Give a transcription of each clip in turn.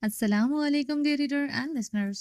Assalamu alaikum dear reader and listeners.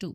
2।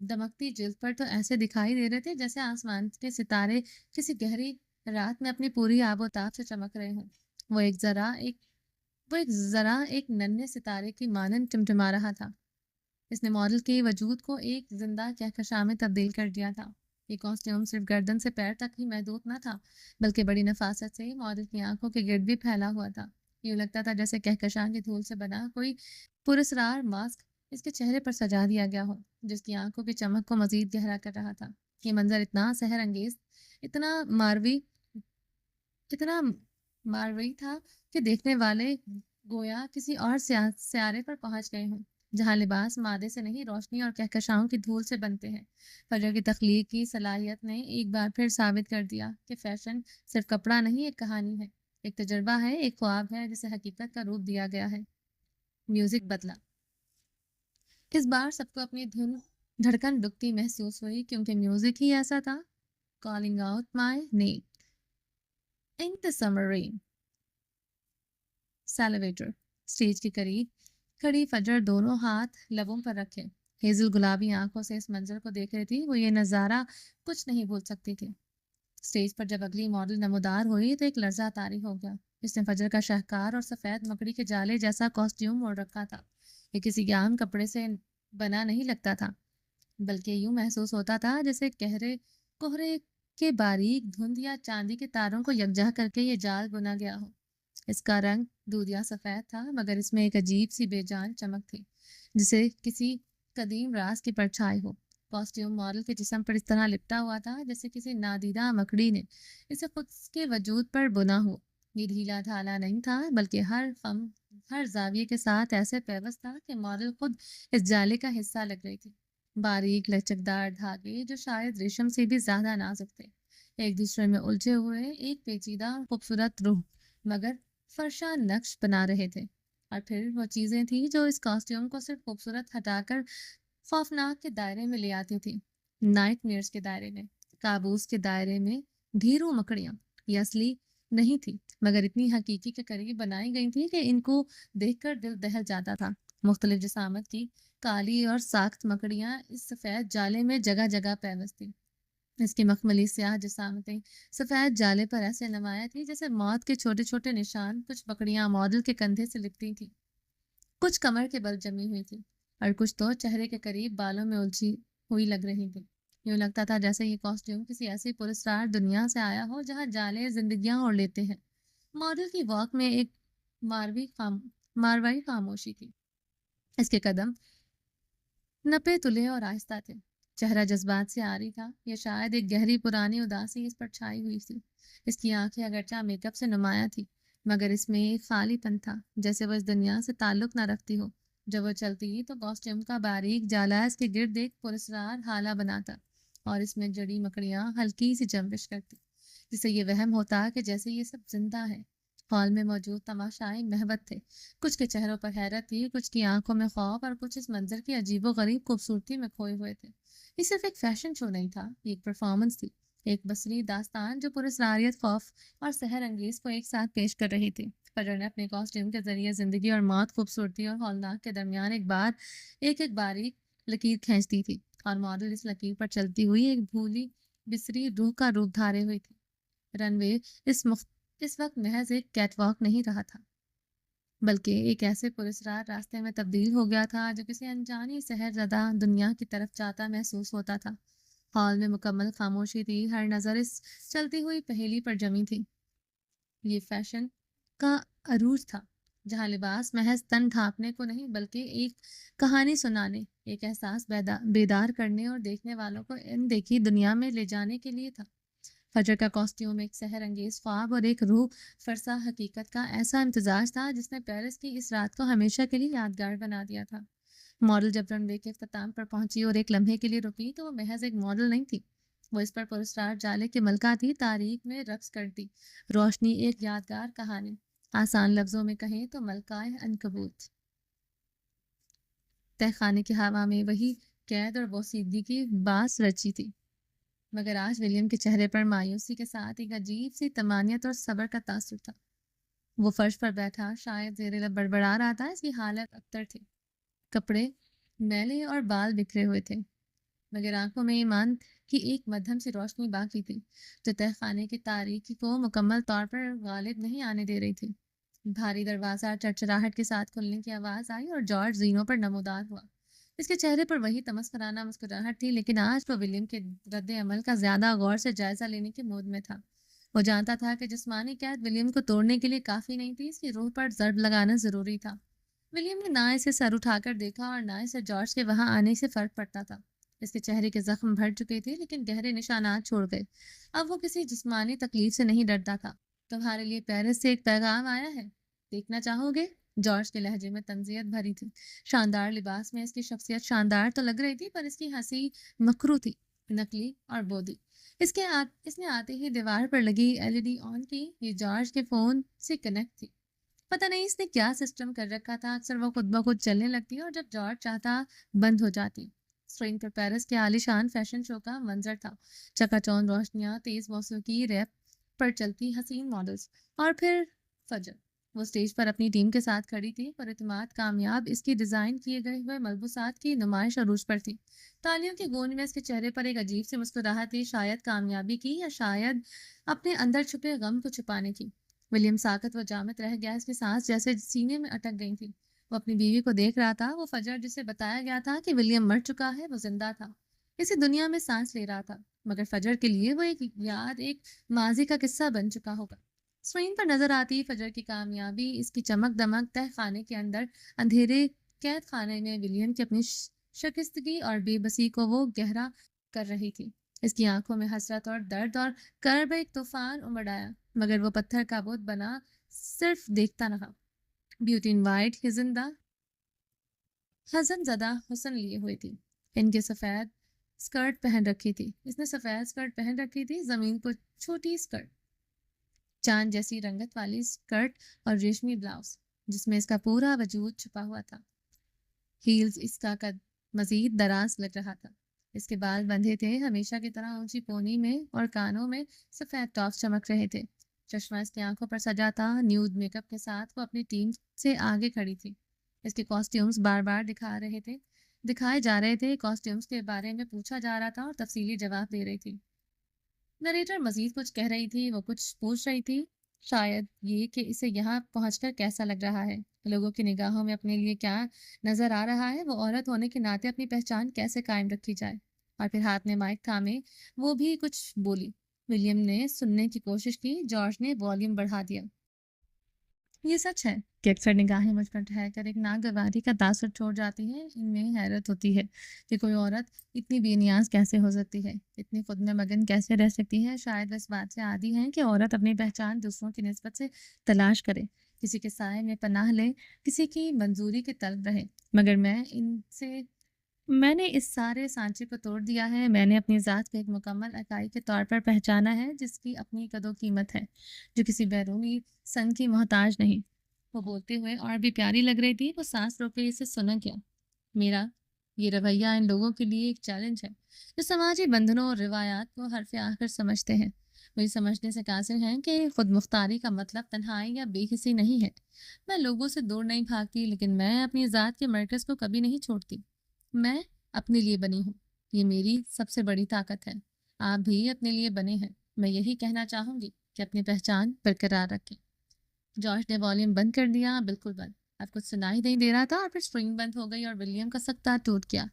دمکتی جلد پر تو ایسے دکھائی دے رہے تھے جیسے آسمان کے ستارے کسی گہری رات میں اپنی پوری آب و تاب سے چمک رہے ہوں۔ وہ ایک ذرا ایک وہ ایک ذرا ایک ننھے ستارے کی مانند ٹمٹما رہا تھا۔ اس نے ماڈل کے وجود کو ایک زندہ کہکشاں میں تبدیل کر دیا تھا۔ یہ کاسٹیوم صرف گردن سے پیر تک ہی محدود نہ تھا، بلکہ بڑی نفاست سے ماڈل کی آنکھوں کے گرد بھی پھیلا ہوا تھا۔ یوں لگتا تھا جیسے کہکشاں کی دھول سے بنا کوئی پراسرار ماسک اس کے چہرے پر سجا دیا گیا ہو، جس کی آنکھوں کی چمک کو مزید گہرا کر رہا تھا۔ یہ منظر اتنا سحر انگیز، اتنا ماروی اتنا ماروی تھا کہ دیکھنے والے گویا کسی اور سیارے پر پہنچ گئے ہوں، جہاں لباس مادے سے نہیں روشنی اور کہکشاؤں کی دھول سے بنتے ہیں۔ فجر کی تخلیق کی صلاحیت نے ایک بار پھر ثابت کر دیا کہ فیشن صرف کپڑا نہیں، ایک کہانی ہے، ایک تجربہ ہے، ایک خواب ہے جسے حقیقت کا روپ دیا گیا ہے۔ میوزک بدلا۔ اس بار سب کو اپنی دھن دھڑکن رکتی محسوس ہوئی، کیونکہ میوزک ہی ایسا تھا۔ Calling out my name in the summer rain. سیلیویٹر۔ اسٹیج کے قریب کھڑی فجر دونوں ہاتھ لبوں پر رکھے ہیزل گلابی آنکھوں سے اس منظر کو دیکھ رہی تھی۔ وہ یہ نظارہ کچھ نہیں بھول سکتی تھی۔ اسٹیج پر جب اگلی ماڈل نمودار ہوئی تو ایک لرزہ طاری ہو گیا۔ اس نے فجر کا شاہکار اور سفید مکڑی کے جالے جیسا کاسٹیوم اوڑھ رکھا تھا۔ یہ کسی عام کپڑے سے بنا نہیں لگتا تھا، بلکہ یوں محسوس ہوتا تھا جیسے کوہرے کے باریک دھند یا چاندی کے تاروں کو یکجا کر کے یہ جال بنا گیا ہو۔ اس کا رنگ دودھیا سفید تھا، مگر اس میں ایک عجیب سی بے جان چمک تھی، جسے کسی قدیم راز کی پرچھائی ہو۔ کاسٹیوم ماڈل کے جسم پر اس طرح لپٹا ہوا تھا جیسے کسی نادیدہ مکڑی نے اسے خود کے وجود پر بنا ہو۔ یہ ڈھیلا ڈھالا نہیں تھا، بلکہ ہر زاویے کے ساتھ ایسے پیوست تھا کہ ماڈل خود اس جالے کا حصہ لگ رہی تھی۔ باریک لچکدار دھاگے جو شاید ریشم سے بھی زیادہ نازک تھے، ایک دوسرے میں الجھے ہوئے ایک پیچیدہ خوبصورت روح مگر فرشا نقش بنا رہے تھے۔ اور پھر وہ چیزیں تھیں جو اس کاسٹیوم کو صرف خوبصورت ہٹا کر خوفناک کے دائرے میں لے آتی تھی، نائٹ میئرز کے دائرے میں، کابوس کے دائرے میں۔ ڈھیروں مکڑیاں یہ اصلی نہیں تھی، مگر اتنی حقیقی کے قریب بنائی گئی تھی کہ ان کو دیکھ کر دل دہل جاتا تھا۔ مختلف جسامت کی کالی اور ساخت مکڑیاں اس سفید جالے میں جگہ جگہ پیوست تھی۔ اس کی مخملی سیاہ جسامتیں سفید جالے پر ایسے نمایاں تھی جیسے موت کے چھوٹے چھوٹے نشان۔ کچھ مکڑیاں ماڈل کے کندھے سے لپٹی تھیں، کچھ کمر کے بل جمی ہوئی تھی، اور کچھ تو چہرے کے قریب بالوں میں الجھی ہوئی لگ رہی تھی۔ یوں لگتا تھا جیسے یہ کاسٹیوم کسی ایسی پراسرار دنیا سے آیا ہو جہاں جالے زندگیاں اوڑھ لیتے ہیں۔ ماڈل کی واک میں ایک ماروائی خاموشی تھی۔ اس کے قدم نپے تلے اور آہستہ تھے، چہرہ جذبات سے عاری تھا، یا شاید ایک گہری پرانی اداسی اس پر چھائی ہوئی تھی۔ اس کی آنکھیں اگرچہ میک اپ سے نمایاں تھی، مگر اس میں ایک خالی پن تھا، جیسے وہ اس دنیا سے تعلق نہ رکھتی ہو۔ جب وہ چلتی تو کاسٹیوم کا باریک جالا اس کے گرد ایک پراسرار ہالہ بناتا، اور اس میں جڑی مکڑیاں ہلکی سی جنبش کرتی، جسے یہ وہم ہوتا کہ جیسے یہ سب زندہ ہے۔ ہال میں موجود تماشائی محبت تھے، کچھ کے چہروں پر حیرت تھی، کچھ کی آنکھوں میں خوف، اور کچھ اس منظر کی عجیب و غریب خوبصورتی میں کھوئے ہوئے تھے۔ یہ صرف ایک فیشن شو نہیں تھا، یہ ایک پرفارمنس تھی، ایک بصری داستان جو پراسراریت، خوف اور سحر انگیز کو ایک ساتھ پیش کر رہی تھی۔ فجر نے اپنے کاسٹیوم کے ذریعے زندگی اور موت، خوبصورتی اور ہولناک کے درمیان ایک باریک لکیر کھینچ دی تھی، اور ماڈل اس لکیر پر چلتی ہوئی ایک بھولی بسری روح کا روپ دھارے ہوئی تھی۔ رن وے اس وقت محض ایک کیٹ واک نہیں رہا تھا، بلکہ ایک ایسے پراسرار راستے میں تبدیل ہو گیا تھا جو کسی انجانی سحر زدہ دنیا کی طرف جاتا محسوس ہوتا تھا۔ ہال میں مکمل خاموشی تھی، ہر نظر اس چلتی ہوئی پہیلی پر جمی تھی۔ یہ فیشن کا عروج تھا، جہاں لباس محض تن ڈھانپنے کو نہیں، بلکہ ایک کہانی سنانے، ایک احساس بیدار کرنے اور دیکھنے والوں کو ان دیکھی دنیا میں لے جانے کے لیے تھا۔ فجر کا کاسٹیوم ایک سحر انگیز خواب اور ایک روح فرسا حقیقت کا ایسا امتزاج تھا جس نے پیرس کی اس رات کو ہمیشہ کے لیے یادگار بنا دیا تھا۔ ماڈل جب رن وے کے اختتام پر پہنچی اور ایک لمحے کے لیے رکی تو وہ محض ایک ماڈل نہیں تھی، وہ اس پر پراسرار جالے کی ملکہ تھی، تاریخ میں رقص کرتی روشنی، ایک یادگار کہانی۔ آسان لفظوں میں کہیں تو ملکہ عنکبوت۔ تہ خانے کی ہوا میں وہی قید اور بوسیدگی کی باس رچی تھی، مگر آج ولیم کے چہرے پر مایوسی کے ساتھ ایک عجیب سی طمانینت اور صبر کا تاثر تھا۔ وہ فرش پر بیٹھا شاید زیر لب بڑبڑا رہا تھا، اس کی حالت ابتر تھی، کپڑے میلے اور بال بکھرے ہوئے تھے۔ مگر آنکھوں میں ایمان کی ایک مدھم سی روشنی باقی تھی جو تہ خانے کی تاریکی کو مکمل طور پر غالب نہیں آنے دے رہی تھی۔ بھاری دروازہ چرچراہٹ کے ساتھ کھلنے کی آواز آئی اور جارج زینوں پر نمودار ہوا۔ اس کے چہرے پر وہی تمسخرانہ مسکراہٹ تھی، لیکن آج وہ ولیم کے رد عمل کا زیادہ غور سے جائزہ لینے کے مود میں تھا۔ وہ جانتا تھا کہ جسمانی قید ولیم کو توڑنے کے لیے کافی نہیں تھی، اس کی روح پر ضرب لگانا ضروری تھا۔ ولیم نے نہ اسے سر اٹھا کر دیکھا اور نہ اسے جارج کے وہاں آنے سے فرق پڑتا تھا۔ اس کے چہرے کے زخم بھر چکے تھے لیکن گہرے نشانات چھوڑ گئے۔ اب وہ کسی جسمانی تکلیف سے نہیں ڈرتا تھا۔ تمہارے لیے پیرس سے ایک پیغام آیا ہے، دیکھنا چاہو گے؟ جارج کے لہجے میں تنزیت بھری تھی۔ شاندار لباس میں اس کی شخصیت شاندار تو لگ رہی تھی، پر اس کی ہنسی مکرو تھی، نقلی اور بودی۔ اس نے آتے ہی دیوار پر لگی LED آن کی۔ یہ جارج کے فون سے کنیکٹ تھی۔ پتہ نہیں اس نے کیا سسٹم کر رکھا تھا، اکثر وہ خود بخود چلنے لگتی اور جب جارج چاہتا بند ہو جاتی۔ اسکرین پر پیرس کے عالیشان فیشن شو کا منظر تھا۔ چکا چوند روشنیاں، تیز موسیقی، ریپ پر چلتی حسین ماڈلز، اور پھر فجر۔ وہ اسٹیج پر اپنی ٹیم کے ساتھ کھڑی تھی، پر اعتماد کامیاب اس کی ڈیزائن کیے گئے ہوئے ملبوسات کی نمائش عروج پر تھی۔ تالیوں کی گونج میں اس کے چہرے پر ایک عجیب سی مسکراہٹ تھی، شاید کامیابی کی یا شاید اپنے اندر چھپے غم کو چھپانے کی۔ ولیم ساکت و جامد رہ گیا، اس کی سانس جیسے سینے میں اٹک گئی تھی۔ وہ اپنی بیوی کو دیکھ رہا تھا۔ وہ فجر جسے بتایا گیا تھا کہ ولیم مر چکا ہے، وہ زندہ تھا، اسی دنیا میں سانس لے رہا تھا، مگر فجر کے لیے وہ ایک یاد، ایک ماضی کا قصہ بن چکا ہوگا۔ اسکرین پر نظر آتی فجر کی کامیابی، اس کی چمک دمک تہ خانے کے اندر اندھیرے قید خانے میں ولیم کی اپنی شکستگی اور بے بسی کو وہ گہرا کر رہی تھی۔ اس کی آنکھوں میں حسرت اور درد اور کرب ایک طوفان امڑ آیا، مگر وہ پتھر کا بت بنا صرف دیکھتا رہا۔ بیوٹی ان وائٹ ہی زندہ حزن زدہ حسن لیے ہوئی تھی۔ ان کے سفید اسکرٹ پہن رکھی تھی، اس نے سفید اسکرٹ پہن رکھی تھی، زمین کو چھوٹی اسکرٹ، چاند جیسی رنگت والی اسکرٹ اور ریشمی بلاؤز جس میں اس کا پورا وجود چھپا ہوا تھا۔ ہیلز اس کا قد مزید دراز لگ رہا تھا۔ اس کے بال بندھے تھے ہمیشہ کی طرح اونچی پونی میں، اور کانوں میں سفید ٹاپس چمک رہے تھے۔ چشمہ اس کی آنکھوں پر سجا تھا۔ نیوڈ میک اپ کے ساتھ وہ اپنی ٹیم سے آگے کھڑی تھی۔ اس کے کاسٹیومز بار بار دکھائے جا رہے تھے، کاسٹیومز کے بارے میں پوچھا جا رہا تھا اور تفصیلی جواب دے رہی تھی۔ نریٹر مزید کچھ کہہ رہی تھی، وہ کچھ پوچھ رہی تھی، شاید یہ کہ اسے یہاں پہنچ کر کیسا لگ رہا ہے، لوگوں کی نگاہوں میں اپنے لیے کیا نظر آ رہا ہے، وہ عورت ہونے کے ناطے اپنی پہچان کیسے قائم رکھی جائے۔ اور پھر ہاتھ میں مائک تھامے وہ بھی کچھ بولی۔ ولیم نے سننے کی کوشش کی، جارج نے والیوم بڑھا دیا۔ یہ سچ ہے کہ اکثر نگاہیں مجھ پر ٹھہر کر ایک ناگواری کا تاثر چھوڑ جاتی ہیں۔ ان میں حیرت ہوتی ہے کہ کوئی عورت اتنی بے نیاز کیسے ہو سکتی ہے، اتنی خود میں مگن کیسے رہ سکتی ہے۔ شاید اس بات سے عادی ہیں کہ عورت اپنی پہچان دوسروں کی نسبت سے تلاش کرے، کسی کے سائے میں پناہ لے، کسی کی منظوری کے طلب رہے، مگر میں نے اس سارے سانچے کو توڑ دیا ہے۔ میں نے اپنی ذات کو ایک مکمل اکائی کے طور پر پہچانا ہے، جس کی اپنی قد و قیمت ہے، جو کسی بیرونی سن کی محتاج نہیں۔ وہ بولتے ہوئے اور بھی پیاری لگ رہی تھی۔ وہ سانس روک کے اسے سنا کیا۔ میرا یہ رویہ ان لوگوں کے لیے ایک چیلنج ہے جو سماجی بندھنوں اور روایات کو حرف آخر سمجھتے ہیں۔ وہ یہ سمجھنے سے قاصر ہیں کہ خود مختاری کا مطلب تنہائی یا بے حسی نہیں ہے۔ میں لوگوں سے دور نہیں بھاگتی، لیکن میں اپنی ذات کے مرکز کو کبھی نہیں چھوڑتی۔ میں اپنے لیے بنی ہوں، یہ میری سب سے بڑی طاقت ہے۔ آپ بھی اپنے لیے بنے ہیں۔ میں یہی کہنا چاہوں گی کہ اپنی پہچان برقرار رکھیں۔ جارج نے والیوم بند کر دیا، بالکل بند۔ اب کچھ سنائی نہیں دے رہا تھا، اور پھر اسکرین بند ہو گئی اور ولیم کا سکتہ ٹوٹ گیا۔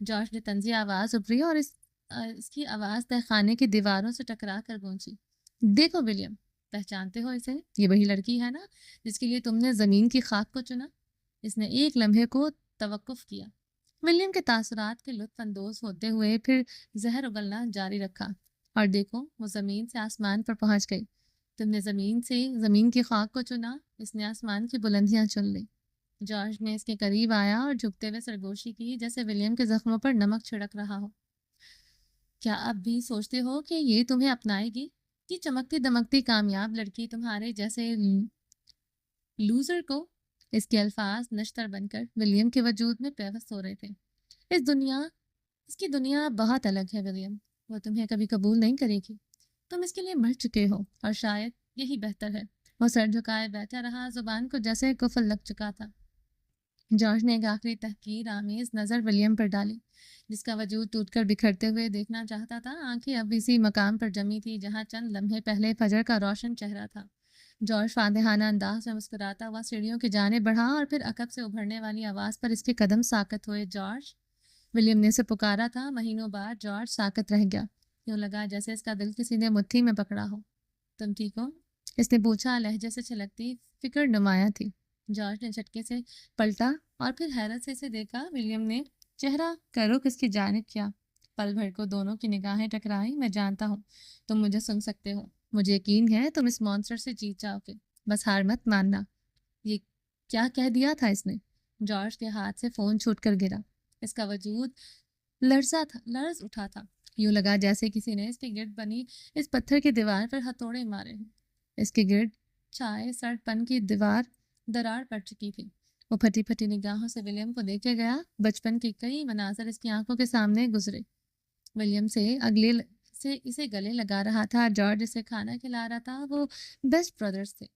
جارج نے طنزیہ آواز ابھری اور اس کی آواز تہ خانے کی دیواروں سے ٹکرا کر گونجی۔ دیکھو ولیم، پہچانتے ہو اسے؟ یہ وہی لڑکی ہے نا جس کے لیے تم نے زمین کی خاک کو چنا؟ اس نے ایک لمحے کو توقف کیا، ولیم کے تاثرات کے لطف اندوز ہوتے ہوئے، پھر زہر اگلنا جاری رکھا۔ اور دیکھو، وہ زمین سے آسمان پر پہنچ گئی۔ تم نے زمین کی خاک کو چنا، اس نے آسمان کی بلندیاں چن لی۔ جارج نے اس کے قریب آیا اور جھکتے ہوئے سرگوشی کی، جیسے ولیم کے زخموں پر نمک چھڑک رہا ہو۔ کیا اب بھی سوچتے ہو کہ یہ تمہیں اپنائے گی؟ یہ چمکتی دمکتی کامیاب لڑکی تمہارے جیسے لوزر کو؟ اس کے الفاظ نشتر بن کر ولیم کے وجود میں پیوست ہو رہے تھے۔ اس کی دنیا بہت الگ ہے ولیم، وہ تمہیں کبھی قبول نہیں کرے گی۔ تم اس کے لیے مر چکے ہو، اور شاید یہی بہتر ہے۔ وہ سر جھکائے بیٹھا رہا، زبان کو جیسے کفل لگ چکا تھا۔ جارج نے ایک آخری تحقیر آمیز نظر ولیم پر ڈالی، جس کا وجود ٹوٹ کر بکھرتے ہوئے دیکھنا چاہتا تھا۔ آنکھیں اب اسی مقام پر جمی تھی جہاں چند لمحے پہلے فجر کا روشن چہرہ تھا۔ جارج فاتحانہ انداز میں مسکراتا ہوا سیڑھیوں کی جانب بڑھا اور پھر عقب سے ابھرنے والی آواز پر اس کے قدم ساکت ہوئے۔ جارج! ولیم نے اسے پکارا تھا۔ مہینوں بعد جارج ساکت رہ گیا، یوں لگا جیسے اس کا دل کسی نے مٹھی میں پکڑا ہو۔ تم ٹھیک ہو؟ اس نے پوچھا، لہجے سے چھلکتی فکر نمایاں تھی۔ جارج نے جھٹکے سے پلٹا اور پھر حیرت سے اسے دیکھا۔ ولیم نے چہرہ کا رخ اس کی جانب کیا۔ پل بھر کو دونوں کی نگاہیں ٹکرائی۔ میں جانتا ہوں تم مجھے سن سکتے ہو، مجھے یقین ہے تم اس مانسٹر سے جیت جاؤ گے، بس ہار مت ماننا۔ یہ کیا کہہ دیا تھا اس نے؟ جارج کے ہاتھ سے فون چھوٹ کر گرا۔ اس کا وجود لرز اٹھا تھا، یوں لگا جیسے کسی نے اس کے گرد بنی اس پتھر کی دیوار پر ہتھوڑے مارے ہوں۔ اس کے گرد چھائے سڑ پن کی درار پڑ چکی تھی۔ وہ پھٹی پھٹی نگاہوں سے ولیم کو دیکھے گیا۔ بچپن کے کئی مناظر اس کی آنکھوں کے سامنے گزرے۔ ولیم اسے گلے لگا رہا تھا، جارج اسے کھانا کھلا رہا تھا، وہ بیسٹ برادرز تھے۔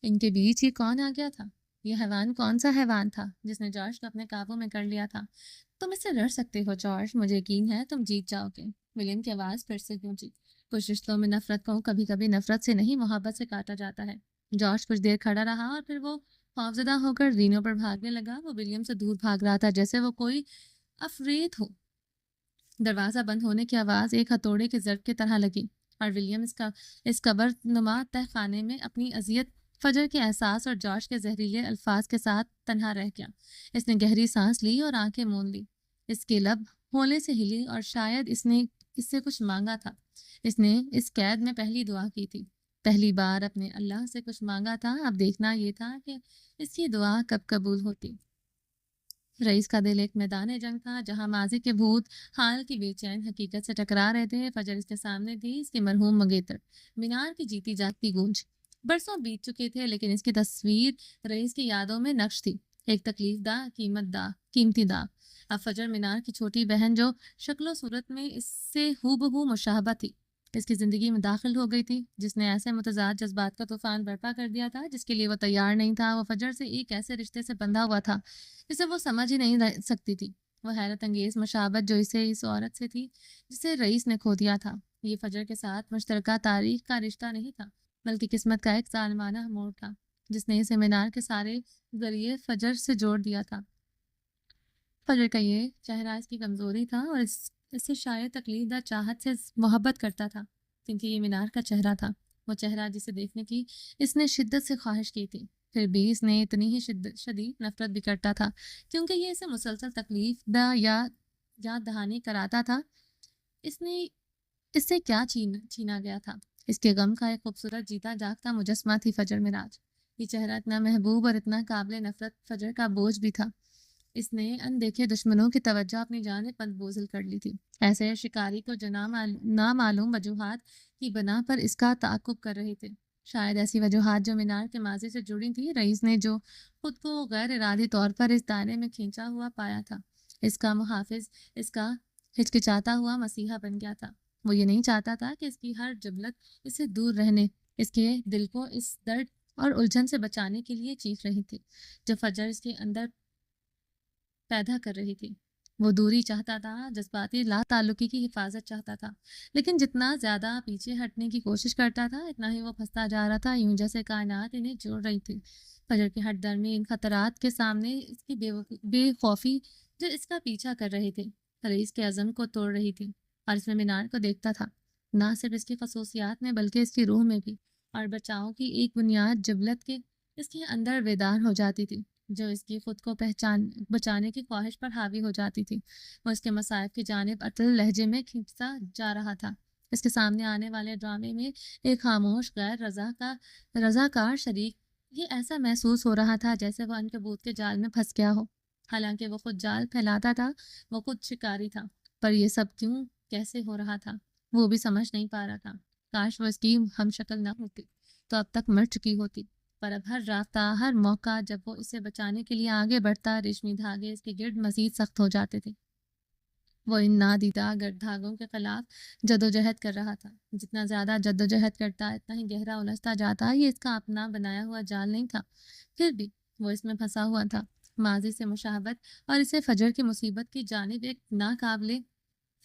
ان کے بیچ یہ کون آ گیا تھا؟ یہ حیوان کون سا حیوان تھا جس نے جارج کو اپنے قابو میں کر لیا تھا؟ تم اس سے لڑ سکتے ہو جارج، مجھے یقین ہے تم جیت جاؤ گے۔ ولیم کی آواز پھر سے گونجی۔ کچھ رشتوں میں نفرت کو کبھی کبھی نفرت سے نہیں، محبت سے کاٹا جاتا ہے۔ جارج کچھ دیر کھڑا رہا اور پھر وہ خوفزدہ ہو کر زینوں پر بھاگنے لگا۔ وہ ولیم سے دور بھاگ رہا تھا جیسے وہ کوئی عفریت ہو۔ دروازہ بند ہونے کی آواز ایک ہتھوڑے کے ضرب کی طرح لگی اور ولیم اس قبر نما تہ خانے میں اپنی اذیت، فجر کے احساس اور جارج کے زہریلے الفاظ کے ساتھ تنہا رہ گیا۔ اس نے گہری سانس لی اور آنکھیں موند لی۔ اس کے لب ہولے سے ہلی اور شاید اس نے اس سے کچھ مانگا تھا۔ اس نے اس قید میں پہلی دعا کی تھی، پہلی بار اپنے اللہ سے کچھ مانگا تھا۔ اب دیکھنا یہ تھا کہ اس کی دعا کب قبول ہوتی۔ رئیس کا دل ایک میدان جنگ تھا جہاں ماضی کے بھوت حال کی بے چین حقیقت سے ٹکرا رہے تھے۔ فجر اس کے سامنے تھی، اس کی مرحوم منگیتر، مینار کی جیتی جاگتی گونج۔ برسوں بیت چکے تھے لیکن اس کی تصویر رئیس کی یادوں میں نقش تھی، ایک تکلیف دہ قیمتی داغ۔ اب فجر مینار کی چھوٹی بہن جو شکل و صورت میں اس سے ہو بہو مشابہ تھی، اس کی زندگی میں داخل ہو گئی تھی، جس نے ایسے متضاد جذبات کا طوفان برپا کر دیا تھا جس کے لیے وہ تیار نہیں تھا۔ وہ فجر سے ایک ایسے رشتے سے بندھا ہوا تھا جسے وہ سمجھ ہی نہیں رہ سکتی تھی۔ وہ حیرت انگیز مشابت جو اسے اس عورت سے تھی جسے رئیس نے کھو دیا تھا، یہ فجر کے ساتھ مشترکہ تاریخ کا رشتہ نہیں تھا بلکہ قسمت کا ایک ظالمانہ موڑ تھا جس نے اسے مینار کے سارے ذریعے فجر سے جوڑ دیا تھا۔ فجر کا یہ چہرہ اس کی کمزوری تھا اور اس سے شاید تکلیف دہ چاہت سے محبت کرتا تھا، کیونکہ یہ مینار کا چہرہ تھا، وہ چہرہ جسے دیکھنے کی اس نے شدت سے خواہش کی تھی۔ پھر بھی اس نے اتنی ہی شدید نفرت بھی کرتا تھا کیونکہ یہ اسے مسلسل تکلیف دہ یا یاد دہانی کراتا تھا۔ اس سے کیا چھینا گیا تھا؟ اس کے غم کا ایک خوبصورت جیتا جاگتا مجسمہ تھی فجر معراج۔ یہ چہرہ اتنا محبوب اور اتنا قابل نفرت فجر کا بوجھ بھی تھا۔ اس نے اندیکھے دشمنوں کی توجہ اپنی جانب متبوزل کر لی تھی، ایسے شکاری کو جو نامعلوم وجوہات کی بنا پر اس کا تعاقب کر رہے تھے، شاید ایسی وجوہات جو مینار کے ماضی سے جڑی تھی۔ رئیس نے جو خود کو غیر ارادی طور پر اس دائرے میں کھینچا ہوا پایا تھا، اس کا محافظ، اس کا ہچکچاتا ہوا مسیحا بن گیا تھا۔ وہ یہ نہیں چاہتا تھا کہ اس کی ہر جبلت اس سے دور رہنے، اس کے دل کو اس درد اور الجھن سے بچانے کے لیے چیخ رہی تھی جو فجر اس کے اندر پیدا کر رہی تھی۔ وہ دوری چاہتا تھا، جذباتی لا تعلقی کی حفاظت چاہتا تھا، لیکن جتنا زیادہ پیچھے ہٹنے کی کوشش کرتا تھا اتنا ہی وہ پھنستا جا رہا تھا، یوں جیسے کائنات انہیں جوڑ رہی تھی۔ فجر کے ہٹ درمی ان خطرات کے سامنے اس کی بے خوفی جو اس کا پیچھا کر رہے تھے، رئیس کے عزم کو توڑ رہی تھی، اور اس میں مینار کو دیکھتا تھا، نہ صرف اس کی خصوصیات میں بلکہ اس کی روح میں بھی، اور بچاؤ کی ایک بنیاد جبلت کے اس کے اندر بیدار ہو جاتی تھی جو اس کی خود کو بچانے کی خواہش پر حاوی ہو جاتی تھی۔ وہ اس کے مصائب کی جانب اٹل لہجے میں کھینچتا جا رہا تھا۔ اس کے سامنے آنے والے ڈرامے میں ایک خاموش غیر رضاکار شریک، یہ ایسا محسوس ہو رہا تھا جیسے وہ عنکبوت کے جال میں پھنس گیا ہو۔ حالانکہ وہ خود جال پھیلاتا تھا، وہ خود شکاری تھا، پر یہ سب کیوں کیسے ہو رہا تھا وہ بھی سمجھ نہیں پا رہا تھا۔ کاش وہ اس کی ہم شکل نہ ہوتی تو اب تک مر چکی ہوتی، پر اب ہر رابطہ، ہر موقع جب وہ اسے بچانے کے لیے آگے بڑھتا، ریشمی دھاگے اس کے گرد مزید سخت ہو جاتے تھے۔ وہ ان نادیدہ گرد دھاگوں کے خلاف جدوجہد کر رہا تھا۔ جتنا زیادہ جدوجہد کرتا اتنا ہی گہرا الجھتا جاتا۔ یہ اس کا اپنا بنایا ہوا جال نہیں تھا، پھر بھی وہ اس میں پھنسا ہوا تھا۔ ماضی سے مشابہت اور اسے فجر کی مصیبت کی جانب ایک ناقابل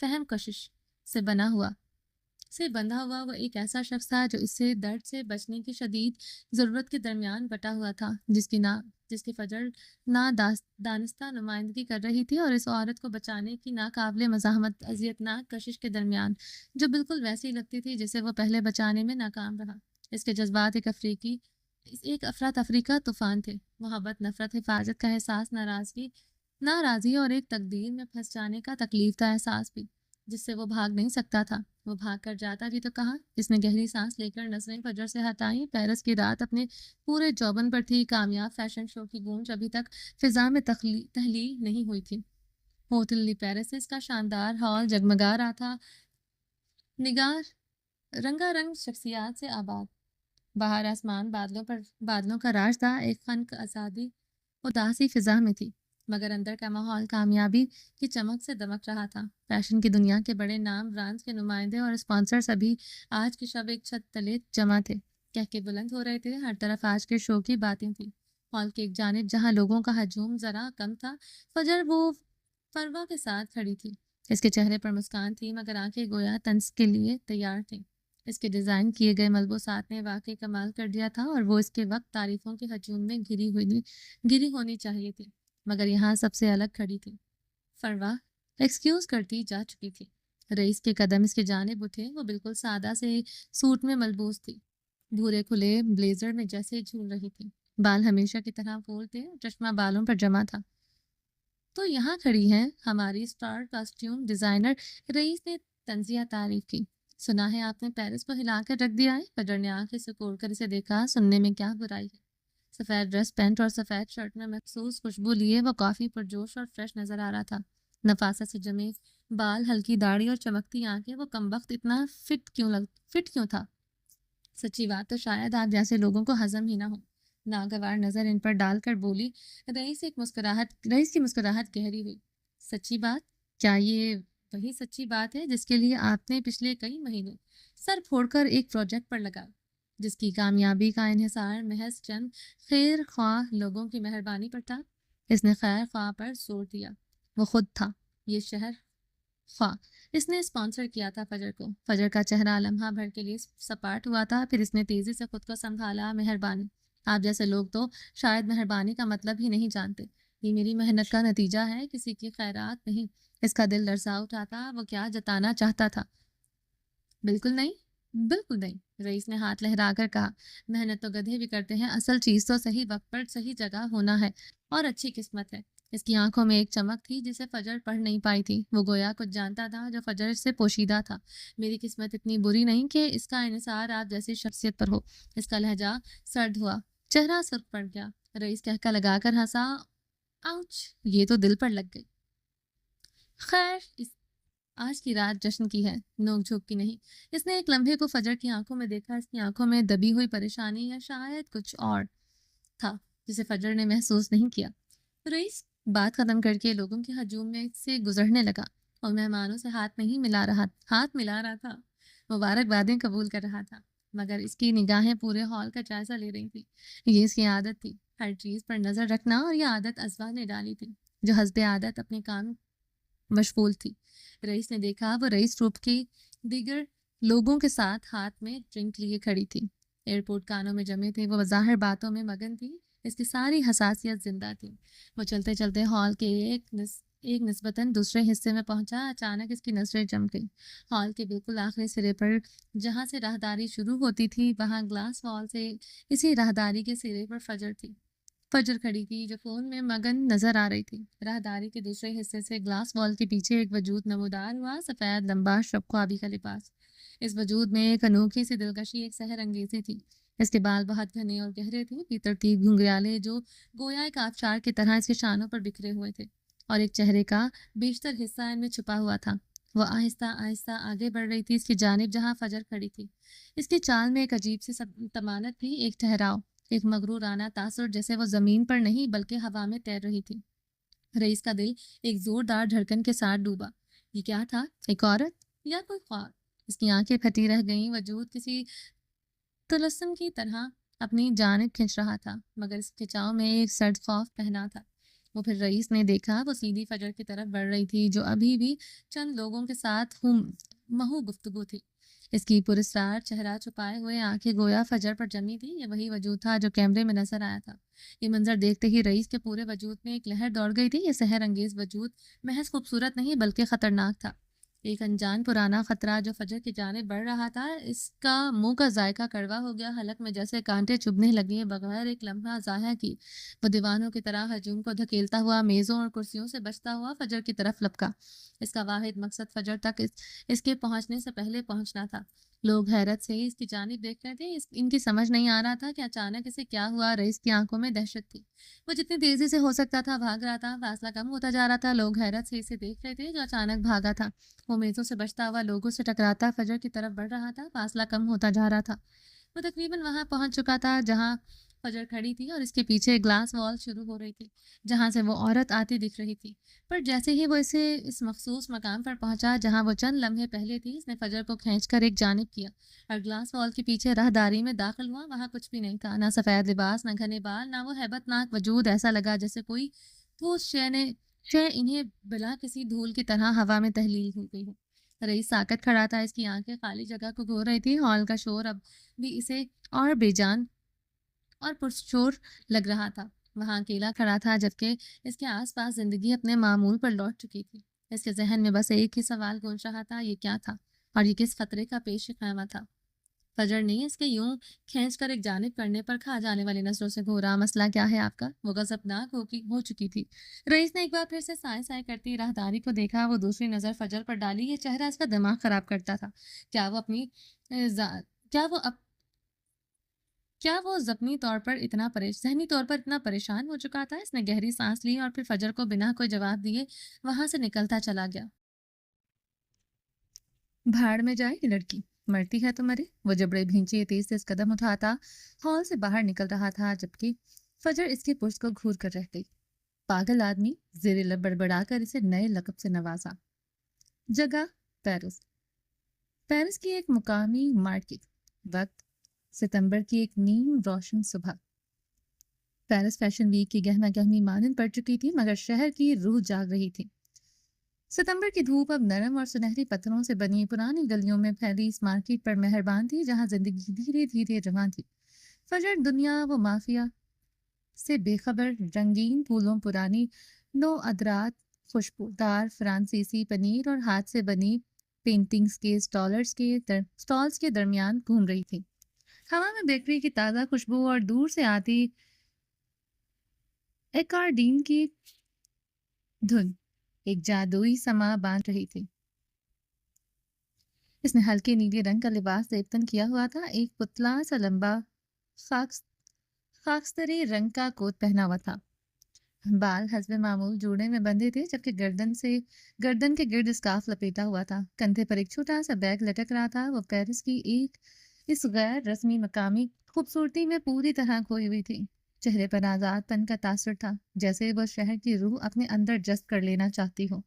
فہم کشش سے بندھا ہوا وہ ایک ایسا شخص تھا جو اس سے درد سے بچنے کی شدید ضرورت کے درمیان بٹا ہوا تھا، جس کی فجر دانستہ نمائندگی کر رہی تھی، اور اس عورت کو بچانے کی ناقابل مزاحمت اذیتناک کشش کے درمیان، جو بالکل ویسی لگتی تھی جسے وہ پہلے بچانے میں ناکام رہا۔ اس کے جذبات ایک افراتفری کا طوفان تھے، محبت، نفرت، حفاظت کا احساس، ناراضی اور ایک تقدیر میں پھنس جانے کا تکلیف دہ احساس بھی، جس سے وہ بھاگ نہیں سکتا تھا۔ وہ بھاگ کر جاتا بھی تو کہاں؟ اس نے گہری سانس لے کر نظریں فجر سے ہٹائیں۔ پیرس کی رات اپنے پورے جوبن پر تھی، کامیاب فیشن شو کی گونج ابھی تک فضا میں تحلیل نہیں ہوئی تھی۔ ہوٹل لی پیرسس کا شاندار ہال جگمگا رہا تھا، رنگا رنگ شخصیات سے آباد۔ باہر آسمان بادلوں کا راج تھا، ایک خنک آزادی اداسی فضا میں تھی، مگر اندر کا ماحول کامیابی کی چمک سے دمک رہا تھا۔ فیشن کی دنیا کے بڑے نام برانڈز کے نمائندے اور اسپانسر سبھی آج کی شب ایک چھت تلے جمع تھے، کہہ کے بلند ہو رہے تھے۔ ہر طرف آج کے شو کی باتیں تھیں۔ ہال کی ایک جانب جہاں لوگوں کا ہجوم ذرا کم تھا، فجر وہ فروا کے ساتھ کھڑی تھی۔ اس کے چہرے پر مسکان تھی، مگر آنکھیں گویا طنز کے لیے تیار تھیں۔ اس کے ڈیزائن کیے گئے ملبوسات نے واقعی کمال کر دیا تھا، اور وہ اس کے وقت تعریفوں کے ہجوم میں گھری ہونی چاہیے تھی، مگر یہاں سب سے الگ کھڑی تھی۔ فروا ایکسکیوز کرتی جا چکی تھی۔ رئیس کے قدم اس کی جانب اٹھے۔ وہ بالکل سادہ سے سوٹ میں ملبوس تھی، بھورے کھلے بلیزر میں جیسے جھول رہی تھی۔ بال ہمیشہ کی طرح پھول تھے، چشمہ بالوں پر جمع تھا۔ تو یہاں کھڑی ہیں ہماری اسٹار کاسٹیوم ڈیزائنر، رئیس نے طنزیہ تعریف کی۔ سنا ہے آپ نے پیرس کو ہلا کر رکھ دیا ہے؟ فجر نے آنکھیں سکوڑ کر اسے دیکھا۔ سننے میں کیا برائی ہے؟ سفید ڈریس پینٹ اور سفید شرٹ میں مخصوص خوشبو لیے وہ کافی پرجوش اور فریش نظر آ رہا تھا۔ نفاست سے جمے بال، ہلکی داڑھی اور چمکتی آنکھیں، وہ کمبخت اتنا فٹ کیوں تھا؟ سچی بات تو شاید آپ جیسے لوگوں کو ہضم ہی نہ ہو۔ ناگوار نظر ان پر ڈال کر بولی رئیس کی مسکراہٹ گہری ہوئی۔ سچی بات؟ کیا یہ وہی سچی بات ہے جس کے لیے آپ نے پچھلے کئی مہینے سر پھوڑ کر ایک پروجیکٹ پر لگا، جس کی کامیابی کا انحصار محض چند خیر خواہ لوگوں کی مہربانی پر تھا؟ اس نے خیر خواہ پر زور دیا۔ وہ خود تھا یہ شہر خواہ۔ اس نے اسپانسر کیا تھا فجر کو۔ فجر کا چہرہ لمحہ بھر کے لیے سپاٹ ہوا تھا، پھر اس نے تیزی سے خود کو سنبھالا۔ مہربانی؟ آپ جیسے لوگ تو شاید مہربانی کا مطلب ہی نہیں جانتے۔ یہ میری محنت کا نتیجہ ہے، کسی کی خیرات نہیں۔ اس کا دل لرزا اٹھا تھا۔ وہ کیا جتانا چاہتا تھا؟ بالکل نہیں، بالکل نہیں، رئیس نے ہاتھ لہرا کر کہا۔ محنت تو گدھے بھی کرتے ہیں، اصل چیز تو صحیح وقت پر صحیح جگہ ہونا ہے، اور اچھی قسمت ہے۔ اس کی آنکھوں میں ایک چمک تھی جسے فجر پڑھ نہیں پائی تھی۔ وہ گویا کچھ جانتا تھا جو فجر سے پوشیدہ تھا۔ میری قسمت اتنی بری نہیں کہ اس کا انحصار آپ جیسی شخصیت پر ہو۔ اس کا لہجہ سرد ہوا، چہرہ سرخ پڑ گیا۔ رئیس کہکا لگا کر ہنسا۔ آؤچ، یہ تو دل پر لگ گئی۔ خیر، آج کی رات جشن کی ہے، نوک جھوک کی نہیں۔ اس نے ایک لمحے کو فجر کی آنکھوں میں دیکھا۔ اس کی آنکھوں میں دبی ہوئی پریشانی یا شاید کچھ اور تھا جسے فجر نے محسوس نہیں کیا۔ رئیس بات ختم کر کے لوگوں کے ہجوم میں سے گزرنے لگا اور مہمانوں سے ہاتھ ملا رہا تھا، مبارکبادیں قبول کر رہا تھا، مگر اس کی نگاہیں پورے ہال کا جائزہ لے رہی تھی۔ یہ اس کی عادت تھی، ہر چیز پر نظر رکھنا، اور یہ عادت ازوا نے ڈالی تھی، جو حسب عادت اپنے کام مشغول تھی۔ رئیس نے دیکھا وہ رئیس ٹروپ کی دیگر لوگوں کے ساتھ ہاتھ میں ڈرنک لیے کھڑی تھی۔ ایئرپورٹ کانوں میں جمے تھے، وہ بظاہر باتوں میں مگن تھی۔ اس کی ساری حساسیت زندہ تھی۔ وہ چلتے چلتے ہال کے ایک نسبتاً دوسرے حصے میں پہنچا۔ اچانک اس کی نظریں جم گئی۔ ہال کے بالکل آخری سرے پر جہاں سے راہداری شروع ہوتی تھی، وہاں گلاس وال سے اسی راہداری کے سرے پر فجر تھی۔ فجر کھڑی تھی جو فون میں مگن نظر آ رہی تھی۔ راہداری کے دوسرے حصے سے گلاس وال کے پیچھے ایک وجود نمودار ہوا، سفید، لمبا، شب خوابی کا لباس۔ اس وجود میں ایک انوکھی سی دلکشی، ایک سحر انگیزی تھی۔ اس کے بال بہت گھنے اور گہرے تھے، بے ترتیب گھنگریالے، جو گویا ایک آبشار کی طرح اس کے شانوں پر بکھرے ہوئے تھے، اور ایک چہرے کا بیشتر حصہ ان میں چھپا ہوا تھا۔ وہ آہستہ آہستہ آگے بڑھ رہی تھی اس کی جانب جہاں فجر کھڑی تھی۔ اس کی چال میں ایک عجیب سی طمانت تھی، ایک ٹھہراؤ، ایک مغرورانہ تاثر، جیسے وہ زمین پر نہیں بلکہ ہوا میں تیر رہی تھی۔ رئیس کا دل ایک زوردار دھڑکن کے ساتھ ڈوبا۔ یہ کیا تھا؟ ایک عورت یا کوئی خواب؟ اس کی آنکھیں پھٹی رہ گئیں۔ وجود کسی طلسم کی طرح اپنی جانب کھنچ رہا تھا، مگر اس کھنچاؤ میں ایک سرد خوف پہنا تھا۔ وہ پھر رئیس نے دیکھا وہ سیدھی فجر کی طرف بڑھ رہی تھی جو ابھی بھی چند لوگوں کے ساتھ مہو گفتگو تھی۔ اس کی پراسرار چہرہ چھپائے ہوئے آنکھیں گویا فجر پر جمی تھی۔ یہ وہی وجود تھا جو کیمرے میں نظر آیا تھا۔ یہ منظر دیکھتے ہی رئیس کے پورے وجود میں ایک لہر دوڑ گئی تھی۔ یہ سحر انگیز وجود محض خوبصورت نہیں بلکہ خطرناک تھا۔ ایک انجان پرانا خطرہ جو فجر کی جانب بڑھ رہا تھا۔ اس کا منہ کا ذائقہ کڑوا ہو گیا، حلق میں جیسے کانٹے چبھنے لگے۔ بغیر ایک لمحہ ضائع کی وہ دیوانوں کی طرح ہجوم کو دھکیلتا ہوا میزوں اور کرسیوں سے بچتا ہوا فجر کی طرف لپکا۔ اس کا واحد مقصد فجر تک اس کے پہنچنے سے پہلے پہنچنا تھا۔ لوگ حیرت سے اس کی جانب دیکھ رہے تھے۔ ان کی سمجھ نہیں آ رہا تھا کہ اچانک اسے کیا ہوا۔ رئیس کی آنکھوں میں دہشت تھی۔ وہ جتنی تیزی سے ہو سکتا تھا بھاگ رہا تھا۔ فاصلہ کم ہوتا جا رہا تھا۔ لوگ حیرت سے اسے دیکھ رہے تھے جو اچانک بھاگا تھا۔ وہ میزوں سے بچتا ہوا لوگوں سے ٹکراتا فجر کی طرف بڑھ رہا تھا۔ فاصلہ کم ہوتا جا رہا تھا۔ وہ تقریباً وہاں پہنچ چکا تھا جہاں فجر کھڑی تھی اور اس کے پیچھے گلاس وال شروع ہو رہی تھی جہاں سے وہ عورت آتی دکھ رہی تھی۔ پر جیسے ہی وہ اس مخصوص مقام پر پہنچا جہاں وہ چند لمحے پہلے تھی، اس نے فجر کو کھینچ کر ایک جانب کیا اور گلاس وال کے پیچھے راہداری میں داخل ہوا۔ وہاں کچھ بھی نہیں تھا، نہ سفید لباس، نہ گھنے بال، نہ وہ ہیبت ناک وجود۔ ایسا لگا جیسے کوئی ٹھوس شے انہیں بلا کسی دھول کی طرح ہوا میں تحلیل ہو گئی ہو۔ رئیس ساکت کھڑا تھا، اس کی آنکھیں خالی جگہ کو گھور رہی تھی۔ ہال کا شور اب بھی اسے اور بے جان اور پرشور لگ رہا تھا۔ وہاں اکیلا کھڑا تھا جبکہ اس کے آس پاس زندگی اپنے معمول پر لوٹ چکی تھی۔ اس کے ذہن میں بس ایک ہی سوال گونج رہا تھا، یہ کیا تھا اور یہ کس خطرے کا پیش خیمہ تھا؟ فجر نے اس کے یوں کھینچ کر ایک جانب کرنے پر کھا جانے والی نظروں سے گھورا۔ مسئلہ کیا ہے آپ کا؟ وہ غضبناک ہو چکی تھی۔ رئیس نے ایک بار پھر سے سائے سائے کرتی راہداری کو دیکھا۔ وہ دوسری نظر فجر پر ڈالی۔ یہ چہرہ اس کا دماغ خراب کرتا تھا۔ کیا وہ اپنی کیا وہ ذہنی طور پر اتنا پریشان ہو چکا تھا؟ اس نے گہری سانس لی اور پھر فجر کو بنا کوئی جواب دیے وہاں سے نکلتا چلا گیا۔ بھاڑ میں جائے یہ لڑکی، مرتی ہے تو مرے۔ وہ جبڑے بھینچے تیز سے قدم اٹھاتا ہال سے باہر نکل رہا تھا جبکہ فجر اس کی پشت کو گھور کر رہ گئی۔ پاگل آدمی، زیر لب بڑبڑا کر اسے نئے لقب سے نوازا۔ جگہ پیرس کی ایک مقامی مارکیٹ۔ وقت ستمبر کی ایک نیم روشن صبح۔ پیرس فیشن ویک کی گہما گہمی مانند پڑ چکی تھی مگر شہر کی روح جاگ رہی تھی۔ ستمبر کی دھوپ اب نرم اور سنہری پتھروں سے بنی پرانی گلیوں میں پھیلی اس مارکیٹ پر مہربان تھی جہاں زندگی دھیرے دھیرے رواں تھی۔ فجر دنیا و مافیا سے بے خبر، رنگین پھولوں، پرانی نو ادرات، خوشبودار فرانسیسی پنیر اور ہاتھ سے بنی پینٹنگز کے سٹالز کے درمیان گھوم رہی تھی۔ ہوا میں بیکری کی تازہ خوشبو اور دور سے آتی ایکارڈین کی دھن ایک جادوئی سما باندھ رہی تھی۔ اس نے ہلکے نیلے رنگ کا لباس دیوتن کیا ہوا تھا، ایک پتلا سا لمبا خاکستری رنگ کا کوٹ پہنا ہوا تھا۔ بال حسب معمول جوڑے میں بندھے تھے جبکہ گردن کے گرد اسکارف لپیٹا ہوا تھا۔ کندھے پر ایک چھوٹا سا بیگ لٹک رہا تھا۔ وہ پیرس کی اس غیر رسمی مقامی خوبصورتی میں پوری طرح کھوئی ہوئی تھی۔ چہرے پر آزاد پن کا تاثر تھا، جیسے وہ شہر کی روح اپنے اندر جذب کر لینا چاہتی ہو۔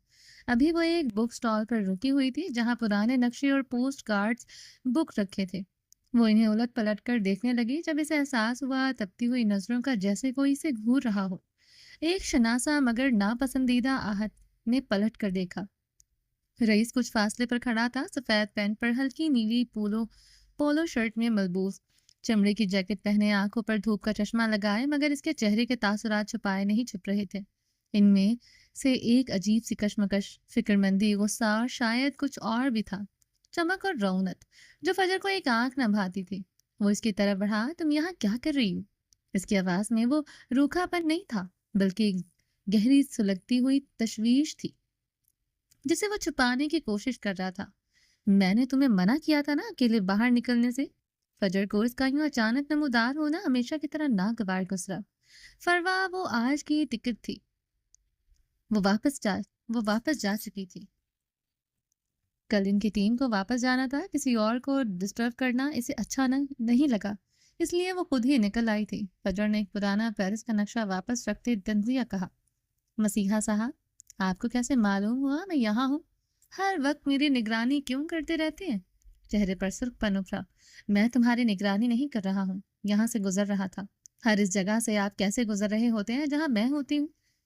ابھی وہ ایک بک سٹال پر رکی ہوئی تھی جہاں پرانے نقشے اور پوسٹ کارڈز بک رکھے تھے۔ وہ انہیں الٹ پلٹ کر دیکھنے لگی جب اسے احساس ہوا تپتی ہوئی نظروں کا جیسے کوئی اسے گھور رہا ہو۔ ایک شناسا مگر ناپسندیدہ آہٹ نے پلٹ کر دیکھا۔ رئیس کچھ فاصلے پر کھڑا تھا، سفید پینٹ پر ہلکی نیلی پولو شرٹ میں ملبوس، چمڑے کی جیکٹ پہنے، آنکھوں پر دھوپ کا چشمہ لگائے مگر اس کے چہرے کے تاثرات چھپائے نہیں چھپ رہے تھے۔ ان میں سے ایک عجیب سی کشمکش، فکرمندی، غصہ اور شاید کچھ اور بھی تھا، چمک اور رونت جو فجر کو ایک آنکھ نہ بھاتی تھی۔ وہ اس کی طرف بڑھا، تم یہاں کیا کر رہی ہو؟ اس کی آواز میں وہ روکھا پن نہیں تھا بلکہ گہری سلگتی ہوئی تشویش تھی جسے وہ چھپانے کی کوشش کر رہا تھا۔ میں نے تمہیں منع کیا تھا نا اکیلے باہر نکلنے سے۔ فجر کو اس کا یوں اچانک نمودار ہونا ہمیشہ کی طرح ناگوار گزرا۔ فروا وہ آج کی ٹکٹ تھی، وہ واپس جا چکی تھی۔ کل ان کی ٹیم کو واپس جانا تھا، کسی اور کو ڈسٹرب کرنا اسے اچھا نہیں لگا، اس لیے وہ خود ہی نکل آئی تھی۔ فجر نے ایک پرانا پیرس کا نقشہ واپس رکھتے تنزیہ کہا، مسیحا صاحب، آپ کو کیسے معلوم ہوا میں یہاں ہوں؟ ہر وقت میری نگرانی کیوں کرتے رہتے ہیں؟ چہرے پر سرخ پن ابھرا۔ میں تمہاری نگرانی نہیں کر رہا ہوں، یہاں سے گزر رہا تھا۔ ہر اس جگہ سے آپ کیسے گزر رہے ہوتے ہیں جہاں میں ہوتی ہوں؟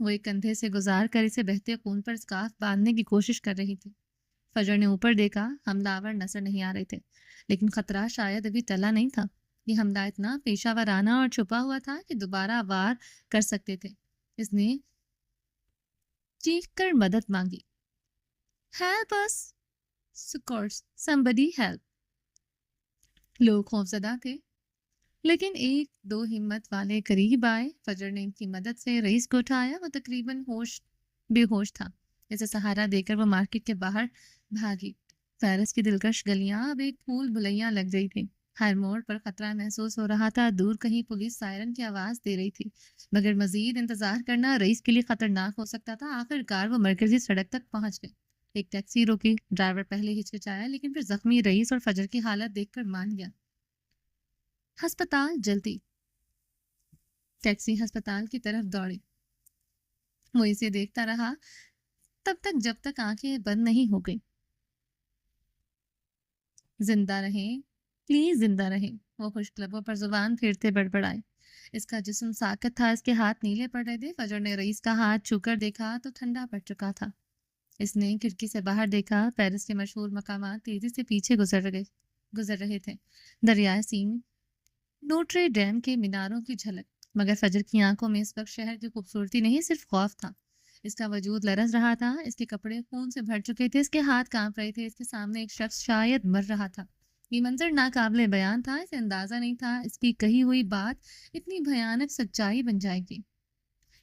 وہ ایک کندھے سے گزار کر اسے بہتے خون پر اسکارف باندھنے کی کوشش کر رہی تھی۔ فجر نے اوپر دیکھا، حملہ آور نظر نہیں آ رہے تھے، لیکن خطرہ شاید ابھی ٹلا نہیں تھا۔ یہ حملہ اتنا پیشہ ورانہ اور چھپا ہوا تھا کہ دوبارہ وار کر سکتے تھے۔ اس نے چیخ کر مدد مانگی، ہیلپ اس، سکورس somebody help۔ لوگ خوفزدہ تھے، لیکن ایک دو ہمت والے قریب آئے۔ فجر نے ان کی مدد سے رئیس کو اٹھایا۔ وہ تقریباً بے ہوش تھا۔ اسے سہارا دے کر وہ مارکیٹ کے باہر بھاگی۔ پیرس کی دلکش گلیاں اب ایک پھول بھلیاں لگ رہی تھی۔ ہر موڑ پر خطرہ محسوس ہو رہا تھا۔ دور کہیں پولیس سائرن کی آواز دے رہی تھی، مگر مزید انتظار کرنا رئیس کے لیے خطرناک ہو سکتا تھا۔ آخر کار وہ مرکزی سڑک تک پہنچ گئے۔ ایک ٹیکسی روکی۔ ڈرائیور پہلے ہچکچایا، لیکن پھر زخمی رئیس اور فجر کی حالت دیکھ کر مان گیا۔ ہسپتال جلدی۔ ٹیکسی ہسپتال کی طرف دوڑی۔ وہ اسے دیکھتا رہا تب تک جب تک آنکھیں بند نہیں ہو گئی۔ زندہ رہیں، پلیز زندہ رہیں، وہ خشک لبوں پر زبان پھیرتے بڑبڑائے۔ اس کا جسم ساکت تھا، اس کے ہاتھ نیلے پڑ رہے تھے۔ فجر نے رئیس کا ہاتھ چھو کر دیکھا تو ٹھنڈا پڑ چکا تھا۔ اس نے کھڑکی سے باہر دیکھا۔ پیرس کے مشہور مقامات تیزی سے پیچھے گزر رہے تھے۔ دریائے سین، نوٹرے ڈیم کے میناروں کی جھلک، مگر فجر کی آنکھوں میں اس وقت شہر کی خوبصورتی نہیں، صرف خوف تھا۔ اس کا وجود لرز رہا تھا، اس کے کپڑے خون سے بھر چکے تھے، اس کے ہاتھ کانپ رہے تھے۔ اس کے سامنے ایک شخص شاید مر رہا تھا۔ یہ منظر ناقابل بیان تھا۔ اسے اندازہ نہیں تھا اس کی کہی ہوئی بات اتنی بھیانک سچائی بن جائے گی۔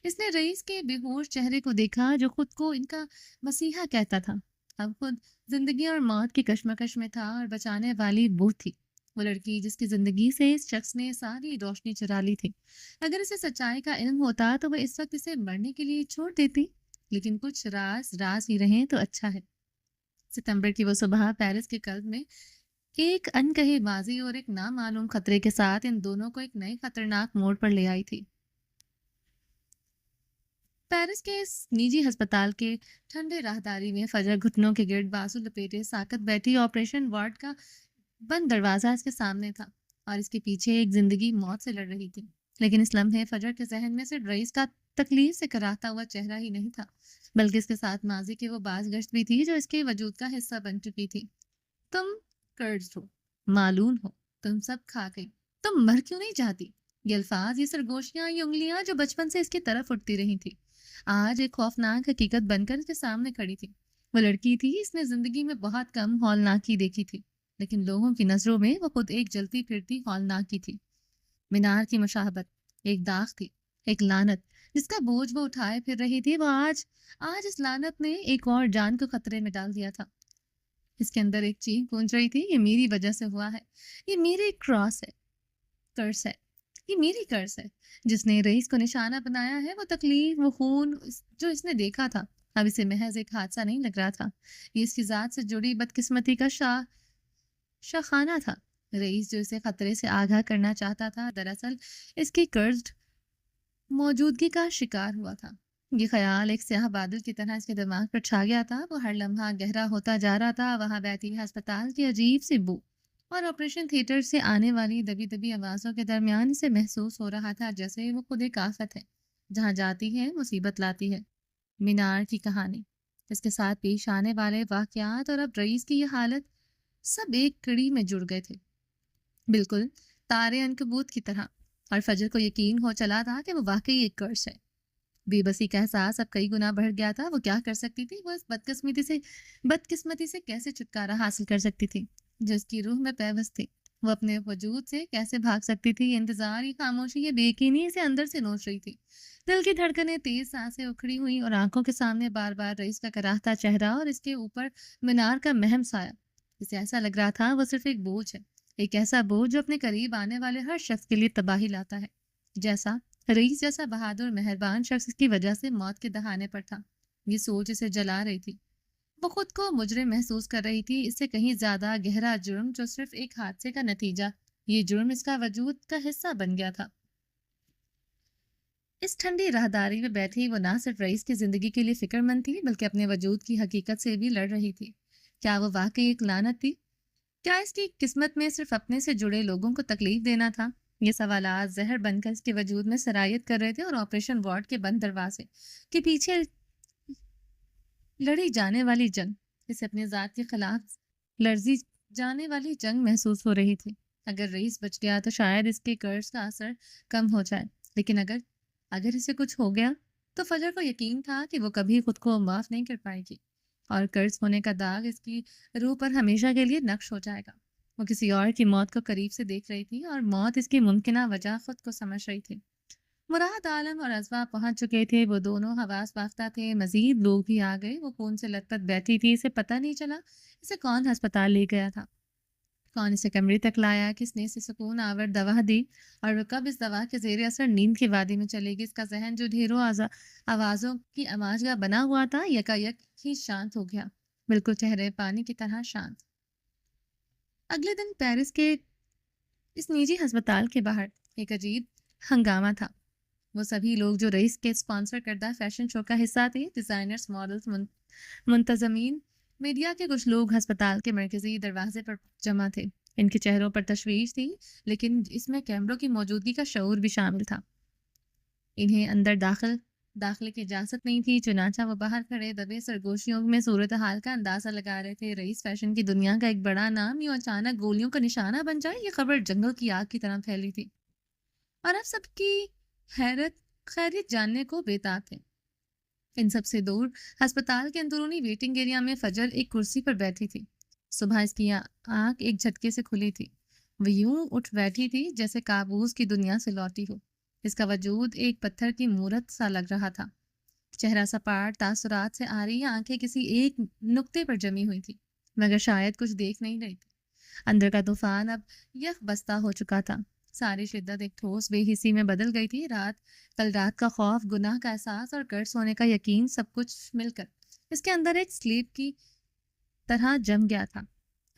اس نے رئیس کے بے ہوش چہرے کو دیکھا، جو خود کو ان کا مسیحا کہتا تھا۔ اب خود زندگی اور موت کی کشمکش میں تھا، اور بچانے والی وہ تھی، وہ لڑکی جس کی زندگی سے اس شخص نے ساری روشنی چرا لی تھی۔ اگر اسے سچائی کا علم ہوتا تو وہ اس وقت اسے مرنے کے لیے چھوڑ دیتی، لیکن کچھ راز ہی رہیں تو اچھا ہے۔ ستمبر کی وہ صبح پیرس کے قلب میں ایک انکہی بازی اور ایک نامعلوم خطرے کے ساتھ ان دونوں کو ایک نئے خطرناک موڑ پر لے آئی تھی۔ پیرس کے اس نجی ہسپتال کے ٹھنڈے راہداری میں فجر گھٹنوں کے گرد بازو لپیٹے ساکت بیٹھی۔ آپریشن وارڈ کا بند دروازہ اس کے سامنے تھا، اور اس کے پیچھے ایک زندگی موت سے لڑ رہی تھی۔ لیکن اس لمحے فجر کے ذہن میں صرف رئیس کا تکلیف سے کراہتا ہوا چہرہ ہی نہیں تھا، بلکہ اس کے ساتھ ماضی کے وہ باز گشت بھی تھی جو اس کے وجود کا حصہ بن چکی تھی۔ تم قرض ہو، معلوم ہو، تم سب کھا گئی، تم مر کیوں نہیں چاہتی؟ یہ الفاظ، یہ سرگوشیاں، یہ انگلیاں جو بچپن سے اس کی طرف اٹھتی رہی تھی، آج ایک خوفناک حقیقت بن کر اس کے سامنے کھڑی تھی۔ وہ لڑکی تھی، اس نے زندگی میں بہت کم ہولناکی دیکھی تھی، لیکن لوگوں کی نظروں میں وہ خود ایک جلتی پھرتی ہولناکی تھی۔ مینار کی مشابہت، ایک داغ تھی، ایک لعنت جس کا بوجھ وہ اٹھائے پھر رہی تھی۔ وہ آج اس لعنت نے ایک اور جان کو خطرے میں ڈال دیا تھا۔ اس کے اندر ایک چیخ گونج رہی تھی، یہ میری وجہ سے ہوا ہے، یہ میری کرس ہے، کرس ہے، یہ میری کرس ہے۔ جس نے رئیس کو نشانہ بنایا ہے، وہ تکلیف، وہ خون جو اس نے دیکھا تھا، اب اسے محض ایک حادثہ نہیں لگ رہا تھا، یہ اس کی ذات سے جڑی بدقسمتی کا شاخانہ تھا۔ رئیس جو اسے خطرے سے آگاہ کرنا چاہتا تھا، دراصل اس کی قرض موجودگی کا شکار ہوا تھا۔ یہ خیال ایک سیاہ بادل کی طرح اس کے دماغ پر چھا گیا تھا۔ وہ ہر لمحہ گہرا ہوتا جا رہا تھا۔ وہاں بیٹھی ہسپتال کی عجیب سی بو اور آپریشن تھیٹر سے آنے والی دبی دبی آوازوں کے درمیان اسے محسوس ہو رہا تھا جیسے وہ خود ایک آفت ہے، جہاں جاتی ہے مصیبت لاتی ہے۔ مینار کی کہانی، اس کے ساتھ پیش آنے والے واقعات اور اب رئیس کی یہ حالت، سب ایک کڑی میں جڑ گئے تھے، بالکل تارے عنکبوت کی طرح۔ اور فجر کو یقین ہو چلا تھا کہ وہ واقعی ایک کرس ہے۔ بے بسی کا احساس اب کئی گنا بڑھ گیا تھا۔ وہ کیا کر سکتی تھی؟ وہ اس بدقسمتی سے کیسے چھٹکارا حاصل کر سکتی تھی جو اس کی روح میں پیوست تھی؟ وہ اپنے وجود سے کیسے بھاگ سکتی تھی؟ یہ انتظار، یہ خاموشی، یہ بے یقینی اسے اندر سے نوچ رہی تھی۔ دل کی دھڑکنیں تیز، سانسیں اکھڑی ہوئی، اور آنکھوں کے سامنے بار بار رئیس کا کراہتا چہرہ اور اس کے اوپر مینار کا مہم سایہ۔ اسے ایسا لگ رہا تھا وہ صرف ایک بوجھ ہے، ایک ایسا بوجھ جو اپنے قریب آنے والے ہر شخص کے لیے تباہی لاتا ہے، جیسا رئیس جیسا بہادر مہربان شخص اس کی وجہ سے موت کے دہانے پر تھا۔ یہ سوچ اسے جلا رہی تھی۔ وہ خود کو مجرم محسوس کر رہی تھی، اس سے کہیں زیادہ گہرا جرم جو صرف ایک حادثے کا نتیجہ، یہ جرم اس کا وجود کا حصہ بن گیا تھا۔ اس ٹھنڈی راہداری میں بیٹھی وہ نہ صرف رئیس کی زندگی کے لیے فکر مند تھی، بلکہ اپنے وجود کی حقیقت سے بھی لڑ رہی تھی۔ کیا وہ واقعی ایک لعنت تھی؟ کیا اس کی قسمت میں صرف اپنے سے جڑے لوگوں کو تکلیف دینا تھا؟ یہ سوالات زہر بن کر اس کے وجود میں سرایت کر رہے تھے اور آپریشن وارڈ کے بند دروازے کے پیچھے لڑی جانے والی جنگ، اسے اپنی ذات کے خلاف لرزی جانے والی جنگ محسوس ہو رہی تھی۔ اگر رئیس بچ گیا تو شاید اس کے قرض کا اثر کم ہو جائے، لیکن اگر اسے کچھ ہو گیا تو فجر کو یقین تھا کہ وہ کبھی خود کو معاف نہیں کر پائے گی اور قرض ہونے کا داغ اس کی روح پر ہمیشہ کے لیے نقش ہو جائے گا۔ وہ کسی اور کی موت کو قریب سے دیکھ رہی تھی اور موت اس کی ممکنہ وجہ خود کو سمجھ رہی تھی۔ مراد عالم اور ازوا پہنچ چکے تھے، وہ دونوں حواس باختہ تھے، مزید لوگ بھی آ گئے۔ وہ خون سے لت پت بیٹھی تھی، اسے پتہ نہیں چلا اسے کون ہسپتال لے گیا تھا، کون اسے کمرے تک لایا، کس نے اسے سکون آور دوا دی اور وہ کب اس دوا کے زیر اثر نیند کی وادی میں چلے گی۔ اس کا ذہن جو ڈھیروں آوازوں کی آماجگاہ بنا ہوا تھا یکایک ہی شانت ہو گیا، بالکل چہرے پانی کی طرح شانت۔ اگلے دن پیرس کے اس نجی ہسپتال کے باہر ایک عجیب ہنگامہ تھا۔ وہ سبھی لوگ جو رئیس کے اسپانسر کردہ فیشن شو کا حصہ تھے، ڈیزائنرز، ماڈلز، منتظمین، میڈیا کے کچھ لوگ ہسپتال کے مرکزی دروازے پر جمع تھے۔ ان کے چہروں پر تشویش تھی، لیکن اس میں کیمروں کی موجودگی کا شعور بھی شامل تھا۔ انہیں اندر داخلے کی اجازت نہیں تھی، چنانچہ وہ باہر کھڑے دبے سرگوشیوں میں صورتحال کا اندازہ لگا رہے تھے۔ رئیس فیشن کی دنیا کا ایک بڑا نام یوں اچانک گولیوں کا نشانہ بن جائے، یہ خبر جنگل کی آگ کی طرح پھیلی تھی اور اب سب کی حیرت خیریت جاننے کو بےتاب تھے۔ ان سب سے دور ہسپتال کے اندرونی ویٹنگ ایریا میں فجر ایک کرسی پر بیٹھی تھی۔ صبح اس کی آنکھ ایک جھٹکے سے کھلی تھی، وہ یوں اٹھ بیٹھی تھی جیسے کابوس کی دنیا سے لوٹی ہو۔ اس کا وجود ایک پتھر کی مورت سا لگ رہا تھا، چہرہ سپاٹ، تاثرات سے آ رہی آنکھیں کسی ایک نقطے پر جمی ہوئی تھی، مگر شاید کچھ دیکھ نہیں رہی تھی۔ اندر کا طوفان اب یخ بستہ ہو چکا تھا، ساری شدت ایک ٹھوس بے حسی میں بدل گئی تھی۔ کل رات کا خوف، گناہ کا احساس اور قرض ہونے کا یقین، سب کچھ مل کر اس کے اندر ایک سلیب کی طرح جم گیا تھا۔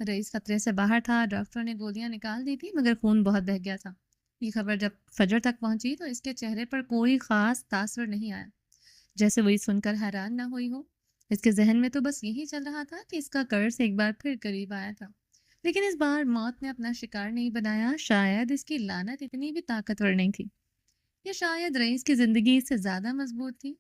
رئیس خطرے سے باہر تھا، ڈاکٹر نے گولیاں نکال دی تھی، مگر خون بہت بہہ گیا تھا۔ یہ خبر جب فجر تک پہنچی تو اس کے چہرے پر کوئی خاص تاثر نہیں آیا، جیسے وہی سن کر حیران نہ ہوئی ہو۔ اس کے ذہن میں تو بس یہی چل رہا تھا کہ اس کا قرض ایک بار پھر قریب آیا تھا، لیکن اس بار موت نے اپنا شکار نہیں بنایا۔ شاید اس کی لعنت اتنی بھی طاقتور نہیں تھی، یا شاید رئیس کی زندگی اس سے زیادہ مضبوط تھی۔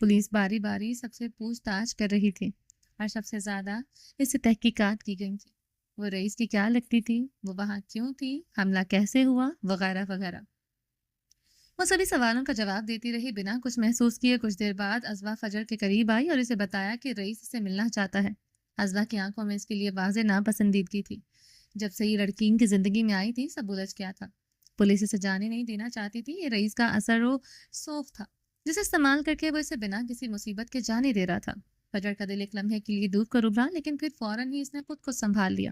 پولیس باری باری سب سے پوچھ تاچھ کر رہی تھی اور سب سے زیادہ اس سے تحقیقات کی گئی تھی۔ وہ رئیس کی کیا لگتی تھی، وہ وہاں کیوں تھی، حملہ کیسے ہوا، وغیرہ وغیرہ۔ وہ سبھی سوالوں کا جواب دیتی رہی بنا کچھ محسوس کیے۔ کچھ دیر بعد ازوا فجر کے قریب آئی اور اسے بتایا کہ رئیس اسے ملنا چاہتا ہے۔ ازوا کی آنکھوں میں اس کے لیے واضح ناپسندیدگی تھی۔ جب سے یہ لڑکی ان کی زندگی میں آئی تھی سب الجھ گیا تھا۔ پولیس اسے جانے نہیں دینا چاہتی تھی، یہ رئیس کا اثر و سوف تھا جسے استعمال کر کے وہ اسے بنا کسی مصیبت کے جانے دے رہا تھا۔ فجر کا دل ایک لمحے کے لیے دودھ کر ابھرا، لیکن پھر فوراً ہی اس نے خود کو سنبھال لیا۔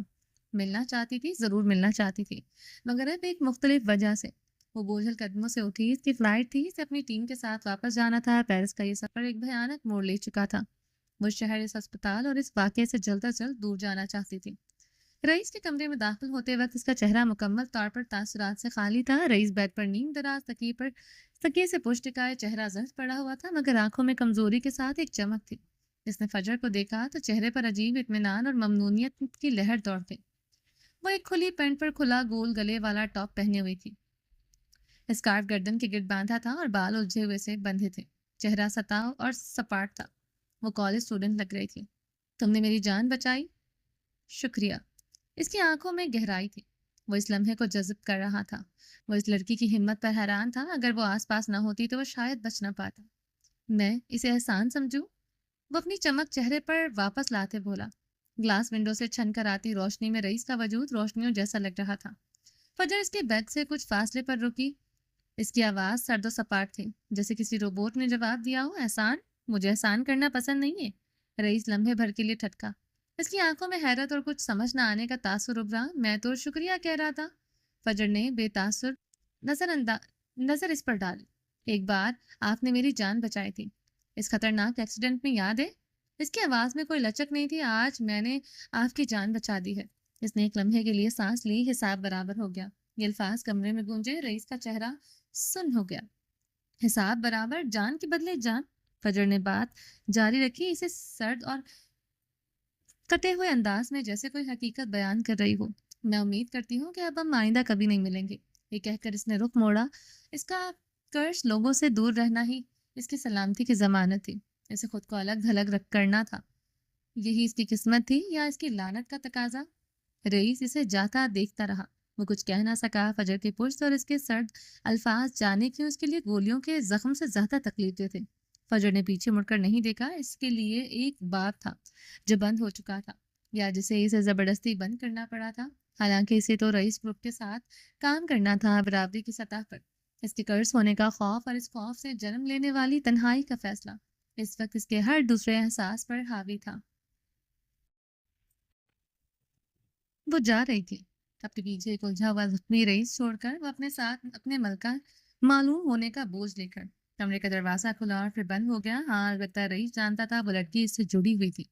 ملنا چاہتی تھی، ضرور ملنا چاہتی تھی، مگر اب ایک مختلف وجہ سے۔ وہ بوجھل قدموں سے اٹھی، اس کی فلائٹ تھی، اسے اپنی ٹیم کے ساتھ واپس جانا تھا۔ پیرس کا یہ سفر ایک بھیانک موڑ لے چکا تھا۔ وہ شہر، اس ہسپتال اور اس واقعے سے جلد از جلد دور جانا چاہتی تھی۔ رئیس کے کمرے میں داخل ہوتے وقت اس کا چہرہ مکمل طور پر تاثرات سے خالی تھا۔ رئیس بیڈ پر نیم دراز تکیے سے پشت ٹکائے، چہرہ زرد پڑا ہوا تھا، مگر آنکھوں میں کمزوری کے ساتھ ایک چمک تھی۔ اس نے فجر کو دیکھا تو چہرے پر عجیب اطمینان اور ممنونیت کی لہر دوڑ گئی۔ وہ ایک کھلی پینٹ پر کھلا گول گلے والا ٹاپ پہنے ہوئی تھی، اسکارف گردن کے گرد باندھا تھا اور بال الجھے ہوئے سے بندھے تھے۔ چہرہ سطح اور سپاٹ تھا، وہ کالج اسٹوڈنٹ لگ رہی تھی۔ تم نے میری جان بچائی، شکریہ۔ اس کی آنکھوں میں گہرائی تھی، وہ اس لمحے کو جذب کر رہا تھا۔ وہ اس لڑکی کی ہمت پر حیران تھا، اگر وہ آس پاس نہ ہوتی تو وہ شاید بچ نہ پاتا۔ میں اسے احسان سمجھوں؟ وہ اپنی چمک چہرے پر واپس لاتے بولا۔ گلاس ونڈو سے چھن کر آتی روشنی میں رئیس کا وجود روشنیوں جیسا لگ رہا تھا۔ فجر اس کے بیگ سے کچھ فاصلے پر رکی، اس کی آواز سرد و سپاٹ تھی، جیسے کسی روبوٹ نے جواب دیا ہو۔ احسان؟ مجھے احسان کرنا پسند نہیں ہے۔ رئیس لمحے بھر کے لیے ٹھٹکا، اس کی آنکھوں میں حیرت اور کچھ سمجھ نہ آنے کا تاثر ابھرا۔ میں تو شکریہ کہہ رہا تھا۔ فجر نے بے تاثر نظر اس پر ڈالی۔ ایک بار آپ نے میری جان بچائی تھی، اس خطرناک ایکسیڈنٹ میں، یاد ہے؟ اس کی آواز میں کوئی لچک نہیں تھی۔ آج میں نے آپ کی جان بچا دی ہے۔ اس نے ایک لمحے کے لیے سانس لی، حساب برابر ہو گیا۔ یہ الفاظ کمرے میں گونجے، رئیس کا چہرہ سن ہو گیا۔ حساب برابر، جان کے بدلے جان؟ فجر نے بات جاری رکھی، اسے سرد اور کٹے ہوئے انداز میں، جیسے کوئی حقیقت بیان کر رہی ہو۔ میں امید کرتی ہوں کہ اب ہم آئندہ کبھی نہیں ملیں گے۔ یہ کہہ کر اس نے رخ موڑا. اس کا کرش لوگوں سے دور رہنا ہی اس کی سلامتی کی ضمانت تھی. اسے خود کو الگ تھلگ رکھ کرنا تھا. یہی اس کی قسمت تھی یا اس کی لعنت کا تقاضا؟ رئیس اسے جاتا دیکھتا رہا. وہ کچھ کہہ نہ سکا. فجر کی پشت اور اس کے سرد الفاظ جانے کیوں اس کے لیے گولیوں کے زخم سے زیادہ تکلیف دہ تھے. فجر نے پیچھے مڑ کر نہیں دیکھا. اس کے لیے ایک باب تھا جو بند ہو چکا تھا یا جسے اسے زبردستی بند کرنا پڑا تھا. حالانکہ اسے تو رئیس گروپ کے ساتھ کام کرنا تھا برابری کی سطح پر. اس کے قرض ہونے کا خوف اور اس خوف سے جنم لینے والی تنہائی کا فیصلہ اس وقت اس کے ہر دوسرے احساس پر حاوی تھا. وہ جا رہی تھی. اپنے پیچھے ایک الجھا ہوا زخمی رئیس چھوڑ کر وہ اپنے ساتھ اپنے ملکہ معلوم ہونے کا بوجھ لے کر. کمرے کا دروازہ کھلا اور پھر بند ہو گیا. ہاں البتہ رئیس جانتا تھا وہ لڑکی اس سے جڑی ہوئی تھی.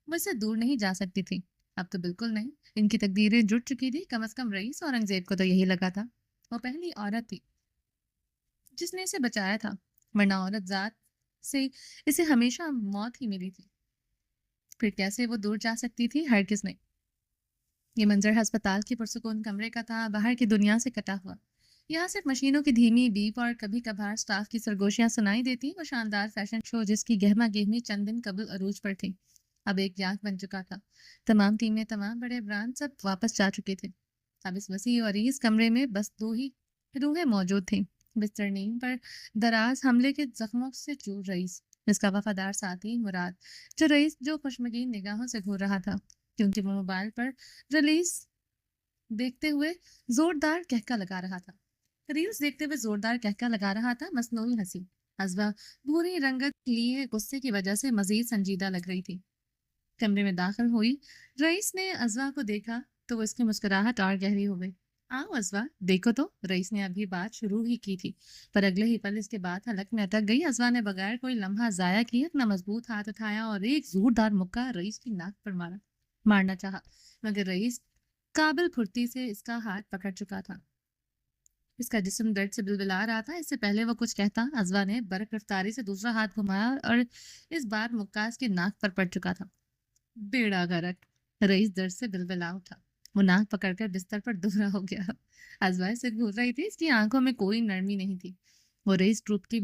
وہ اس سے دور نہیں جا سکتی تھی. اب تو بالکل نہیں. ان کی تقدیریں جڑ چکی تھی. کم از کم رئیس اورنگزیب کو تو یہی لگا تھا. وہ پہلی عورت تھی جس نے اسے بچایا تھا. ورنہ عورت ذات سے اسے ہمیشہ موت ہی ملی تھی. پھر کیسے وہ دور جا سکتی تھی؟ ہرگز نہیں. یہ منظر ہسپتال کے پرسکون کمرے کا تھا. باہر کی دنیا سے کٹا ہوا. یہاں صرف مشینوں کی دھیمی بیپ اور کبھی کبھار سٹاف کی سرگوشیاں سنائی دیتی. وہ شاندار فیشن شو جس کی گہما گہمی چند دن قبل عروج پر تھی اب ایک یاد بن چکا تھا. تمام ٹیمیں تمام بڑے برانڈ سب واپس جا چکے تھے. اب اس وسیع اور عریض کمرے میں بس دو ہی روحیں موجود تھیں. بستر نیم پر دراز حملے کے زخموں سے چور رئیس. اس کا وفادار ساتھی مراد جو خوشمگین نگاہوں سے گھور رہا تھا کیونکہ وہ موبائل پر ریلیز دیکھتے ہوئے زوردار کہکا لگا رہا تھا. ریلز دیکھتے ہوئے زوردار کہکا لگا رہا تھا. مصنوعی ہنسی. ازوا بھوری رنگت لیے غصے کی وجہ سے مزید سنجیدہ لگ رہی تھی. کمرے میں داخل ہوئی. رئیس نے ازوا کو دیکھا تو وہ اس کی مسکراہٹ اور گہری ہو گئی. آؤ ازوا دیکھو تو. رئیس نے ابھی بات شروع ہی کی تھی پر اگلے ہی پل اس کے بعد حلق میں اٹک گئی. ازوا نے بغیر کوئی لمحہ ضائع کیے اپنا مضبوط ہاتھ اٹھایا اور ایک زوردار مکہ رئیس کی ناک پر مارنا چاہا مگر رئیس قابل پھرتی سے اس کا ہاتھ پکڑ چکا تھا. اس کا جسم درد سے بلبلا رہا تھا. اس سے پہلے وہ کچھ کہتا ازوا نے برق رفتاری سے دوسرا ہاتھ گھمایا اور اس بار مکہ اس کی ناک پر پڑ چکا تھا. بیڑا غرق. رئیس درد سے بلبلا اٹھا. وہ ناک پکڑ کر بستر پر دوہرا ہو گیا. ازوا سے گھور رہی تھی. اس کی آنکھوں میں کوئی نرمی نہیں تھی. وہ رئیس گروپ کی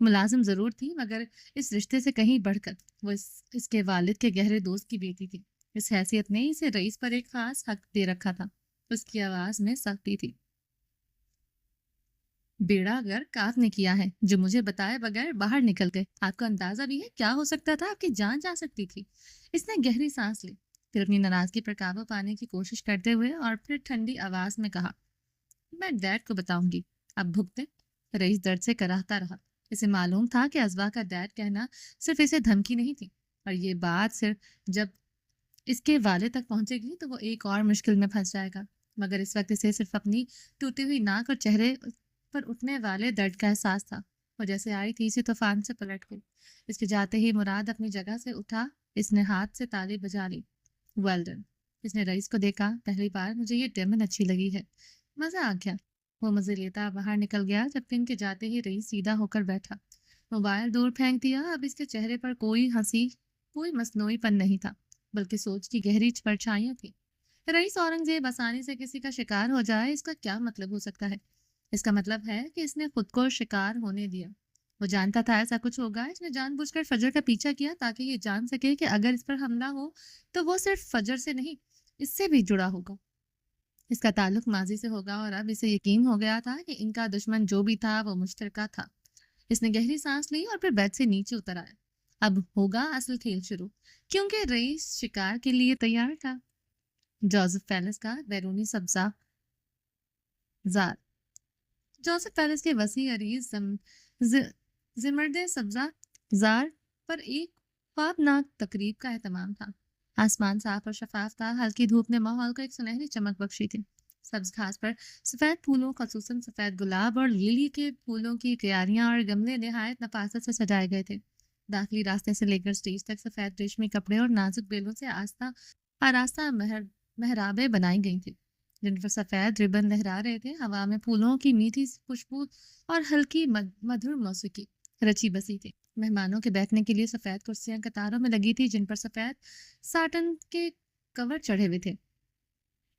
ملازم ضرور تھی مگر اس رشتے سے کہیں بڑھ کر وہ اس کے والد کے گہرے دوست کی بیٹی تھی. اس حیثیت نے اسے رئیس پر ایک خاص حق دے رکھا تھا. اس کی آواز میں سختی تھی. بیڑا غرق آپ نے کیا ہے جو مجھے بتائے بغیر باہر نکل گئے. آپ کو اندازہ بھی ہے کیا ہو سکتا تھا؟ آپ کی جان جا سکتی تھی. اس نے گہری سانس لی پھر اپنی ناراضگی پر قابو پانے کی کوشش کرتے ہوئے اور پھر ٹھنڈی آواز میں کہا میں ڈیڈ کو بتاؤں گی. اب بھگتے. رئیس درد سے کراہتا رہا. اسے معلوم تھا کہ ازوا کا ڈیڈ کہنا صرف اسے دھمکی نہیں تھی اور یہ بات صرف جب اس کے والد تک پہنچے گی تو وہ ایک اور مشکل میں پھنس جائے گا. مگر اس وقت اسے صرف اپنی ٹوٹی ہوئی ناک اور چہرے پر اٹھنے والے درد کا احساس تھا. وہ جیسے آئی تھی اسی طوفان سے پلٹ گئی. اس کے جاتے ہی مراد اپنی جگہ سے اٹھا. اس نے ہاتھ سے تالی بجا لی. Well done. اس نے رئیس کو دیکھا. پہلی بار مجھے یہ ڈیمن اچھی لگی ہے. مزہ آ گیا. وہ مزے لیتا باہر نکل گیا جبکہ ان کے جاتے ہی رئیس سیدھا ہو کر بیٹھا. موبائل دور پھینک دیا. اب اس کے چہرے پر کوئی ہنسی کوئی مصنوعی پن نہیں تھا بلکہ سوچ کی گہری پرچھائیاں تھیں. رئیس اورنگزیب آسانی سے کسی کا شکار ہو جائے اس کا کیا مطلب ہو سکتا ہے؟ اس کا مطلب ہے کہ اس نے خود کو شکار ہونے دیا. وہ جانتا تھا ایسا کچھ ہوگا. اس نے جان بوجھ کر فجر کا پیچھا کیا تاکہ یہ جان سکے کہ اگر اس پر حملہ ہو تو وہ صرف فجر سے نہیں اس سے بھی جڑا ہوگا. اس کا تعلق ماضی سے ہوگا اور اب اسے یقین ہو گیا تھا کہ ان کا دشمن جو بھی تھا وہ مشترکہ تھا. اس نے گہری سانس لی اور پھر بیڈ سے نیچے اتر آیا. اب ہوگا اصل کھیل شروع کیونکہ رئیس شکار کے لیے تیار تھا. جوزف پیلس کا بیرونی سبزہ زار. جوزف پیلس کے وسیع عریض زمرد سبزہ زار پر ایک خوابناک تقریب کا اہتمام تھا. آسمان صاف اور شفاف تھا. ہلکی دھوپ نے ماحول کو ایک سنہری چمک بخشی تھی. سبز گھاس پر سفید پھولوں خصوصاً سفید گلاب اور لیلی کے پھولوں کی کیاریاں اور گملے نہایت نفاست سے سجائے گئے تھے. داخلی راستے سے لے کر اسٹیج تک سفید ریشمی کپڑے اور نازک بیلوں سے آراستہ محرابیں بنائی گئی تھی جن پر سفید ربن لہرا رہے تھے. ہوا میں پھولوں کی میٹھی خوشبو اور ہلکی مدھر موسیقی رچی بسی تھی. مہمانوں کے بیٹھنے کے لیے سفید کرسیاں قطاروں میں لگی تھی جن پر سفید ساٹن کے کور چڑھے ہوئے تھے.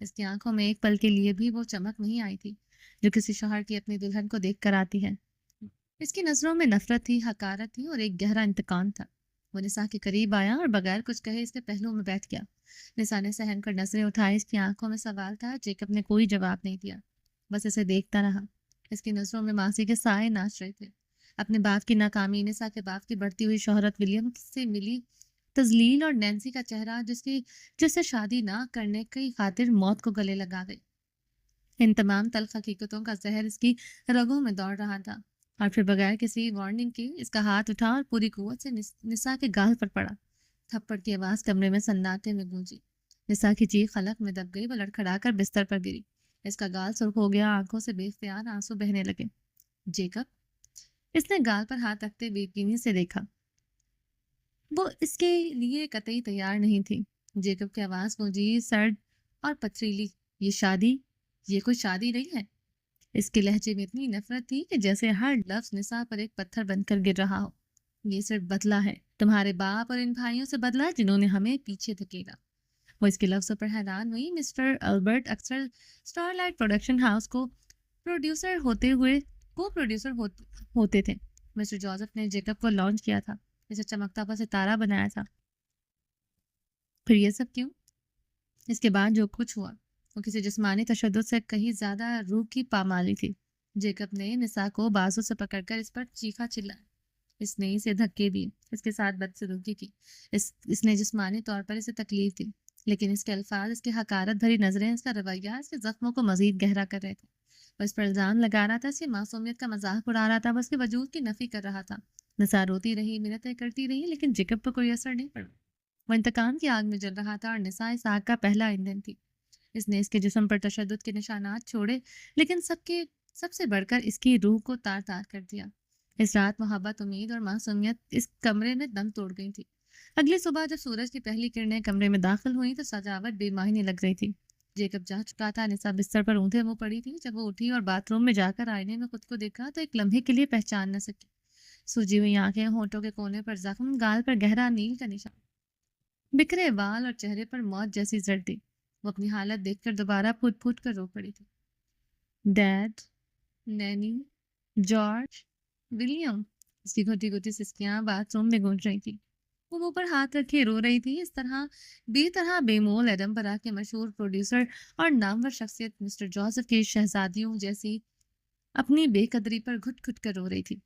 اس کی آنکھوں میں ایک پل کے لیے بھی وہ چمک نہیں آئی تھی جو کسی شوہر کی اپنی دلہن کو دیکھ کر آتی ہے۔ اس کی نظروں میں نفرت تھی، حقارت تھی اور ایک گہرا انتقام تھا۔ وہ نساء کے قریب آیا اور بغیر کچھ کہے اس کے پہلو میں بیٹھ گیا۔ نساء نے سہم کر نظریں اٹھائی، اس کی آنکھوں میں سوال تھا۔ جیکب نے کوئی جواب نہیں دیا، بس اسے دیکھتا رہا۔ اس کی نظروں میں ماضی کے سائے ناچ رہے تھے، اپنے باپ کی ناکامی، نساء کے باپ کی بڑھتی ہوئی شہرت، ولیم سے ملی تذلیل اور نینسی کا چہرہ جس سے شادی نہ کرنے کی خاطر موت کو گلے لگا گئی۔ ان تمام تلخ حقیقتوں کا زہر اس کی رگوں میں دوڑ رہا تھا، اور پھر بغیر کسی وارننگ کے اس کا ہاتھ اٹھا اور پوری قوت سے نساء کے گال پر پڑا۔ تھپڑ کی آواز کمرے میں سناٹے میں گونجی۔ نساء کی چیخ حلق میں دب گئی، وہ لڑکھڑا کر بستر پر گری۔ اس کا گال سرخ ہو گیا، آنکھوں سے بے اختیار آنسو بہنے لگے۔ جیکب، اس نے گال پر ہاتھ رکھتے بے یقینی سے دیکھا۔ وہ اس کے لیے قطعی تیار نہیں تھی۔ جیکب کی آواز گونجی، سرد اور پتھریلی، یہ کوئی شادی نہیں ہے۔ اس کے لہجے میں اتنی نفرت تھی کہ جیسے ہر لفظ نساء پر ایک پتھر بن کر گر رہا ہو۔ یہ صرف بدلہ ہے، تمہارے باپ اور ان بھائیوں سے بدلہ جنہوں نے ہمیں پیچھے دھکیلا۔ وہ اس کے لفظوں پر حیران ہوئی۔ مسٹر البرٹ اکثر اسٹار لائٹ پروڈکشن ہاؤس کو پروڈیوسر ہوتے تھے۔ مسٹر جوزف نے جیکب کو لانچ کیا تھا، اسے چمکتا ہوا ستارہ بنایا تھا۔ پھر یہ سب کیوں؟ اس کے بعد جو کچھ ہوا وہ کسی جسمانی تشدد سے کہیں زیادہ روح کی پامالی تھی۔ جیکب نے نساء کو بازو سے پکڑ کر اس پر چیخا چلایا۔ اس نے اسے دھکے دیے، اس کے ساتھ بدسلوکی کی، اس نے جسمانی طور پر اسے تکلیف دی، لیکن اس کے الفاظ، اس کی حقارت بھری نظریں، اس کا رویہ اس کے زخموں کو مزید گہرا کر رہے تھے۔ وہ اس پر الزام لگا رہا تھا، اس کی معصومیت کا مذاق اڑا رہا تھا، وہ اس کے وجود کی نفی کر رہا تھا۔ نساء روتی رہی، منتیں کرتی رہی، لیکن جیکب پر کوئی اثر نہیں پڑا۔ وہ انتقام کی آگ میں جل رہا تھا اور نساء اس آگ کا پہلا ایندھن تھی۔ اس نے اس کے جسم پر تشدد کے نشانات چھوڑے، لیکن سب سے بڑھ کر اس کی روح کو تار تار کر دیا۔ اس رات محبت، امید اور معصومیت اس کمرے میں دم توڑ گئی تھی۔ اگلی صبح جب سورج کی پہلی کرنیں کمرے میں داخل ہوئیں تو سجاوٹ بے معنی لگ رہی تھی۔ جیکب جا چکا تھا، نساء بستر پر اونھے منہ پڑی تھی۔ جب وہ اٹھی اور باتھ روم میں جا کر آئینے میں خود کو دیکھا تو ایک لمحے کے لیے پہچان نہ سکی۔ سوجی ہوئی آنکھیں، ہونٹوں کے کونے پر زخم، گال پر گہرا نیل کا نشان، بکھرے بال اور چہرے پر موت جیسی زردی۔ وہ اپنی حالت دیکھ کر دوبارہ پھوٹ پھوٹ کر رو پڑی تھی۔ ڈیڈ، نینی، جارج، ولیم، اس کی گھٹی گھٹی سسکیاں باتھ روم میں گونج رہی تھی۔ وہ منہ پر ہاتھ رکھے رو رہی تھی۔ اس طرح بے مول ایڈنبرا کے مشہور پروڈیوسر اور نامور شخصیت مسٹر جوزف کی شہزادیوں جیسی اپنی بے قدری پر گھٹ گھٹ کر رو رہی تھی۔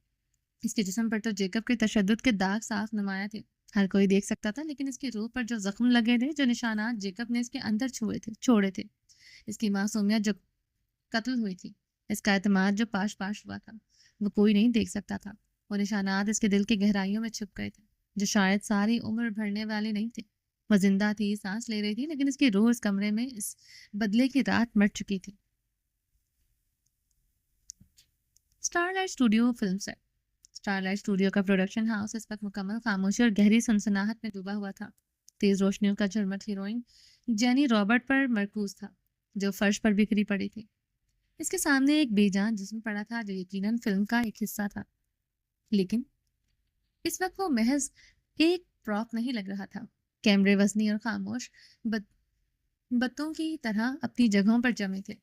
اس کے جسم پر تو جیکب کے تشدد کے داغ صاف نمایاں تھے، ہر کوئی دیکھ سکتا تھا، لیکن اس کی روح پر جو زخم لگے تھے، جو نشانات جیکب نے اس کے اندر چھوڑے تھے، اس کی معصومیت جو قتل ہوئی تھی، اس کا اعتماد جو پاش ہوا تھا، وہ کوئی نہیں دیکھ سکتا تھا۔ وہ نشانات اس کے دل کی گہرائیوں میں چھپ گئے تھے، جو شاید ساری عمر بھرنے والے نہیں تھے۔ وہ زندہ تھی، سانس لے رہی تھی، لیکن اس کی روح اس کمرے میں اس بدلے کی رات مر چکی تھی۔ Star light studio film set. Star light studio کا پروڈکشن ہاؤس اس وقت مکمل خاموشی اور گہری سنسناہٹ میں ڈوبا ہوا تھا۔ تیز روشنیوں کا جھرمٹ ہیروئن جینی رابرٹ پر مرکوز تھا، جو فرش پر بکھری پڑی تھی۔ اس کے سامنے ایک بے جان جسم پڑا تھا جو یقیناً فلم کا ایک حصہ تھا، لیکن اس وقت وہ محض ایک پراپ نہیں لگ رہا تھا۔ کیمرے وزنی اور خاموش بتوں کی طرح اپنی جگہوں پر جمے تھے۔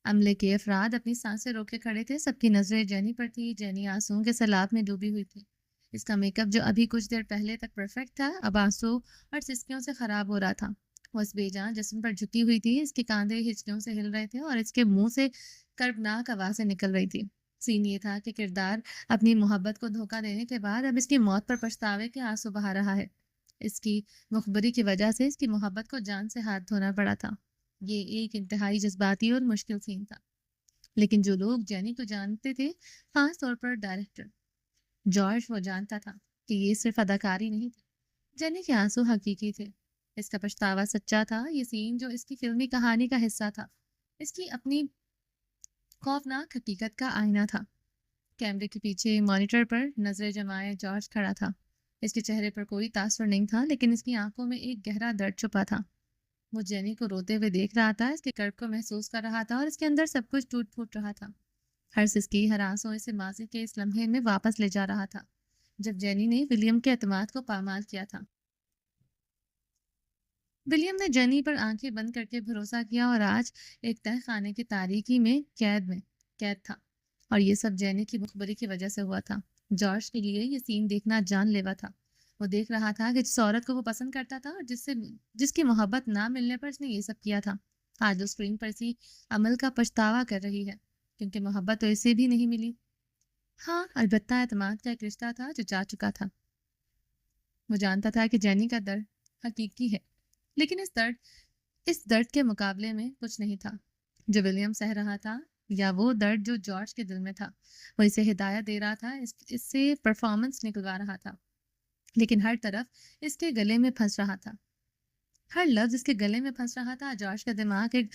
عملے کے افراد اپنی سانسیں روکے کھڑے تھے، سب کی نظریں جینی پر تھی۔ جینی آنسوؤں کے سیلاب میں ڈوبی ہوئی تھی۔ اس کا میک اپ جو ابھی کچھ دیر پہلے تک پرفیکٹ تھا، اب آنسو اور سسکیوں سے خراب ہو رہا تھا۔ وہ اس بے جان جسم پر جھکی ہوئی تھی، اس کے کاندھے ہچکیوں سے ہل رہے تھے اور اس کے منہ سے کربناک آوازیں نکل رہی تھی۔ سین یہ تھا کہ کردار اپنی محبت کو دھوکہ دینے کے بعد اب اس کی موت پر پچھتاوے کے آنسو بہا رہا ہے۔ اس کی مخبری کی وجہ سے اس کی محبت کو جان سے ہاتھ دھونا پڑا تھا۔ یہ ایک انتہائی جذباتی اور مشکل سین تھا، لیکن جو لوگ جینی کو جانتے تھے، خاص طور پر ڈائریکٹر جارج، وہ جانتا تھا کہ یہ صرف اداکاری نہیں تھی، جینی کے آنسو حقیقی تھے، اس کا پچھتاوا سچا تھا۔ یہ سین جو اس کی فلمی کہانی کا حصہ تھا، اس کی اپنی خوفناک حقیقت کا آئینہ تھا۔ کیمرے کے پیچھے مانیٹر پر نظریں جمائے جارج کھڑا تھا۔ اس کے چہرے پر کوئی تاثر نہیں تھا، لیکن اس کی آنکھوں میں ایک گہرا درد چھپا تھا۔ وہ جینی کو روتے ہوئے دیکھ رہا تھا، اس کے کرب کو محسوس کر رہا تھا اور اس کے اندر سب کچھ ٹوٹ پھوٹ رہا تھا۔ ہر سسکی، ہر آنسو اسے ماضی کے اس لمحے میں واپس لے جا رہا تھا جب جینی نے ولیم کے اعتماد کو پامال کیا تھا۔ ولیم نے جینی پر آنکھیں بند کر کے بھروسہ کیا اور آج ایک تہہ خانے کی تاریکی میں قید تھا، اور یہ سب جینی کی مخبری کی وجہ سے ہوا تھا۔ جارج کے لیے یہ سین دیکھنا جان لیوا تھا۔ وہ دیکھ رہا تھا کہ جس عورت کو وہ پسند کرتا تھا اور جس کی محبت نہ ملنے پر اس نے یہ سب کیا تھا، آج وہ اسکرین پر اسی عمل کا پچھتاوا کر رہی ہے، کیونکہ محبت تو اسے بھی نہیں ملی۔ ہاں، البتہ اعتماد کا ایک رشتہ تھا جو جا چکا تھا۔ وہ جانتا تھا کہ جینی کا درد حقیقی ہے، لیکن اس درد کے مقابلے میں کچھ نہیں تھا جو ولیم سہ رہا تھا، یا وہ درد جو جارج کے دل میں تھا۔ وہ اسے ہدایت دے رہا تھا، اس سے پرفارمنس نکلوا رہا تھا، لیکن ہر طرف اس کے گلے میں پھنس رہا تھا، ہر لفظ اس کے گلے میں پھنس رہا تھا۔ جارج کا دماغ ایک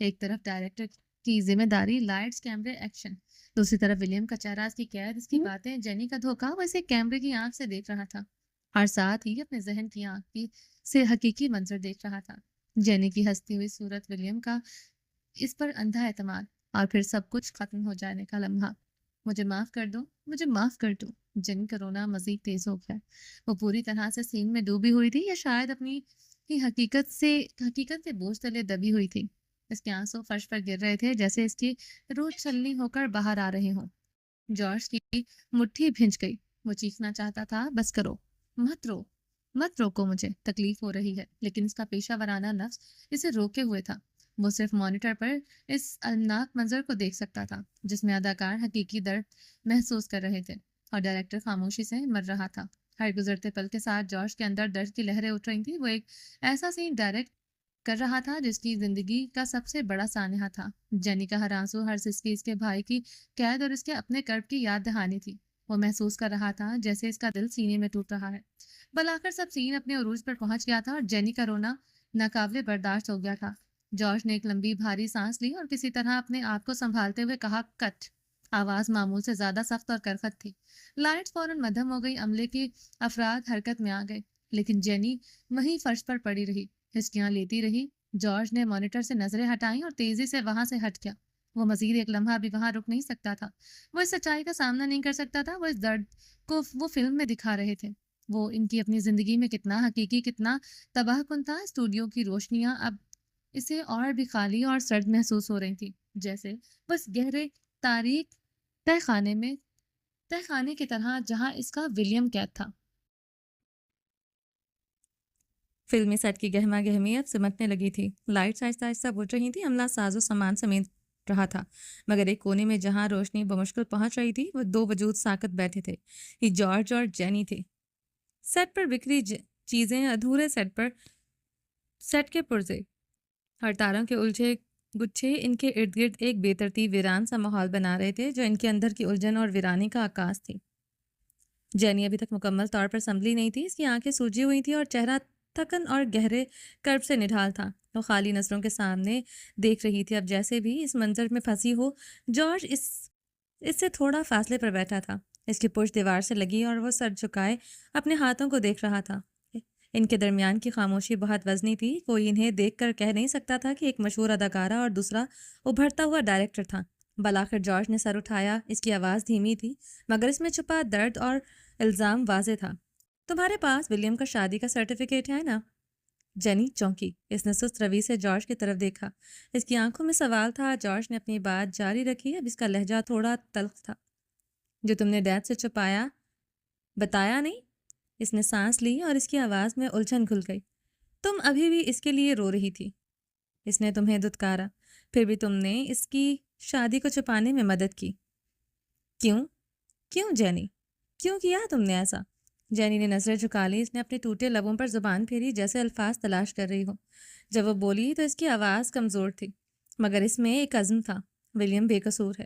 ایک طرف ڈائریکٹر کی ذمہ داری، لائٹس، کیمرے، ایکشن، دوسری طرف ولیم کا چہرہ، اس کی قید، اس کی باتیں، جینی کا دھوکہ۔ وہ اسے کیمرے کی آنکھ سے دیکھ رہا تھا اور ساتھ ہی اپنے ذہن کی آنکھ سے حقیقی منظر دیکھ رہا تھا۔ جینی کی ہنستی ہوئی صورت، ولیم کا اس پر اندھا اعتماد، اور پھر سب کچھ ختم ہو جانے کا لمحہ۔ مجھے معاف کر دو، مجھے معاف کر دو۔ جینی کا رونا مزید تیز ہو گیا۔ وہ پوری طرح سے سین میں ڈوبی ہوئی تھی، یا شاید اپنی ہی حقیقت کے بوجھ تلے دبی ہوئی تھی۔ اس کے آنسو فرش پر گر رہے تھے، جیسے اس کی روح چھلنی ہو کر باہر آ رہے ہوں۔ جارج کی مٹھی بھنج گئی۔ وہ چیخنا چاہتا تھا، بس کرو، مت روکو، مجھے تکلیف ہو رہی ہے، لیکن اس کا پیشہ ورانہ نفس اسے روکے ہوئے تھا۔ وہ صرف مانیٹر پر اس المناک منظر کو دیکھ سکتا تھا، جس میں اداکار حقیقی درد محسوس کر رہے تھے اور ڈائریکٹر خاموشی سے مر رہا تھا۔ ہر گزرتے پل کے ساتھ جارج کے اندر درد کی لہریں اٹھ رہی تھیں۔ وہ ایک ایسا سین ڈائریکٹ کر رہا تھا جس کی زندگی کا سب سے بڑا سانحہ تھا۔ جینی کا ہر آنسو، ہر سسکی اس کے بھائی کی قید اور اس کے اپنے کرب کی یاد دہانی تھی۔ وہ محسوس کر رہا تھا جیسے اس کا دل سینے میں ٹوٹ رہا ہے۔ بلاخر سب سین اپنے عروج پر پہنچ گیا تھا اور جینی کا رونا ناقابل برداشت ہو گیا تھا۔ جارج نے ایک لمبی بھاری سانس لی اور کسی طرح اپنے آپ کو سنبھالتے ہوئے کہا، کٹ۔ آواز معمول سے زیادہ سخت اور کرخت تھی۔ لائٹس فوراً مدھم ہو گئی، عملے کے افراد حرکت میں آ گئے، لیکن جینی وہیں فرش پر پڑی رہی، ہچکیاں لیتی رہی۔ جارج نے مانیٹر سے نظریں ہٹائیں اور تیزی سے وہاں سے ہٹ گیا۔ وہ مزید ایک لمحہ بھی وہاں رک نہیں سکتا تھا۔ وہ اس سچائی کا سامنا نہیں کر سکتا تھا۔ وہ اس درد کو وہ فلم میں دکھا رہے تھے، وہ ان کی اپنی زندگی میں کتنا حقیقی، کتنا تباہ کن تھا۔ اسٹوڈیو کی روشنیاں اب اسے اور بھی خالی اور سرد محسوس ہو رہی تھی، جیسے بس گہرے تاریک تہ خانے کی طرح جہاں اس کا ولیم قید تھا۔ فلمی سیٹ کی گہما گہمی اب سمٹنے لگی تھی۔ لائٹس آہستہ آہستہ بجھ رہی تھی، عملہ ساز و سامان سمیت رہا تھا، مگر ایک کونے میں جہاں روشنی بمشکل پہنچ رہی تھی، وہ دو وجود ساکت بیٹھے تھے۔ یہ جارج اور جینی تھے۔ سیٹ پر بکھری چیزیں، ادھورے سیٹ کے پرزے اور تاروں کے الجھے گچھے ان کے ارد گرد ایک بے ترتیب ویران سا ماحول بنا رہے تھے، جو ان کے اندر کی الجھن اور ویرانی کا عکاس تھی۔ جینی ابھی تک مکمل طور پر سنبھلی نہیں تھی۔ اس کی آنکھیں سوجی ہوئی تھیں اور چہرہ تھکن اور گہرے کرب سے نڈھال تھا۔ وہ خالی نظروں کے سامنے دیکھ رہی تھی، اب جیسے بھی اس منظر میں پھنسی ہو۔ جارج اس سے تھوڑا فاصلے پر بیٹھا تھا، اس کی پشت دیوار سے لگی، اور وہ سر جھکائے اپنے ہاتھوں کو دیکھ رہا تھا۔ ان کے درمیان کی خاموشی بہت وزنی تھی۔ کوئی انہیں دیکھ کر کہہ نہیں سکتا تھا کہ ایک مشہور اداکارہ اور دوسرا ابھرتا ہوا ڈائریکٹر تھا۔ بلاخر جارج نے سر اٹھایا۔ اس کی آواز دھیمی تھی، مگر اس میں چھپا درد اور الزام واضح تھا۔ تمہارے پاس ولیم کا شادی کا سرٹیفکیٹ ہے نا؟ جینی چونکی۔ اس نے سست روی سے جارج کی طرف دیکھا۔ اس کی آنکھوں میں سوال تھا۔ جارج نے اپنی بات جاری رکھی، اب اس کا لہجہ تھوڑا تلخ تھا۔ جو تم نے ڈیڈ سے چھپایا، بتایا نہیں؟ اس نے سانس لی اور اس کی آواز میں الجھن گھل گئی۔ تم ابھی بھی اس کے لیے رو رہی تھی۔ اس نے تمہیں دھتکارا، پھر بھی تم نے اس کی شادی کو چھپانے میں مدد کی۔ کیوں جینی؟ کیوں کیا تم نے ایسا؟ جینی نے نظریں جھکا لی۔ اس نے اپنے ٹوٹے لبوں پر زبان پھیری، جیسے الفاظ تلاش کر رہی ہو۔ جب وہ بولی تو اس کی آواز کمزور تھی، مگر اس میں ایک عزم تھا۔ ولیم بے قصور ہے۔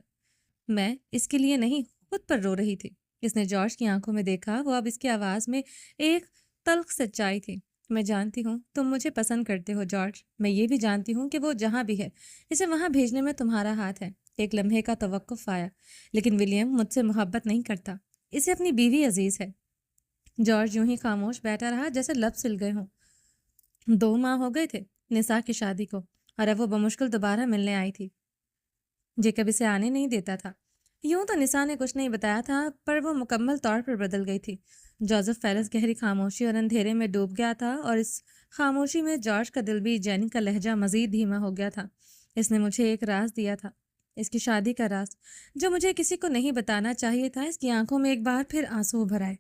میں اس کے لیے نہیں، خود پر رو رہی تھی۔ اس نے جارج کی آنکھوں میں دیکھا، وہ اب اس کی آواز میں ایک تلخ سچائی تھی۔ میں جانتی ہوں تم مجھے پسند کرتے ہو جارج، میں یہ بھی جانتی ہوں کہ وہ جہاں بھی ہے، اسے وہاں بھیجنے میں تمہارا ہاتھ ہے۔ ایک لمحے کا توقف آیا، لیکن ولیم مجھ سے محبت نہیں کرتا، اسے اپنی بیوی عزیز ہے۔ جارج یوں ہی خاموش بیٹھا رہا، جیسے لب سل گئے ہوں۔ 2 ماہ ہو گئے تھے نساء کی شادی کو، اور اب وہ بمشکل دوبارہ ملنے آئی تھی۔ جیکب اسے آنے نہیں دیتا تھا۔ یوں تو نساء نے کچھ نہیں بتایا تھا، پر وہ مکمل طور پر بدل گئی تھی۔ جوزف پیلس گہری خاموشی اور اندھیرے میں ڈوب گیا تھا، اور اس خاموشی میں جارج کا دل بھی جینی کا لہجہ مزید دھیما ہو گیا تھا۔ اس نے مجھے ایک راز دیا تھا، اس کی شادی کا راز، جو مجھے کسی کو نہیں بتانا چاہیے تھا۔ اس کی آنکھوں میں ایک بار پھر آنسو ابھر آئے۔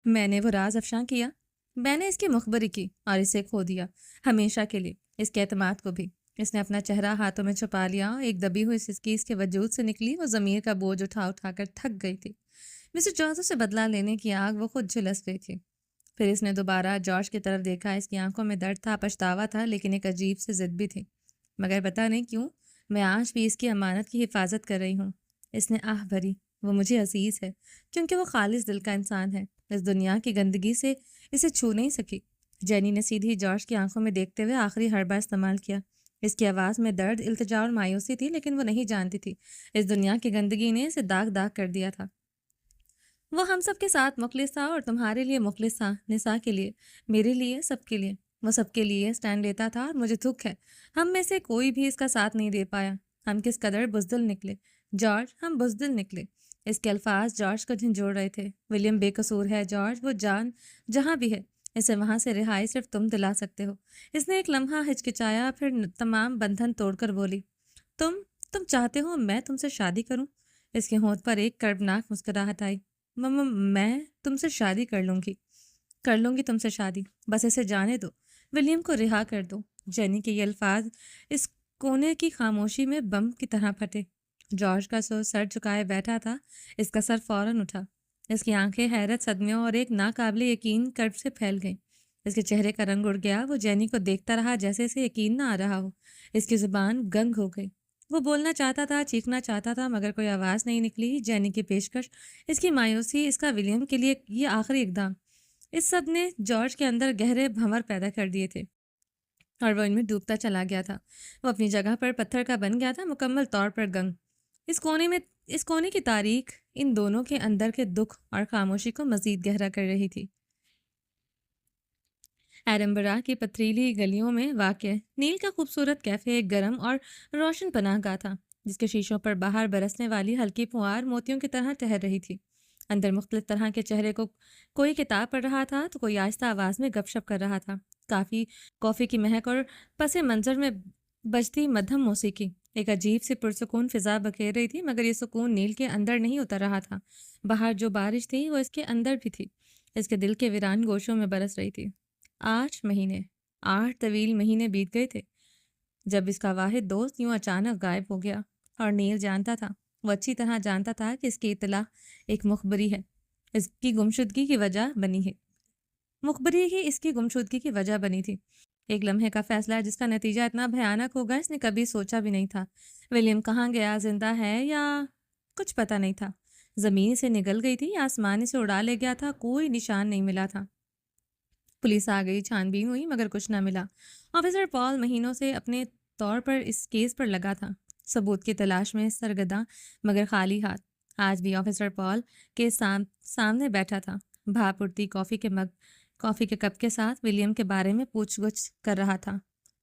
میں نے وہ راز افشاں کیا، میں نے اس کی مخبری کی اور اسے کھو دیا، ہمیشہ کے لیے، اس کے اعتماد کو بھی۔ اس نے اپنا چہرہ ہاتھوں میں چھپا لیا، ایک دبی ہوئی سسکی اس کے وجود سے نکلی، وہ ضمیر کا بوجھ اٹھا اٹھا کر تھک گئی تھی۔ مسز جوزف سے بدلہ لینے کی آگ وہ خود جھلس رہی تھی۔ پھر اس نے دوبارہ جارج کی طرف دیکھا، اس کی آنکھوں میں درد تھا، پچھتاوا تھا، لیکن ایک عجیب سی ضد بھی تھی۔ مگر پتہ نہیں کیوں میں آج بھی اس کی امانت کی حفاظت کر رہی ہوں۔ اس نے آہ بھری، وہ مجھے عزیز ہے، کیونکہ وہ خالص دل کا انسان ہے، اس دنیا کی گندگی سے اسے چھو نہیں سکی۔ جینی نے سیدھی جارج کی آنکھوں میں دیکھتے ہوئے آخری حربہ استعمال کیا۔ اس کی آواز میں درد، التجا اور مایوسی تھی، لیکن وہ نہیں جانتی تھی اس دنیا کی گندگی نے اسے داغ داغ کر دیا تھا۔ وہ ہم سب کے ساتھ مخلص تھا، اور تمہارے لیے مخلص تھا، نساء کے لیے، میرے لیے، سب کے لیے۔ وہ سب کے لیے سٹینڈ لیتا تھا، اور مجھے دکھ ہے ہم میں سے کوئی بھی اس کا ساتھ نہیں دے پایا۔ ہم کس قدر بزدل نکلے جارج، ہم بزدل نکلے۔ اس کے الفاظ جارج کو جھنجھوڑ رہے تھے۔ ولیم بے قصور ہے جارج، وہ جان جہاں بھی ہے، اسے وہاں سے رہائی صرف تم دلا سکتے ہو۔ اس نے ایک لمحہ ہچکچایا، پھر تمام بندھن توڑ کر بولی، تم چاہتے ہو میں تم سے شادی کروں؟ اس کے ہونٹ پر ایک کربناک مسکراہٹ آئی۔ میں تم سے شادی کر لوں گی تم سے شادی، بس اسے جانے دو، ولیم کو رہا کر دو۔ جینی کے یہ الفاظ اس کونے کی خاموشی میں بم کی طرح پھٹے۔ جارج کا سر جھکائے بیٹھا تھا، اس کا سر فوراً اٹھا۔ اس کی آنکھیں حیرت، صدمے اور ایک ناقابل یقین کرب سے پھیل گئیں۔ اس کے چہرے کا رنگ اڑ گیا، وہ جینی کو دیکھتا رہا جیسے اسے یقین نہ آ رہا ہو۔ اس کی زبان گنگ ہو گئی، وہ بولنا چاہتا تھا، چیخنا چاہتا تھا، مگر کوئی آواز نہیں نکلی۔ جینی کی پیشکش، اس کی مایوسی، اس کا ولیم کے لیے یہ آخری اقدام، اس سب نے جارج کے اندر گہرے بھنور پیدا کر دیے تھے، اور وہ ان میں ڈوبتا چلا گیا تھا۔ وہ اپنی جگہ پر پتھر کا بن گیا تھا، مکمل طور پر گنگ۔ اس کونے کی تاریخ ان دونوں کے اندر کے دکھ اور خاموشی کو مزید گہرا کر رہی تھی۔ ایڈنبرا کی پتھریلی گلیوں میں واقع نیل کا خوبصورت کیفے ایک گرم اور روشن پناہ گاہ تھا، جس کے شیشوں پر باہر برسنے والی ہلکی پھوار موتیوں کی طرح ٹہر رہی تھی۔ اندر مختلف طرح کے چہرے کو کوئی کتاب پڑھ رہا تھا، تو کوئی آہستہ آواز میں گپ شپ کر رہا تھا۔ کافی کی مہک اور پس منظر میں بجتی مدھم موسیقی ایک عجیب سی پرسکون فضا بکھیر رہی تھی، مگر یہ سکون نیل کے اندر نہیں اتر رہا تھا۔ باہر جو بارش تھی وہ اس کے اندر بھی تھی، اس کے دل کے ویران گوشوں میں برس رہی تھی۔ 8 طویل مہینے بیت گئے تھے جب اس کا واحد دوست یوں اچانک غائب ہو گیا، اور نیل جانتا تھا، وہ اچھی طرح جانتا تھا کہ اس کی اطلاع ایک مخبری ہے، اس کی گمشدگی کی وجہ بنی ہے۔ مخبری ہی اس کی گمشدگی کی وجہ بنی تھی۔ ایک لمحے کا فیصلہ جس کا نتیجہ اتنا بھیانک ہوگا اس نے کبھی سوچا بھی نہیں تھا۔ ولیم کہاں گیا، زندہ ہے یا کچھ پتہ نہیں تھا۔ زمین سے نگل گئی تھی، آسمان سے اڑا لے گیا تھا، کوئی نشان نہیں ملا تھا۔ پولیس آ گئی، چھان بین ہوئی، مگر کچھ نہ ملا۔ آفیسر پال مہینوں سے اپنے طور پر اس کیس پر لگا تھا، ثبوت کی تلاش میں سرگرداں، مگر خالی ہاتھ۔ آج بھی آفیسر پال کے سامنے بیٹھا تھا، بھاپ اڑتی کافی کے کپ کے ساتھ ولیم کے بارے میں پوچھ گچھ کر رہا تھا۔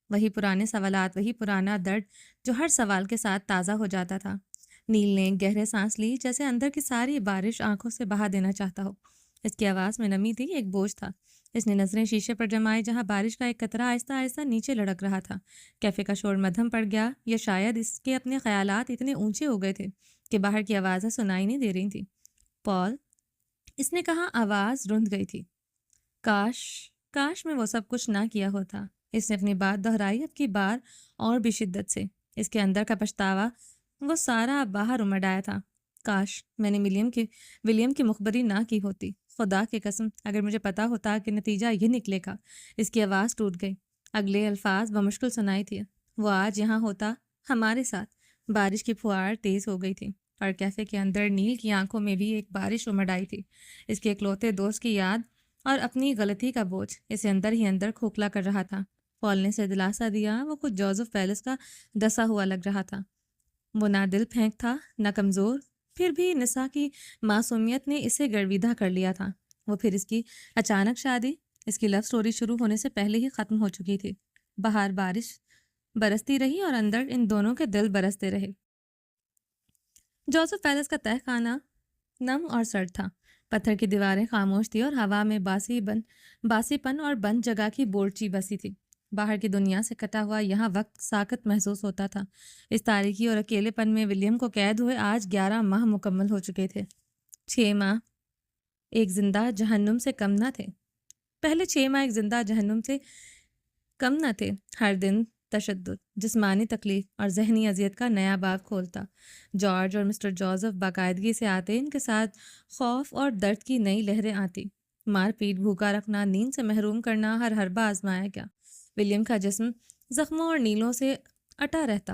وہی پرانے سوالات، وہی پرانا درد جو ہر سوال کے ساتھ تازہ ہو جاتا تھا۔ نیل نے گہرے سانس لی، جیسے اندر کی ساری بارش آنکھوں سے بہا دینا چاہتا ہو۔ اس کی آواز میں نمی تھی، ایک بوجھ تھا۔ اس نے نظریں شیشے پر جمائی جہاں بارش کا ایک قطرہ آہستہ آہستہ نیچے لڑک رہا تھا۔ کیفے کا شور مدھم پڑ گیا، یا شاید اس کے اپنے خیالات اتنے اونچے ہو گئے تھے کہ باہر کی آوازیں سنائی نہیں دے رہی تھیں۔ پال، اس نے کہا، آواز رند گئی تھی۔ کاش میں وہ سب کچھ نہ کیا ہوتا۔ اس نے اپنی بات دہرائی، اب کی بار اور بھی شدت سے۔ اس کے اندر کا پچھتاوا وہ سارا باہر امڑ آیا تھا۔ کاش میں نے ولیم کی مخبری نہ کی ہوتی، خدا کی قسم، اگر مجھے پتا ہوتا کہ نتیجہ یہ نکلے گا۔ اس کی آواز ٹوٹ گئی، اگلے الفاظ بمشکل سنائی تھی۔ وہ آج یہاں ہوتا، ہمارے ساتھ۔ بارش کی پھوار تیز ہو گئی تھی، اور کیفے کے اندر نیل کی آنکھوں میں بھی ایک بارش امڑ آئی تھی۔ اس کے اکلوتے دوست کی یاد اور اپنی غلطی کا بوجھ اسے اندر ہی اندر کھوکھلا کر رہا تھا۔ پال نے اسے دلاسا دیا، وہ خود جوزف پیلس کا دسا ہوا لگ رہا تھا۔ وہ نہ دل پھینک تھا، نہ کمزور، پھر بھی نساء کی معصومیت نے اسے گرویدہ کر لیا تھا۔ وہ پھر اس کی اچانک شادی اس کی لو سٹوری شروع ہونے سے پہلے ہی ختم ہو چکی تھی۔ باہر بارش برستی رہی اور اندر ان دونوں کے دل برستے رہے۔ جوزف پیلس کا تہہ خانہ نم اور سرد تھا۔ پتھر کی دیواریں خاموش تھی اور ہوا میں باسی پن اور بند جگہ کی بورچی بسی تھی۔ باہر کی دنیا سے کٹا ہوا یہاں وقت ساکت محسوس ہوتا تھا۔ اس تاریکی اور اکیلے پن میں ولیم کو قید ہوئے آج 11 ماہ مکمل ہو چکے تھے۔ 6 ماہ ایک زندہ جہنم سے کم نہ تھے۔ پہلے 6 ماہ ایک زندہ جہنم سے کم نہ تھے۔ ہر دن تشدد، جسمانی تکلیف اور ذہنی اذیت کا نیا باب کھولتا۔ جارج اور مسٹر جوزف باقاعدگی سے آتے، ان کے ساتھ خوف اور درد کی نئی لہریں آتی۔ مار پیٹ، بھوکا رکھنا، نیند سے محروم کرنا، ہر حربہ آزمایا گیا۔ ولیم کا جسم زخموں اور نیلوں سے اٹا رہتا،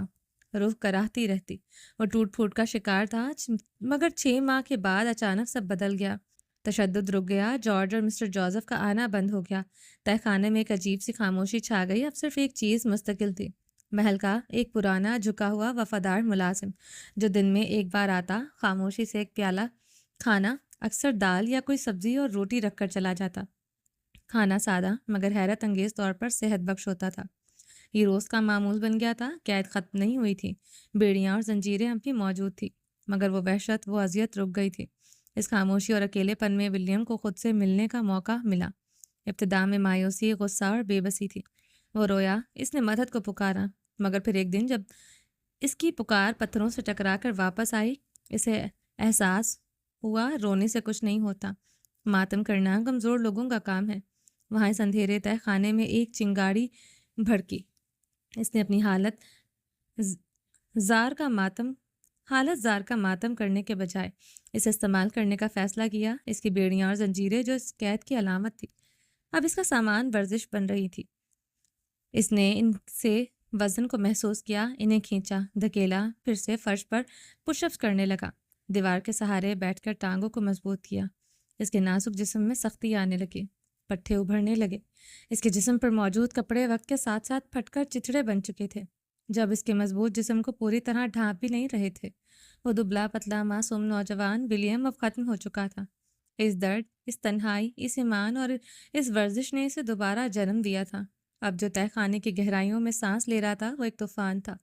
روح کراہتی رہتی۔ وہ ٹوٹ پھوٹ کا شکار تھا، مگر 6 ماہ کے بعد اچانک سب بدل گیا۔ تشدد رک گیا، جارج اور مسٹر جوزف کا آنا بند ہو گیا۔ تہہ خانے میں ایک عجیب سی خاموشی چھا گئی۔ اب صرف ایک چیز مستقل تھی، محل کا ایک پرانا جھکا ہوا وفادار ملازم، جو دن میں ایک بار آتا، خاموشی سے ایک پیالہ کھانا، اکثر دال یا کوئی سبزی اور روٹی رکھ کر چلا جاتا۔ کھانا سادہ مگر حیرت انگیز طور پر صحت بخش ہوتا تھا۔ یہ روز کا معمول بن گیا تھا۔ قید ختم نہیں ہوئی تھی، بیڑیاں اور زنجیریں اب بھی موجود تھیں، مگر وہ وحشت، وہ اذیت رک گئی تھی۔ اس خاموشی اور اکیلے پن میں ولیم کو خود سے ملنے کا موقع ملا۔ ابتدا میں مایوسی، غصہ اور بے بسی تھی۔ وہ رویا، اس نے مدد کو پکارا، مگر پھر ایک دن جب اس کی پکار پتھروں سے ٹکرا کر واپس آئی، اسے احساس ہوا رونے سے کچھ نہیں ہوتا۔ ماتم کرنا کمزور لوگوں کا کام ہے۔ وہاں اس اندھیرے تہہ خانے میں ایک چنگاڑی بھڑکی۔ اس نے اپنی حالت زار کا ماتم کرنے کے بجائے اسے استعمال کرنے کا فیصلہ کیا۔ اس کی بیڑیاں اور زنجیریں جو اس قید کی علامت تھی، اب اس کا سامان ورزش بن رہی تھی۔ اس نے ان سے وزن کو محسوس کیا، انہیں کھینچا، دھکیلا، پھر سے فرش پر پش اپس کرنے لگا۔ دیوار کے سہارے بیٹھ کر ٹانگوں کو مضبوط کیا۔ اس کے نازک جسم میں سختی آنے لگی، پٹھے ابھرنے لگے۔ اس کے جسم پر موجود کپڑے وقت کے ساتھ ساتھ پھٹ کر چتڑے بن چکے تھے، جب اس کے مضبوط جسم کو پوری طرح ڈھانپ بھی نہیں رہے تھے۔ وہ دبلا پتلا معصوم نوجوان ولیم اب ختم ہو چکا تھا۔ اس درد، اس تنہائی، اس ایمان اور اس ورزش نے اسے دوبارہ جنم دیا تھا۔ اب جو تہہ خانے کی گہرائیوں میں سانس لے رہا تھا، وہ ایک طوفان تھا،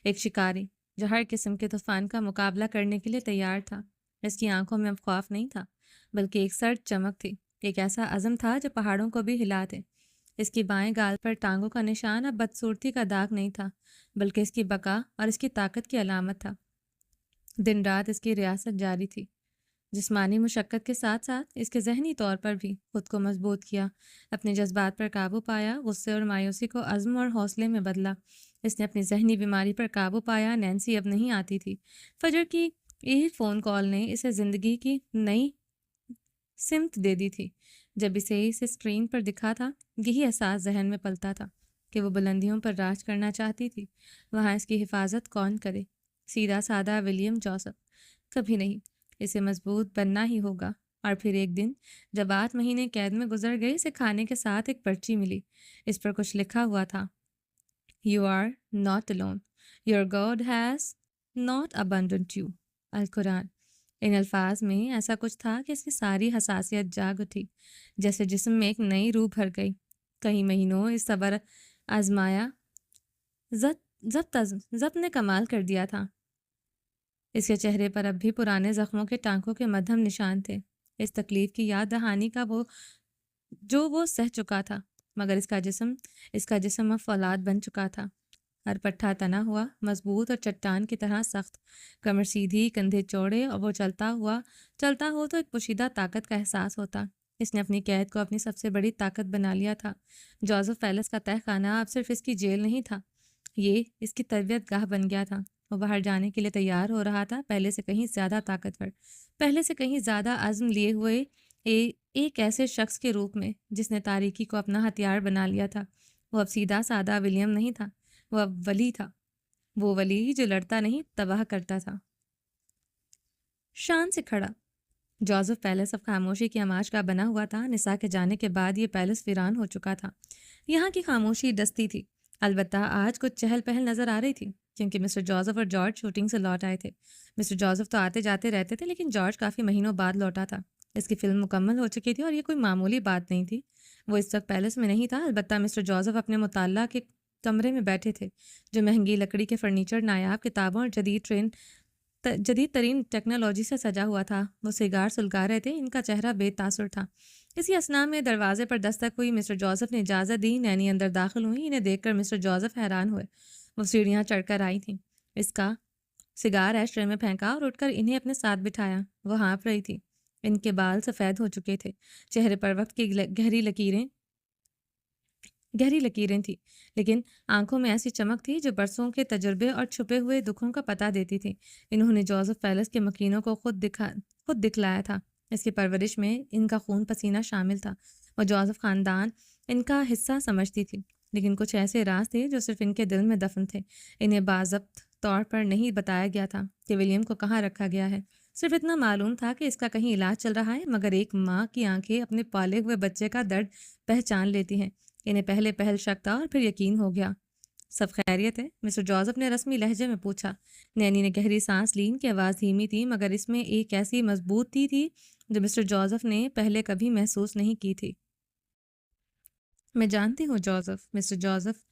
ایک شکاری جو ہر قسم کے طوفان کا مقابلہ کرنے کے لیے تیار تھا۔ اس کی آنکھوں میں اب خوف نہیں تھا، بلکہ ایک سرد چمک تھی، ایک ایسا عزم تھا جو پہاڑوں کو بھی ہلا دے۔ اس کی بائیں گال پر ٹانگوں کا نشان اب بدصورتی کا داغ نہیں تھا، بلکہ اس کی بقا اور اس کی طاقت کی علامت تھا۔ دن رات اس کی ریاست جاری تھی۔ جسمانی مشقت کے ساتھ ساتھ اس کے ذہنی طور پر بھی خود کو مضبوط کیا، اپنے جذبات پر قابو پایا، غصے اور مایوسی کو عزم اور حوصلے میں بدلا۔ اس نے اپنی ذہنی بیماری پر قابو پایا۔ نینسی اب نہیں آتی تھی۔ فجر کی ایک فون کال نے اسے زندگی کی نئی سمت دے دی تھی۔ جب اسے اسکرین پر دکھا تھا، یہی احساس ذہن میں پلتا تھا کہ وہ بلندیوں پر راج کرنا چاہتی تھی۔ وہاں اس کی حفاظت کون کرے؟ سیدھا سادہ ولیم جوزف؟ کبھی نہیں۔ اسے مضبوط بننا ہی ہوگا۔ اور پھر ایک دن جب 8 مہینے قید میں گزر گئے، اسے کھانے کے ساتھ ایک پرچی ملی۔ اس پر کچھ لکھا ہوا تھا: You are not alone. Your God has not abandoned you. القرآن۔ ان الفاظ میں ایسا کچھ تھا کہ اس کی ساری حساسیت جاگ اٹھی، جیسے جسم میں ایک نئی روح بھر گئی۔ کئی مہینوں اس صبر آزمایا، ضبط نے کمال کر دیا تھا۔ اس کے چہرے پر اب بھی پرانے زخموں کے ٹانکوں کے مدھم نشان تھے، اس تکلیف کی یاد دہانی کا جو وہ سہ چکا تھا، مگر اس کا جسم اب فولاد بن چکا تھا۔ ہر پٹھا تنا ہوا، مضبوط اور چٹان کی طرح سخت، کمر سیدھی، کندھے چوڑے، اور وہ چلتا ہو تو ایک پوشیدہ طاقت کا احساس ہوتا۔ اس نے اپنی قید کو اپنی سب سے بڑی طاقت بنا لیا تھا۔ جوزف پیلس کا تہہ خانہ اب صرف اس کی جیل نہیں تھا، یہ اس کی تربیت گاہ بن گیا تھا۔ وہ باہر جانے کے لیے تیار ہو رہا تھا، پہلے سے کہیں زیادہ طاقتور، پہلے سے کہیں زیادہ عزم لیے ہوئے، ایک ایسے شخص کے روپ میں جس نے تاریکی کو اپنا ہتھیار بنا لیا تھا۔ وہ اب سیدھا سادہ ولیم نہیں تھا، وہ اب ولی تھا، وہ ولی جو لڑتا نہیں، تباہ کرتا تھا۔ شان سے کھڑا جوزف پیلس اب خاموشی کی آماج کا بنا ہوا تھا۔ نساء کے جانے کے بعد یہ پیلس ویران ہو چکا تھا۔ یہاں کی خاموشی دستی تھی، البتہ آج کچھ چہل پہل نظر آ رہی تھی، کیونکہ مسٹر جوزف اور جارج شوٹنگ سے لوٹ آئے تھے۔ مسٹر جوزف تو آتے جاتے رہتے تھے، لیکن جارج کافی مہینوں بعد لوٹا تھا۔ اس کی فلم مکمل ہو چکی تھی اور یہ کوئی معمولی بات نہیں تھی۔ وہ اس وقت پیلس میں نہیں تھا، البتہ مسٹر جوزف اپنے مطالعہ کے کمرے میں بیٹھے تھے، جو مہنگی لکڑی کے فرنیچر، نایاب کتابوں اور جدید جدید ترین ٹیکنالوجی سے سجا ہوا تھا۔ وہ سگار سلگا رہے تھے، ان کا چہرہ بے تاثر تھا۔ اسی اثناء میں دروازے پر دستک ہوئی۔ مسٹر جوزف نے اجازت دی، نینی اندر داخل ہوئی۔ انہیں دیکھ کر مسٹر جوزف حیران ہوئے۔ وہ سیڑھیاں چڑھ کر آئی تھیں، اس کا سگار ایش ٹرے میں پھینکا اور اٹھ کر انہیں اپنے ساتھ بٹھایا۔ وہ ہانپ رہی تھی، ان کے بال سفید ہو چکے تھے، چہرے پر وقت کی گہری لکیریں تھیں، لیکن آنکھوں میں ایسی چمک تھی جو برسوں کے تجربے اور چھپے ہوئے دکھوں کا پتہ دیتی تھی۔ انہوں نے جوزف پیلس کے مکینوں کو خود دکھلایا تھا۔ اس کی پرورش میں ان کا خون پسینہ شامل تھا۔ وہ جوزف خاندان ان کا حصہ سمجھتی تھی، لیکن کچھ ایسے راز تھے جو صرف ان کے دل میں دفن تھے۔ انہیں باضابط طور پر نہیں بتایا گیا تھا کہ ولیم کو کہاں رکھا گیا ہے۔ صرف اتنا معلوم تھا کہ اس کا کہیں علاج چل رہا ہے، مگر ایک ماں کی آنکھیں اپنے پالے ہوئے بچے کا درد پہچان لیتی ہیں۔ انہیں پہل شک تھا اور پھر یقین ہو گیا۔ سب خیریت ہے؟ مسٹر جوزف نے رسمی لہجے میں پوچھا۔ نینی نے گہری سانس لی۔ ان کی آواز دھیمی تھی، مگر اس میں ایک ایسی مضبوطی تھی جو مسٹر جوزف نے پہلے کبھی محسوس نہیں کی تھی۔ میں جانتی ہوں جوزف۔ مسٹر جوزف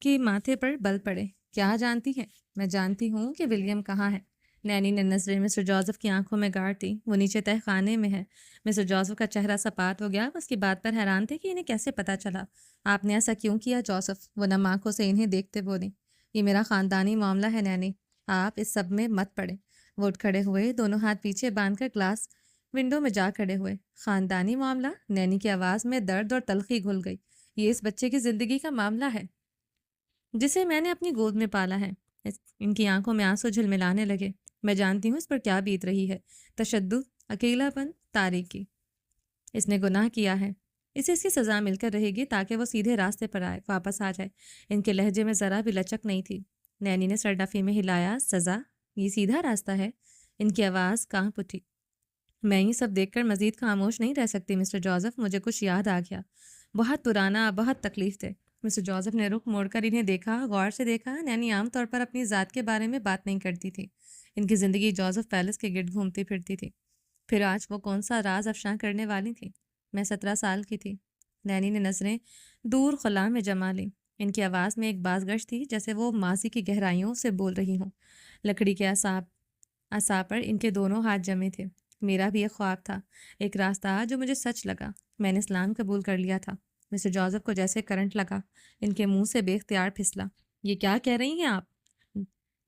کے ماتھے پر بل پڑے۔ کیا جانتی ہیں؟ میں جانتی ہوں کہ ولیم کہاں ہے۔ نینی نے نظریں مسٹر جوزف کی آنکھوں میں گاڑ دی۔ وہ نیچے تہہ خانے میں ہے۔ مسٹر جوزف کا چہرہ سپاٹ ہو گیا۔ اس کی بات پر حیران تھے کہ انہیں کیسے پتہ چلا۔ آپ نے ایسا کیوں کیا جوزف؟ وہ نم آنکھوں سے انہیں دیکھتے بولی۔ یہ میرا خاندانی معاملہ ہے نینی، آپ اس سب میں مت پڑے۔ وہ اٹھ کھڑے ہوئے، دونوں ہاتھ پیچھے باندھ کر گلاس ونڈو میں جا کھڑے ہوئے۔ خاندانی معاملہ؟ نینی کی آواز میں درد اور تلخی گھل گئی۔ یہ اس بچے کی زندگی کا معاملہ ہے جسے میں نے اپنی گود میں پالا ہے۔ ان کی آنکھوں میں آنسو جھلملانے لگے۔ میں جانتی ہوں اس پر کیا بیت رہی ہے، تشدد، اکیلا پن، تاریکی۔ اس نے گناہ کیا ہے، اسے اس کی سزا مل کر رہے گی تاکہ وہ سیدھے راستے پر آئے، واپس آ جائے۔ ان کے لہجے میں ذرا بھی لچک نہیں تھی۔ نینی نے سر ڈفی میں ہلایا۔ سزا؟ یہ سیدھا راستہ ہے؟ ان کی آواز کانپ اٹھی۔ میں یہ سب دیکھ کر مزید خاموش نہیں رہ سکتی مسٹر جوزف، مجھے کچھ یاد آ گیا، بہت پرانا، بہت تکلیف دہ۔ مسٹر جوزف نے رخ موڑ کر انہیں دیکھا، غور سے دیکھا۔ نینی عام طور پر اپنی ذات کے بارے میں بات نہیں کرتی تھی۔ ان کی زندگی جوزف پیلس کے گرد گھومتی پھرتی تھی۔ پھر آج وہ کون سا راز افشاں کرنے والی تھی؟ میں 17 سال کی تھی۔ نینی نے نظریں دور خلا میں جما لیں۔ ان کی آواز میں ایک بازگشت تھی، جیسے وہ ماضی کی گہرائیوں سے بول رہی ہوں۔ لکڑی کے اعصاب پر ان کے دونوں ہاتھ جمے تھے۔ میرا بھی ایک خواب تھا، ایک راستہ جو مجھے سچ لگا۔ میں نے اسلام قبول کر لیا تھا۔ مسٹر جوزف کو جیسے کرنٹ لگا، ان کے منہ سے بے اختیار پھسلا۔ یہ کیا کہہ رہی ہیں آپ؟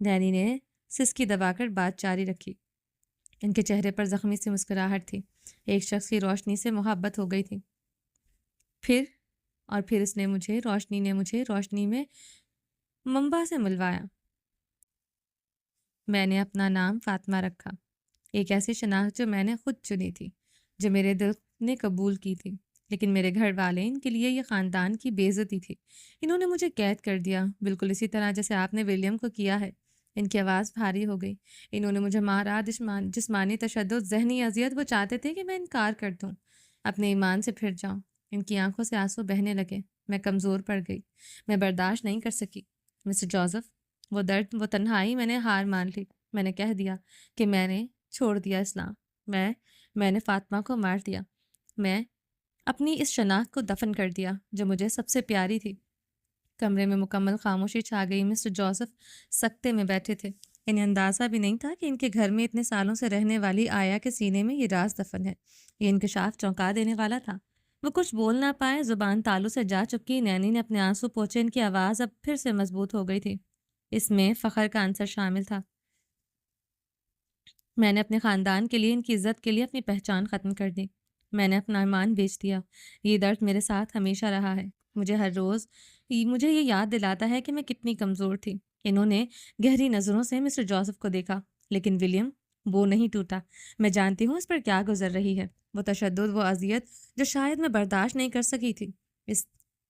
نینی نے سسکی دبا کر بات جاری رکھی۔ ان کے چہرے پر زخمی سی مسکراہٹ تھی۔ ایک شخص کی روشنی سے محبت ہو گئی تھی۔ پھر اس نے مجھے روشنی میں منبع سے ملوایا۔ میں نے اپنا نام فاطمہ رکھا، ایک ایسی شناخت جو میں نے خود چنی تھی، جو میرے دل نے قبول کی تھی۔ لیکن میرے گھر والے، ان کے لیے یہ خاندان کی بے عزتی تھی۔ انہوں نے مجھے قید کر دیا، بالکل اسی طرح جیسے آپ نے ولیم کو کیا ہے۔ ان کی آواز بھاری ہو گئی۔ انہوں نے مجھے مارا، جسمانی تشدد، ذہنی اذیت۔ وہ چاہتے تھے کہ میں انکار کر دوں، اپنے ایمان سے پھر جاؤں۔ ان کی آنکھوں سے آنسو بہنے لگے۔ میں کمزور پڑ گئی، میں برداشت نہیں کر سکی۔ مسٹر جوزف، وہ درد، وہ تنہائی، میں نے ہار مان لی۔ میں نے کہہ دیا کہ میں نے چھوڑ دیا اسلام۔ میں نے فاطمہ کو مار دیا۔ میں اپنی اس شناخت کو دفن کر دیا جو مجھے سب سے پیاری تھی۔ کمرے میں مکمل خاموشی چھا گئی۔ مسٹر جوزف سکتے میں بیٹھے تھے۔ انہیں اندازہ بھی نہیں تھا کہ ان کے گھر میں اتنے سالوں سے رہنے والی آیا کے سینے میں یہ راز دفن ہے۔ یہ انکشاف چونکا دینے والا تھا۔ وہ کچھ بول نہ پائے، زبان تالو سے جا چکی۔ نینی نے اپنے آنسو پوچھے۔ ان کی آواز اب پھر سے مضبوط ہو گئی تھی، اس میں فخر کا عنصر شامل تھا۔ میں نے اپنے خاندان کے لیے، ان کی عزت کے لیے اپنی پہچان ختم کر دی۔ میں نے اپنا ایمان بیچ دیا۔ یہ درد میرے ساتھ ہمیشہ رہا ہے۔ مجھے ہر روز یہ یاد دلاتا ہے کہ میں کتنی کمزور تھی۔ انہوں نے گہری نظروں سے مسٹر جوزف کو دیکھا۔ لیکن ولیم، وہ نہیں ٹوٹا۔ میں جانتی ہوں اس پر کیا گزر رہی ہے۔ وہ تشدد، وہ اذیت جو شاید میں برداشت نہیں کر سکی تھی،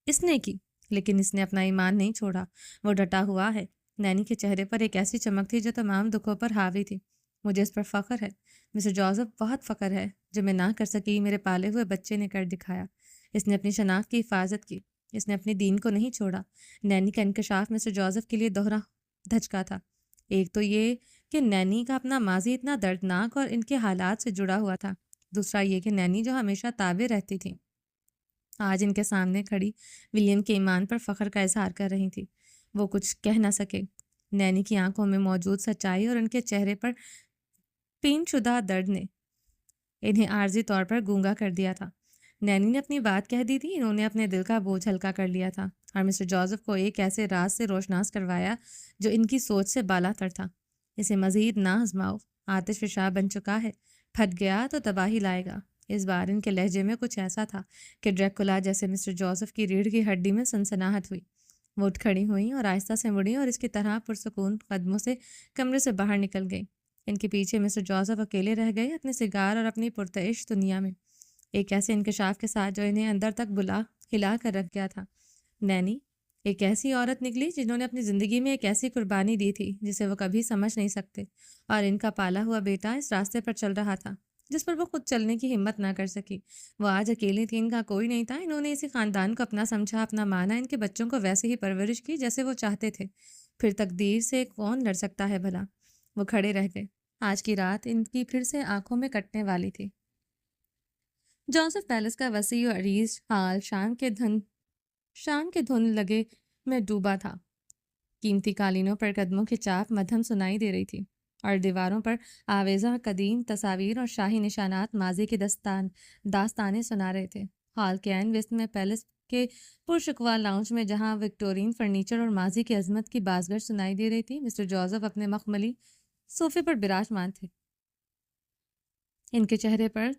اس نے کی۔ لیکن اس نے اپنا ایمان نہیں چھوڑا، وہ ڈٹا ہوا ہے۔ نینی کے چہرے پر ایک ایسی چمک تھی جو تمام دکھوں پر حاوی تھی۔ مجھے اس پر فخر ہے مسٹر جوزف، بہت فخر ہے، جو میں نہ کر سکی میرے پالے ہوئے بچے نے کر دکھایا۔ اس نے اپنی شناخت کی حفاظت کی، اس نے اپنے دین کو نہیں چھوڑا۔ نینی کا انکشاف مسٹر جوزف کے لیے دوہرا دھچکا تھا۔ ایک تو یہ کہ نینی کا اپنا ماضی اتنا دردناک اور ان کے حالات سے جڑا ہوا تھا، دوسرا یہ کہ نینی جو ہمیشہ تابع رہتی تھی، آج ان کے سامنے کھڑی ولیم کے ایمان پر فخر کا اظہار کر رہی تھی۔ وہ کچھ کہہ نہ سکے۔ نینی کی آنکھوں میں موجود سچائی اور ان کے چہرے پر پین شدہ درد نے انہیں عارضی طور پر گونگا کر دیا تھا۔ نینی نے اپنی بات کہہ دی تھی، انہوں نے اپنے دل کا بوجھ ہلکا کر لیا تھا اور مسٹر جوزف کو ایک ایسے راز سے روشناس کروایا جو ان کی سوچ سے بالا تر تھا۔ اسے مزید نہ آزماؤ، آتش فشاں بن چکا ہے، پھٹ گیا تو تباہی لائے گا۔ اس بار ان کے لہجے میں کچھ ایسا تھا کہ ڈریکولا جیسے مسٹر جوزف کی ریڑھ کی ہڈی میں سنسناہٹ ہوئی۔ وہ اٹھ کھڑی ہوئیں اور آہستہ سے مڑیں اور اس کی طرح پرسکون قدموں سے کمرے سے باہر نکل گئیں۔ ان کے پیچھے مسٹر جوزف اکیلے رہ گئے اپنے سگار اور اپنی پرتعش دنیا میں، ایک ایسے انکشاف کے ساتھ جو انہیں اندر تک ہلا کر رکھ گیا تھا۔ نینی ایک ایسی عورت نکلی جنہوں نے اپنی زندگی میں ایک ایسی قربانی دی تھی جسے وہ کبھی سمجھ نہیں سکتے، اور ان کا پالا ہوا بیٹا اس راستے پر چل رہا تھا جس پر وہ خود چلنے کی ہمت نہ کر سکی۔ وہ آج اکیلی تھی، ان کا کوئی نہیں تھا۔ انہوں نے اسی خاندان کو اپنا سمجھا، اپنا مانا، ان کے بچوں کو ویسے ہی پرورش کی جیسے وہ چاہتے تھے۔ پھر تقدیر سے کون لڑ سکتا ہے بھلا؟ وہ کھڑے رہ گئے۔ آج کی رات ان کی پھر سے آنکھوں میں کٹنے والی تھی۔ جوزف پیلس کا وسیع و عریض حال شام کے دھند لگے میں ڈوبا تھا۔ قیمتی قالینوں پر قدموں کی چاپ مدھم سنائی دے رہی تھی اور دیواروں پر آویزہ قدیم تصاویر اور شاہی نشانات ماضی کی داستانیں سنا رہے تھے۔ ہال کے عین وسط میں پیلس کے پرشکوہ لاؤنج میں جہاں وکٹورین فرنیچر اور ماضی کی عظمت کی بازگشت سنائی دے رہی تھی، مسٹر جوزف اپنے مخملی صوفے پر براجمان تھے۔ ان کے چہرے پر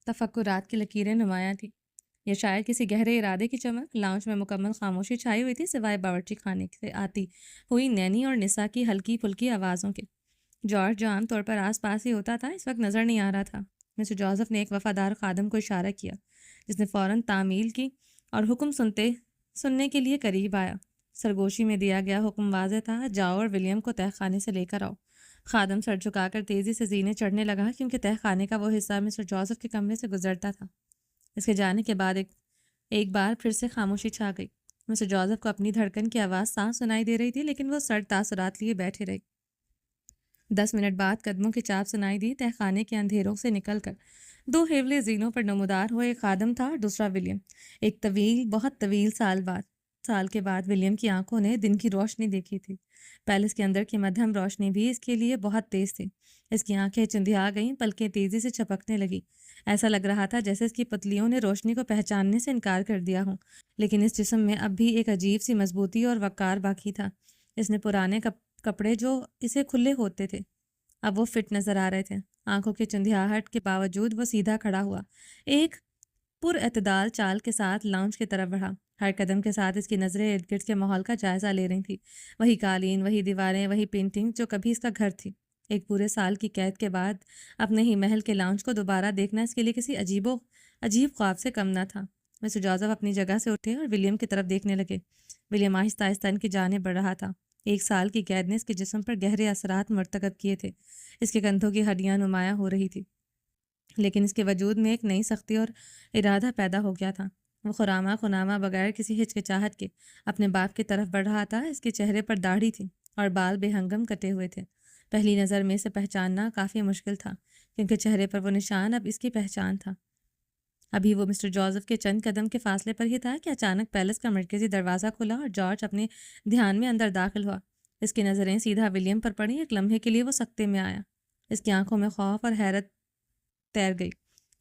تفکرات کی لکیریں نمایاں تھیں، یا شاید کسی گہرے ارادے کی چمک۔ لاؤنج میں مکمل خاموشی چھائی ہوئی تھی سوائے باورچی خانے سے آتی ہوئی نینی اور نسا کی ہلکی پھلکی آوازوں کے۔ جارج جو عام طور پر آس پاس ہی ہوتا تھا اس وقت نظر نہیں آ رہا تھا۔ مسٹر جوزف نے ایک وفادار خادم کو اشارہ کیا جس نے فوراً تعمیل کی اور حکم سننے کے لیے قریب آیا۔ سرگوشی میں دیا گیا حکم واضح تھا، جاؤ اور ولیم کو تہہ خانے سے لے کر آؤ۔ خادم سر جھکا کر تیزی سے زینے چڑھنے لگا کیونکہ تہہ خانے کا وہ حصہ مسٹر جوزف کے کمرے سے گزرتا تھا۔ اس کے جانے کے بعد ایک بار پھر سے خاموشی چھا گئی۔ مسٹر جوزف کو اپنی دھڑکن کی آواز صاف سنائی دے رہی تھی لیکن وہ سرد تاثرات لیے بیٹھے رہے۔ 10 منٹ بعد قدموں کی چاپ سنائی دی تہہ خانے کے اندھیروں سے نکل کر۔ 2 ہیولے زینوں پر نمودار ہوئے، ایک خادم تھا اور دوسرا ولیم۔ ایک بہت طویل سال کے بعد ولیم کی آنکھوں نے دن کی روشنی دیکھی تھی۔ پیلس کے اندر کی مدھم روشنی بھی اس کے لیے بہت تیز تھی۔ اس کی آنکھیں چندھیا گئیں، پلکیں تیزی سے چپکنے لگی۔ ایسا لگ رہا تھا جیسے اس کی پتلیوں نے روشنی کو پہچاننے سے انکار کر دیا ہو، لیکن اس جسم میں اب بھی ایک عجیب سی مضبوطی اور وقار باقی تھا۔ اس نے پرانے کپڑے جو اسے کھلے ہوتے تھے اب وہ فٹ نظر آ رہے تھے۔ آنکھوں کی چندھیاہٹ کے باوجود وہ سیدھا کھڑا ہوا، ایک پر اعتدال چال کے ساتھ لاؤنج کی طرف بڑھا۔ ہر قدم کے ساتھ اس کی نظریں ارد گرد کے ماحول کا جائزہ لے رہی تھیں۔ وہی قالین، وہی دیواریں، وہی پینٹنگ جو کبھی اس کا گھر تھی۔ ایک پورے سال کی قید کے بعد اپنے ہی محل کے لاؤنج کو دوبارہ دیکھنا اس کے لیے کسی عجیب خواب سے کم نہ تھا۔ مسٹر جوزف اپنی جگہ سے اٹھے اور ولیم کی طرف دیکھنے لگے۔ ولیم آہستہ آہستہ ان کی جانب بڑھ رہا تھا۔ 1 سال کی قید نے اس کے جسم پر گہرے اثرات مرتکب کیے تھے۔ اس کے کندھوں کی ہڈیاں نمایاں ہو رہی تھی، لیکن اس کے وجود میں ایک نئی سختی اور ارادہ پیدا ہو گیا تھا۔ وہ خنامہ بغیر کسی ہچکچاہٹ کے اپنے باپ کی طرف بڑھ رہا تھا۔ اس کے چہرے پر داڑھی تھی اور بال بے ہنگم کٹے ہوئے تھے۔ پہلی نظر میں اسے پہچاننا کافی مشکل تھا کیونکہ چہرے پر وہ نشان اب اس کی پہچان تھا۔ ابھی وہ مسٹر جوزف کے چند قدم کے فاصلے پر ہی تھا کہ اچانک پیلس کا مرکزی دروازہ کھلا اور جارج اپنے دھیان میں اندر داخل ہوا۔ اس کی نظریں سیدھا ولیم پر پڑیں۔ ایک لمحے کے لیے وہ سکتے میں آیا۔ اس کی آنکھوں میں خوف اور حیرت تیر گئی۔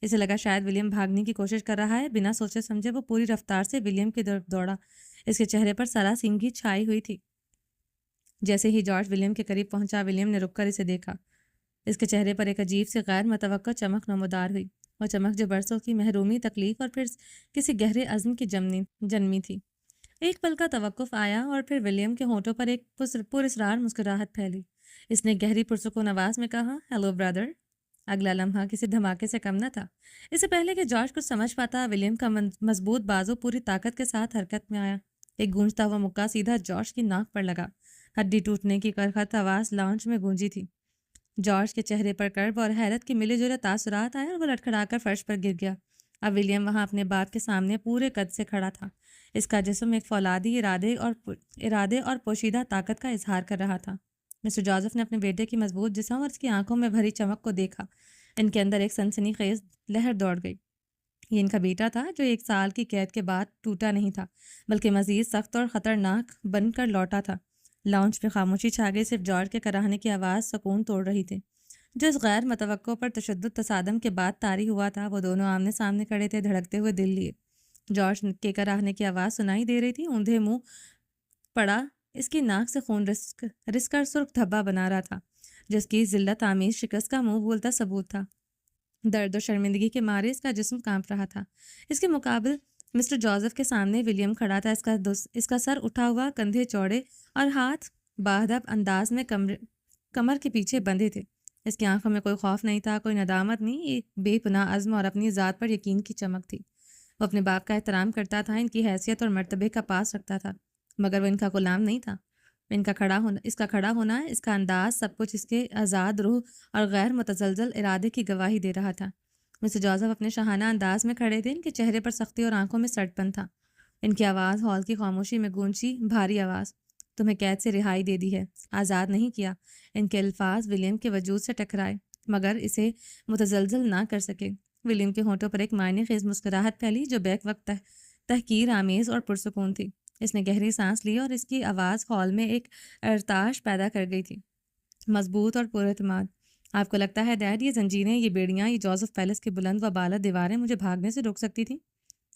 اسے لگا شاید ولیم بھاگنے کی کوشش کر رہا ہے۔ بنا سوچے سمجھے وہ پوری رفتار سے ولیم کی طرف دوڑا۔ اس کے چہرے پر سراسیمگی چھائی ہوئی تھی۔ جیسے ہی جارج ولیم کے قریب پہنچا، ولیم نے رک کر اسے دیکھا۔ اس کے چہرے پر ایک عجیب سی غیر متوقع چمک نمودار ہوئی، وہ چمک جو برسوں کی محرومی، تکلیف اور پھر کسی گہرے عزم کی جنمی تھی۔ ایک پل کا توقف آیا اور پھر ولیم کے ہونٹوں پر ایک پراسرار مسکراہٹ پھیلی۔ اس نے گہری پرسکون آواز میں کہا، ہیلو برادر۔ اگلا لمحہ کسی دھماکے سے کم نہ تھا۔ اس سے پہلے کہ جارج کچھ سمجھ پاتا، ولیم کا مضبوط بازو پوری طاقت کے ساتھ حرکت میں آیا۔ ایک گونجتا ہوا مکہ سیدھا جارج کی ناک پر لگا۔ ہڈی ٹوٹنے کی کرخت آواز لاؤنج میں گونجی تھی۔ جارج کے چہرے پر کرب اور حیرت کے ملے جلے تاثرات آئے اور وہ لڑکھڑا کر فرش پر گر گیا۔ اب ولیم وہاں اپنے باپ کے سامنے پورے قد سے کھڑا تھا۔ اس کا جسم ایک فولادی ارادے اور پوشیدہ طاقت کا اظہار کر رہا تھا۔ مسٹر جوزف نے اپنے بیٹے کی مضبوط جسم اور اس کی آنکھوں میں بھری چمک کو دیکھا۔ ان کے اندر ایک سنسنی خیز لہر دوڑ گئی۔ یہ ان کا بیٹا تھا جو 1 سال کی قید کے بعد ٹوٹا نہیں تھا بلکہ مزید سخت اور خطرناک بن کر لوٹا تھا۔ لاؤنج پہ خاموشی چھا گئی، صرف جارج کے کراہنے کی آواز سکون توڑ رہی تھی جو اس غیر متوقع پر تشدد تصادم کے بعد طاری ہوا تھا۔ وہ دونوں آمنے سامنے کھڑے تھے، دھڑکتے ہوئے دل لیے۔ جارج کے کراہنے کی آواز سنائی دے رہی تھی، اوندھے منہ پڑا اس کی ناک سے خون رس کر سرخ دھبا بنا رہا تھا، جس کی ذلت آمیز شکست کا منہ بولتا ثبوت تھا۔ درد و شرمندگی کے مارے اس کا جسم کانپ رہا تھا۔ اس کے مقابل مسٹر جوزف کے سامنے ولیم کھڑا تھا، اس کا سر اٹھا ہوا، کندھے چوڑے اور ہاتھ باہدب انداز میں کمر کے پیچھے بندھے تھے۔ اس کی آنکھوں میں کوئی خوف نہیں تھا، کوئی ندامت نہیں، ایک بے پناہ عزم اور اپنی ذات پر یقین کی چمک تھی۔ وہ اپنے باپ کا احترام کرتا تھا، ان کی حیثیت اور مرتبے کا پاس رکھتا تھا، مگر وہ ان کا غلام نہیں تھا۔ اس کا کھڑا ہونا، اس کا انداز، سب کچھ اس کے آزاد روح اور غیر متزلزل ارادے کی گواہی دے رہا تھا۔ مسٹر جوزف اپنے شاہانہ انداز میں کھڑے تھے، ان کے چہرے پر سختی اور آنکھوں میں سڑ پن تھا۔ ان کی آواز ہال کی خاموشی میں گونجی، بھاری آواز، تمہیں قید سے رہائی دے دی ہے، آزاد نہیں کیا۔ ان کے الفاظ ولیم کے وجود سے ٹکرائے مگر اسے متزلزل نہ کر سکے۔ ولیم کے ہونٹوں پر ایک معنی خیز مسکراہٹ پھیلی جو بیک وقت تحقیر آمیز اور پرسکون تھی۔ اس نے گہری سانس لی اور اس کی آواز ہال میں ایک ارتعاش پیدا کر گئی تھی، مضبوط اور پراعتماد۔ آپ کو لگتا ہے ڈیڈ، یہ زنجیریں، یہ بیڑیاں، یہ جوزف پیلس کی بلند و بالا دیواریں مجھے بھاگنے سے روک سکتی تھیں؟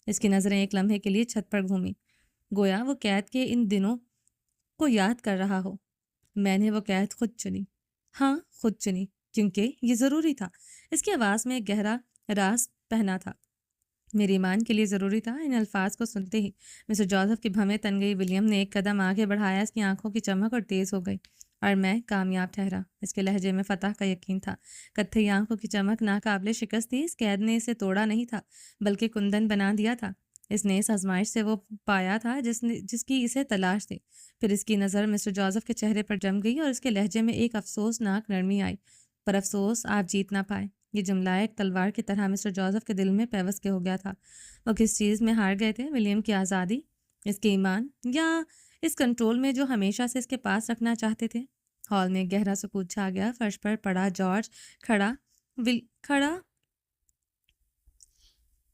اس کی نظریں ایک لمحے کے لیے چھت پر گھومی، گویا وہ قید کے ان دنوں کو یاد کر رہا ہو۔ میں نے وہ قید خود چنی، ہاں خود چنی، کیونکہ یہ ضروری تھا۔ اس کی آواز میں ایک گہرا راز پہنا تھا، میری ایمان کے لیے ضروری تھا۔ ان الفاظ کو سنتے ہی مسٹر جوزف کی بھویں تن گئی۔ ولیم نے ایک قدم آگے بڑھایا، اس کی آنکھوں کی چمک اور تیز ہو گئی۔ اور میں کامیاب ٹھہرا۔ اس کے لہجے میں فتح کا یقین تھا۔ کتھئی آنکھوں کی چمک ناقابل شکست تھی۔ اس قید نے اسے توڑا نہیں تھا بلکہ کندن بنا دیا تھا۔ اس نے اس آزمائش سے وہ پایا تھا جس کی اسے تلاش تھی۔ پھر اس کی نظر مسٹر جوزف کے چہرے پر جم گئی اور اس کے لہجے میں ایک افسوسناک نرمی آئی۔ پر افسوس آپ جیت نہ پائے۔ یہ جملہ ایک تلوار کی طرح مسٹر جوزف کے دل میں پیوست کے ہو گیا تھا۔ وہ کس چیز میں ہار گئے تھے؟ ولیم کی آزادی، اس کے ایمان، یا اس کنٹرول میں جو ہمیشہ سے اس کے پاس رکھنا چاہتے تھے؟ ہال میں گہرا سکوت چھا گیا۔ فرش پر پڑا جارج کھڑا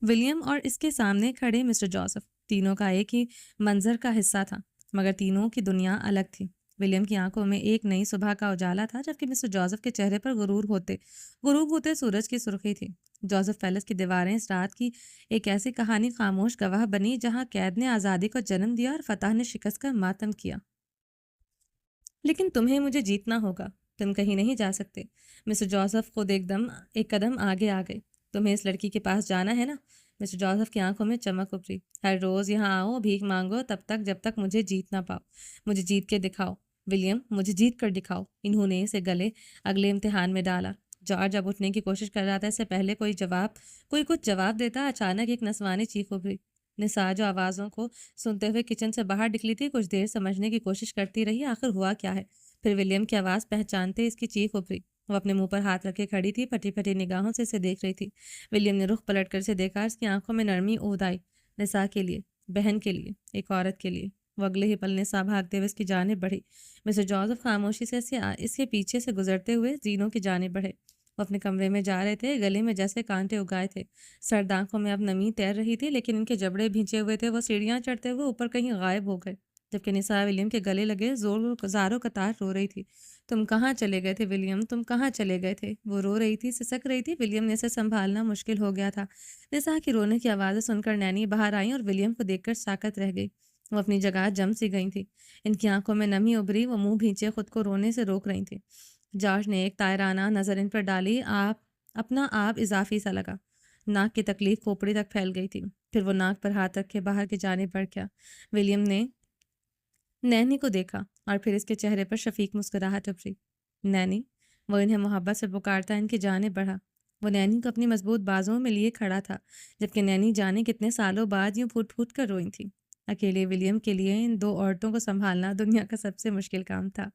ولیم اور اس کے سامنے کھڑے مسٹر جوزف، تینوں کا ایک ہی منظر کا حصہ تھا مگر تینوں کی دنیا الگ تھی۔ ولیم کی آنکھوں میں ایک نئی صبح کا اجالا تھا جبکہ مسٹر جوزف کے چہرے پر غروب ہوتے سورج کی سرخی تھی۔ جوزف پیلس کی دیواریں اس رات کی ایک ایسی کہانی خاموش گواہ بنی جہاں قید نے آزادی کو جنم دیا اور فتح نے شکست کا ماتم کیا۔ لیکن تمہیں مجھے جیتنا ہوگا، تم کہیں نہیں جا سکتے۔ مسٹر جوزف خود ایک قدم آگے آ گئے۔ تمہیں اس لڑکی کے پاس جانا ہے نا؟ مسٹر جوزف کی آنکھوں میں چمک ابھری۔ ہر روز یہاں آؤ، بھیک مانگو، تب تک جب تک مجھے جیت نہ پاؤ۔ مجھے جیت کے دکھاؤ ولیم، مجھے جیت کر دکھاؤ۔ انہوں نے اسے اگلے امتحان میں ڈالا۔ جارج اب اٹھنے کی کوشش کر رہا تھا، اس سے پہلے کوئی کچھ جواب دیتا اچانک ایک نسوانی چیخ ابھری۔ نساء جو آوازوں کو سنتے ہوئے کچن سے باہر نکلی تھی، کچھ دیر سمجھنے کی کوشش کرتی رہی آخر ہوا کیا ہے۔ پھر ولیم کی آواز پہچانتے اس کی چیخ ابھری۔ وہ اپنے منہ پر ہاتھ رکھے کھڑی تھی، پھٹی پھٹی نگاہوں سے اسے دیکھ رہی تھی۔ ولیم نے رخ پلٹ کر اسے دیکھا، اس کی آنکھوں میں نرمی اود آئی۔ نساء کے لیے، بہن کے لیے، ایک عورت کے لیے۔ وہ اگلے ہی پل نساء بھاگتے ہوئے اس کی جانب بڑھی۔ مسٹر جوزف خاموشی سے اس کے پیچھے سے گزرتے ہوئے زینوں کی جانب بڑھے۔ وہ اپنے کمرے میں جا رہے تھے، گلے میں جیسے کانٹے اگائے تھے، سرد آنکھوں میں اب نمی تیر رہی تھی، لیکن ان کے جبڑے بھینچے ہوئے تھے۔ وہ سیڑھیاں چڑھتے ہوئے اوپر کہیں غائب ہو گئے جبکہ نساء ولیم کے گلے لگے زاروں قطار رو رہی تھی۔ تم کہاں چلے گئے تھے ولیم، تم کہاں چلے گئے تھے؟ وہ رو رہی تھی، سسک رہی تھی۔ ولیم نے اسے سنبھالنا مشکل ہو گیا تھا۔ نساء کی رونے کی آوازیں سن کر نینی باہر آئیں اور ولیم کو دیکھ کر ساکت رہ گئی۔ وہ اپنی جگہ جم سی گئی تھی، ان کی آنکھوں میں نمی ابھری۔ وہ منہ بھینچے خود کو رونے سے روک رہی تھی۔ جارج نے ایک طائرانہ نظر ان پر ڈالی۔ اپنا آپ اضافی سا لگا۔ ناک کی تکلیف کھوپڑی تک پھیل گئی تھی۔ پھر وہ ناک پر ہاتھ رکھے باہر کی جانب بڑھ گیا۔ ولیم نے نینی کو دیکھا اور پھر اس کے چہرے پر شفیق مسکراہٹ ابھری۔ نینی، وہ انہیں محبت سے پکارتا ان کی جانب بڑھا۔ وہ نینی کو اپنی مضبوط بازوؤں میں لیے کھڑا تھا جبکہ نینی جانے کتنے سالوں بعد یوں پھوٹ پھوٹ کر روئی تھی۔ اکیلے ولیم کے لیے ان دو عورتوں کو سنبھالنا دنیا کا سب سے مشکل کام تھا۔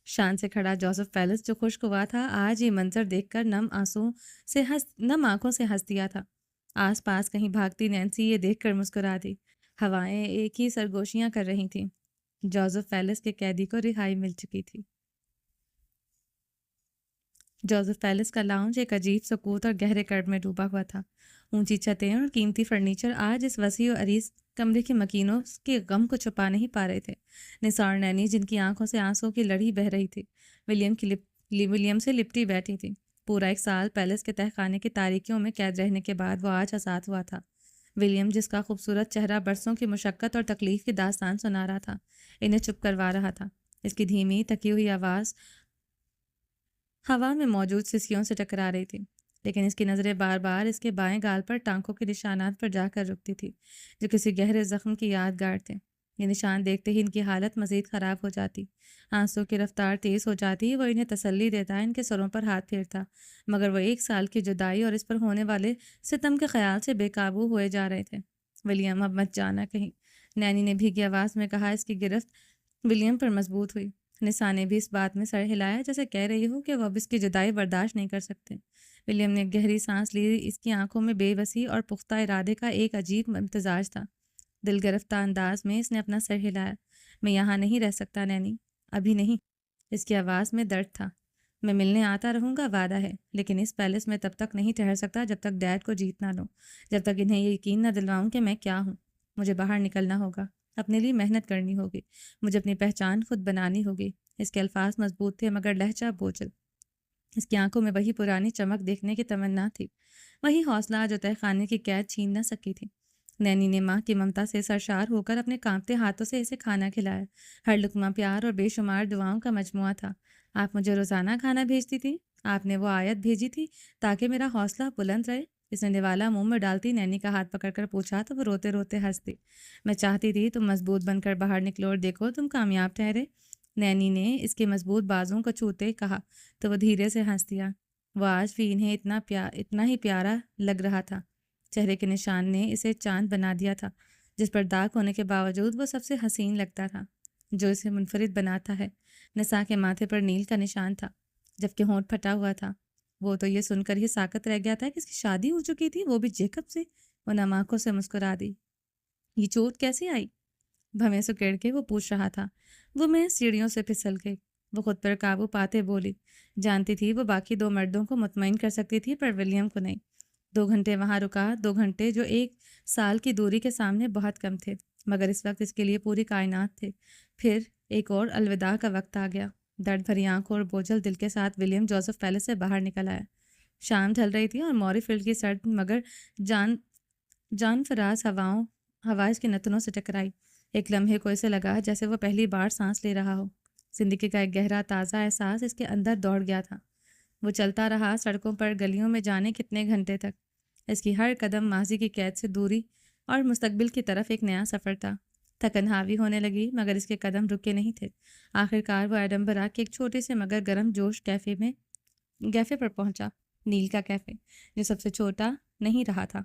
شان سے کھڑا جوزف پیلس جو خشک ہوا تھا، آج یہ منظر دیکھ کر نم آنکھوں سے ہنس دیا تھا۔ آس پاس کہیں بھاگتی نینسی یہ دیکھ کر مسکرا دی۔ ہوائیں ایک ہی سرگوشیاں کر رہی تھیں۔ جوزف پیلس کے قیدی کو رہائی مل چکی تھی۔ جوزف پیلس کا لاؤنج ایک عجیب سکوت اور گہرے کرب میں ڈوبا ہوا تھا۔ اونچی چھتیں اور قیمتی فرنیچر آج اس وسیع و عریض کمرے کے مکینوں کے غم کو چھپا نہیں پا رہے تھے۔ نثار نینی، جن کی آنکھوں سے آنسوں کی لڑی بہہ رہی تھی، ولیم سے لپٹی بیٹھی تھی۔ پورا ایک سال پیلس کے تہخانے کی تاریکیوں میں قید رہنے کے بعد وہ آج آزاد ہوا تھا۔ ولیم، جس کا خوبصورت چہرہ برسوں کی مشقت اور تکلیف کی داستان سنا رہا تھا، انہیں چپ کروا رہا تھا۔ اس کی دھیمی تکی ہوئی آواز ہوا میں موجود سسیوں سے ٹکرا رہی تھی، لیکن اس کی نظریں بار بار اس کے بائیں گال پر ٹانکوں کے نشانات پر جا کر رکتی تھی، جو کسی گہرے زخم کی یادگار تھے۔ یہ نشان دیکھتے ہی ان کی حالت مزید خراب ہو جاتی، آنسوں کی رفتار تیز ہو جاتی۔ وہ انہیں تسلی دیتا، ان کے سروں پر ہاتھ پھیرتا، مگر وہ 1 سال کی جدائی اور اس پر ہونے والے ستم کے خیال سے بے قابو ہوئے جا رہے تھے۔ ولیم، اب مت جانا کہیں، نینی نے بھیگی آواز میں کہا۔ اس کی گرفت ولیم پر مضبوط ہوئی۔ نسا نے بھی اس بات میں سر ہلایا جیسے کہہ رہی ہو کہ وہ اب اس کی جدائی برداشت نہیں کر سکتے۔ ولیم نے ایک گہری سانس لی۔ اس کی آنکھوں میں بے بسی اور پختہ ارادے کا ایک عجیب امتزاج تھا۔ دل گرفتہ انداز میں اس نے اپنا سر ہلایا۔ میں یہاں نہیں رہ سکتا نینی، ابھی نہیں۔ اس کی آواز میں درد تھا۔ میں ملنے آتا رہوں گا، وعدہ ہے، لیکن اس پیلس میں تب تک نہیں ٹھہر سکتا جب تک ڈیڈ کو جیت نہ لوں، جب تک انہیں یہ یقین نہ دلواؤں کہ میں کیا ہوں۔ مجھے باہر نکلنا ہوگا، اپنے لیے محنت کرنی ہوگی، مجھے اپنی پہچان خود بنانی ہوگی۔ اس کے الفاظ مضبوط تھے مگر لہجہ بوجھل۔ اس کی آنکھوں میں وہی پرانی چمک دیکھنے کی تمنا تھی، وہی حوصلہ جو تہہ خانے کی قید چھین نہ سکی تھی۔ نینی نے ماں کی ممتا سے سرشار ہو کر اپنے کانپتے ہاتھوں سے اسے کھانا کھلایا۔ ہر لقمہ پیار اور بے شمار دعاؤں کا مجموعہ تھا۔ آپ مجھے روزانہ کھانا بھیجتی تھی، آپ نے وہ آیت بھیجی تھی تاکہ میرا حوصلہ بلند رہے۔ اس نے نوالا منہ میں ڈالتی نینی کا ہاتھ پکڑ کر پوچھا تو وہ روتے روتے ہنس دی۔ میں چاہتی تھی تم مضبوط بن کر باہر نکلو اور دیکھو تم کامیاب ٹھہرے، نینی نے اس کے مضبوط بازوؤں کو چھوتے کہا تو وہ دھیرے سے ہنس دیا۔ وہ آج بھی انہیں اتنا ہی پیارا لگ رہا تھا۔ چہرے کے نشان نے اسے چاند بنا دیا تھا، جس پر داغ ہونے کے باوجود وہ سب سے حسین لگتا تھا، جو اسے منفرد بناتا ہے۔ نسا کے ماتھے پر نیل کا نشان تھا، جبکہ ہونٹ پھٹا ہوا تھا۔ وہ تو یہ سن کر ہی ساکت رہ گیا تھا کہ اس کی شادی ہو چکی تھی، وہ بھی جیکب سے۔ وہ نم آنکھوں سے مسکرا دی۔ یہ چوٹ کیسے آئی؟ بھویں سکیڑ کے وہ پوچھ رہا تھا۔ وہ میں سیڑھیوں سے پھسل گئی، وہ خود پر قابو پاتے بولی۔ جانتی تھی وہ باقی 2 مردوں کو مطمئن کر سکتی تھی پر ولیم کو نہیں۔ 2 گھنٹے وہاں رکا، 2 گھنٹے جو 1 سال کی دوری کے سامنے بہت کم تھے، مگر اس وقت اس کے لیے پوری کائنات تھے۔ پھر ایک اور الوداع کا وقت آ گیا۔ درد بھری آنکھوں اور بوجھل دل کے ساتھ ولیم جوزف پیلس سے باہر نکل آیا۔ شام ڈھل رہی تھی اور موری فیلڈ کی سرد مگر جان فراز ہوا اس کے نتنوں سے ٹکرائی۔ ایک لمحے کو اسے لگا جیسے وہ پہلی بار سانس لے رہا ہو۔ زندگی کا ایک گہرا تازہ احساس اس کے اندر دوڑ گیا تھا۔ وہ چلتا رہا سڑکوں پر، گلیوں میں، جانے کتنے گھنٹے تک۔ اس کی ہر قدم ماضی کی قید سے دوری اور مستقبل کی طرف ایک نیا سفر تھا۔ تھکن حاوی ہونے لگی مگر اس کے قدم رکے نہیں تھے۔ آخر کار وہ ایڈنبرا کے ایک چھوٹے سے مگر گرم جوش کیفے پر پہنچا، نیل کا کیفے، جو سب سے چھوٹا نہیں رہا تھا۔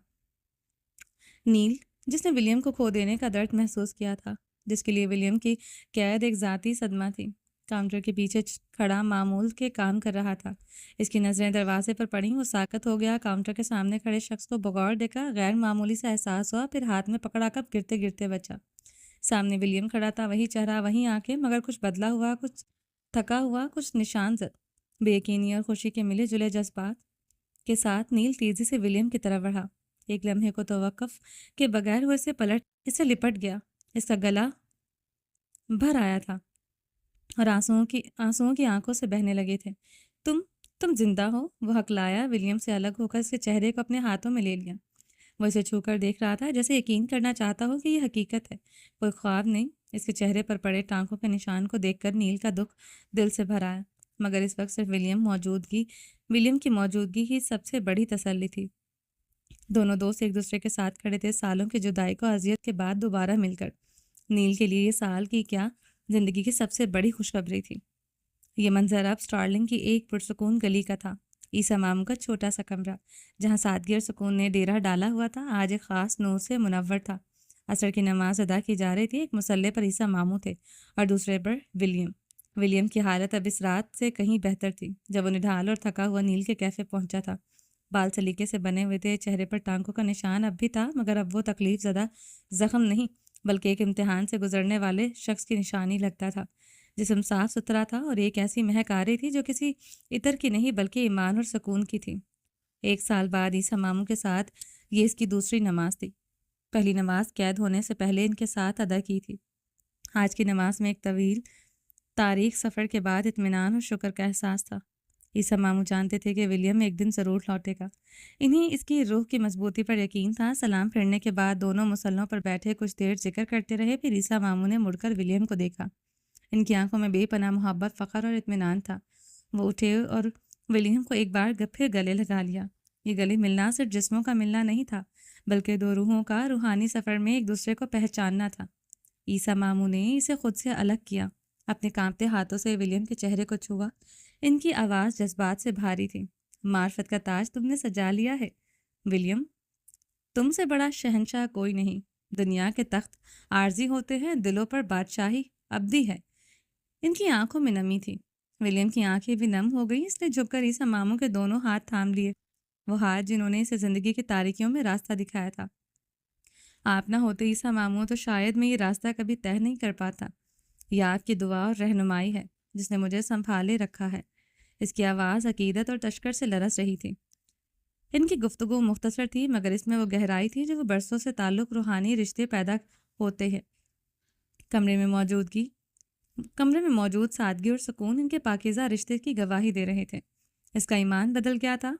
نیل، جس نے ولیم کو کھو دینے کا درد محسوس کیا تھا، جس کے لیے ولیم کی قید ایک ذاتی صدمہ تھی، کاؤنٹر کے پیچھے کھڑا معمول کے کام کر رہا تھا۔ اس کی نظریں دروازے پر پڑیں، وہ ساکت ہو گیا۔ کاؤنٹر کے سامنے کھڑے شخص کو بغور دیکھا، غیر معمولی سا احساس ہوا، پھر ہاتھ میں پکڑا کر گرتے گرتے بچا۔ سامنے ولیم کھڑا تھا، وہی چہرہ، وہی آنکھیں، مگر کچھ بدلا ہوا، کچھ تھکا ہوا، کچھ نشان زد۔ بے یقینی اور خوشی کے ملے جلے جذبات کے ساتھ نیل تیزی سے ولیم کی طرف بڑھا۔ ایک لمحے کو توقف کے بغیر وہ اسے لپٹ گیا۔ اس کا گلا بھر آیا تھا اور آنسوؤں کی آنکھوں سے بہنے لگے تھے۔ تم زندہ ہو؟ وہ ہکلایا۔ ولیم سے الگ ہو کر اس کے چہرے کو اپنے ہاتھوں میں لے لیا۔ وہ اسے چھو کر دیکھ رہا تھا جیسے یقین کرنا چاہتا ہو کہ یہ حقیقت ہے، کوئی خواب نہیں۔ اس کے چہرے پر پڑے ٹانکوں کے نشان کو دیکھ کر نیل کا دکھ دل سے بھر آیا، مگر اس وقت صرف ولیم کی موجودگی ہی سب سے بڑی تسلی تھی۔ دونوں دوست ایک دوسرے کے ساتھ کھڑے تھے، سالوں کی جدائی کو اذیت کے بعد دوبارہ مل کر۔ نیل کے لیے یہ سال کی کیا، زندگی کی سب سے بڑی خوشخبری تھی۔ یہ منظر اب سٹارلنگ کی ایک پرسکون گلی کا تھا۔ عیسیٰ ماموں کا چھوٹا سا کمرہ، جہاں سادگی اور سکون نے ڈیرا ڈالا ہوا تھا، آج ایک خاص نور سے منور تھا۔ عصر کی نماز ادا کی جا رہی تھی۔ ایک مصلے پر عیسیٰ ماموں تھے اور دوسرے پر ولیم کی حالت اب اس رات سے کہیں بہتر تھی جب وہ نڈھال اور تھکا ہوا نیل کے کیفے پہنچا تھا۔ بال سلیقے سے بنے ہوئے تھے، چہرے پر ٹانکوں کا نشان اب بھی تھا، مگر اب وہ تکلیف زدہ زخم نہیں بلکہ ایک امتحان سے گزرنے والے شخص کی نشانی لگتا تھا۔ جسم صاف ستھرا تھا اور ایک ایسی مہک آ رہی تھی جو کسی عطر کی نہیں بلکہ ایمان اور سکون کی تھی۔ 1 سال بعد عیسیٰ ماموں کے ساتھ یہ اس کی دوسری نماز تھی۔ پہلی نماز قید ہونے سے پہلے ان کے ساتھ ادا کی تھی۔ آج کی نماز میں ایک طویل تاریخ سفر کے بعد اطمینان اور شکر کا احساس تھا۔ عیسیٰ ماموں جانتے تھے کہ ولیم ایک دن ضرور لوٹے گا۔ انہیں اس کی روح کی مضبوطی پر یقین تھا۔ سلام پھیرنے کے بعد دونوں مسلوں پر بیٹھے کچھ دیر ذکر کرتے رہے، پھر عیسیٰ ماموں نے مڑ کر ولیم کو دیکھا۔ ان کی آنکھوں میں بے پناہ محبت، فخر اور اطمینان تھا۔ وہ اٹھے اور ولیم کو ایک بار پھر گلے لگا لیا۔ یہ گلے ملنا صرف جسموں کا ملنا نہیں تھا، بلکہ دو روحوں کا روحانی سفر میں ایک دوسرے کو پہچاننا تھا۔ عیسیٰ ماموں نے اسے خود سے الگ کیا، اپنے کانپتے ہاتھوں سے ولیم کے چہرے کو چھوا۔ ان کی آواز جذبات سے بھاری تھی۔ معرفت کا تاج تم نے سجا لیا ہے ولیم، تم سے بڑا شہنشاہ کوئی نہیں۔ دنیا کے تخت عارضی ہوتے ہیں، دلوں پر بادشاہی ابدی ہے۔ ان کی آنکھوں میں نمی تھی۔ ولیم کی آنکھیں بھی نم ہو گئی، اس نے جھک کر عیسیٰ ماموں کے دونوں ہاتھ تھام لیے، وہ ہاتھ جنہوں نے اسے زندگی کی تاریکیوں میں راستہ دکھایا تھا۔ آپ نہ ہوتے عیسیٰ ماموں تو شاید میں یہ راستہ کبھی طے نہیں کر پاتا۔ یہ آپ کی دعا اور رہنمائی ہے جس نے مجھے سنبھالے رکھا ہے۔ اس کی آواز عقیدت اور تشکر سے لرز رہی تھی۔ ان کی گفتگو مختصر تھی، مگر اس میں وہ گہرائی تھی جو وہ برسوں سے تعلق روحانی رشتے پیدا ہوتے ہیں۔ کمرے میں موجود سادگی اور سکون ان کے پاکیزہ رشتے کی گواہی دے رہے تھے۔ اس کا ایمان بدل گیا تھا،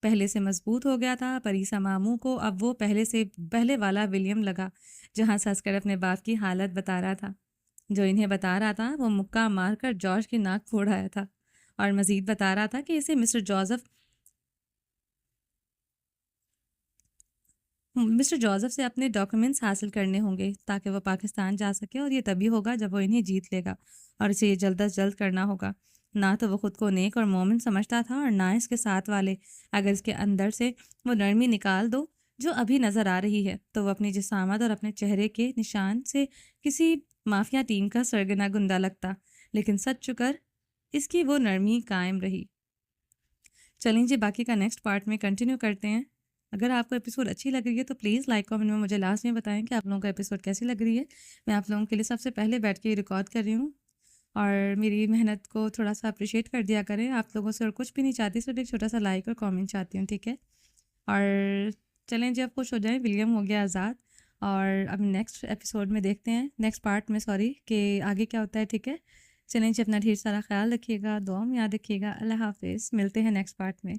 پہلے سے مضبوط ہو گیا تھا، پر عیسیٰ ماموں کو اب وہ پہلے والا ولیم لگا، جہاں سنس کر اپنے باپ کی حالت بتا رہا تھا۔ جو انہیں بتا رہا تھا وہ مکہ مار کر جارج کی ناک پھوڑ آیا تھا، اور مزید بتا رہا تھا کہ اسے مسٹر جوزف سے اپنے ڈاکومنٹس حاصل کرنے ہوں گے تاکہ وہ پاکستان جا سکے، اور یہ تبھی ہوگا جب وہ انہیں جیت لے گا، اور اسے یہ جلد از جلد کرنا ہوگا۔ نہ تو وہ خود کو نیک اور مومن سمجھتا تھا، اور نہ اس کے ساتھ والے۔ اگر اس کے اندر سے وہ نرمی نکال دو جو ابھی نظر آ رہی ہے، تو وہ اپنی جسامت اور اپنے چہرے کے نشان سے کسی مافیا ٹیم کا سرگنا گنڈا لگتا، لیکن سچ شکر اس کی وہ نرمی قائم رہی۔ چلیں جی، باقی کا نیکسٹ پارٹ میں کنٹینیو کرتے ہیں۔ اگر آپ کو ایپیسوڈ اچھی لگ رہی ہے تو پلیز لائک کامنٹ میں مجھے لاسٹ میں بتائیں کہ آپ لوگوں کو ایپیسوڈ کیسی لگ رہی ہے۔ میں آپ لوگوں کے لیے سب سے پہلے بیٹھ کے ریکارڈ کر رہی ہوں، اور میری محنت کو تھوڑا سا اپریشیٹ کر دیا کریں۔ آپ لوگوں سے اور کچھ بھی نہیں چاہتی، صرف ایک چھوٹا سا لائک اور کامنٹ چاہتی ہوں، ٹھیک ہے؟ اور چلیں جی، اب خوش ہو جائیں، ولیم ہو گیا آزاد، اور اب نیکسٹ ایپیسوڈ میں دیکھتے ہیں، نیکسٹ پارٹ میں کہ آگے کیا ہوتا ہے، ٹھیک ہے؟ چلیں جی، اپنا ڈھیر سارا خیال رکھیے گا، دعا میں یاد رکھیے گا۔ اللہ حافظ، ملتے ہیں نیکسٹ پارٹ میں۔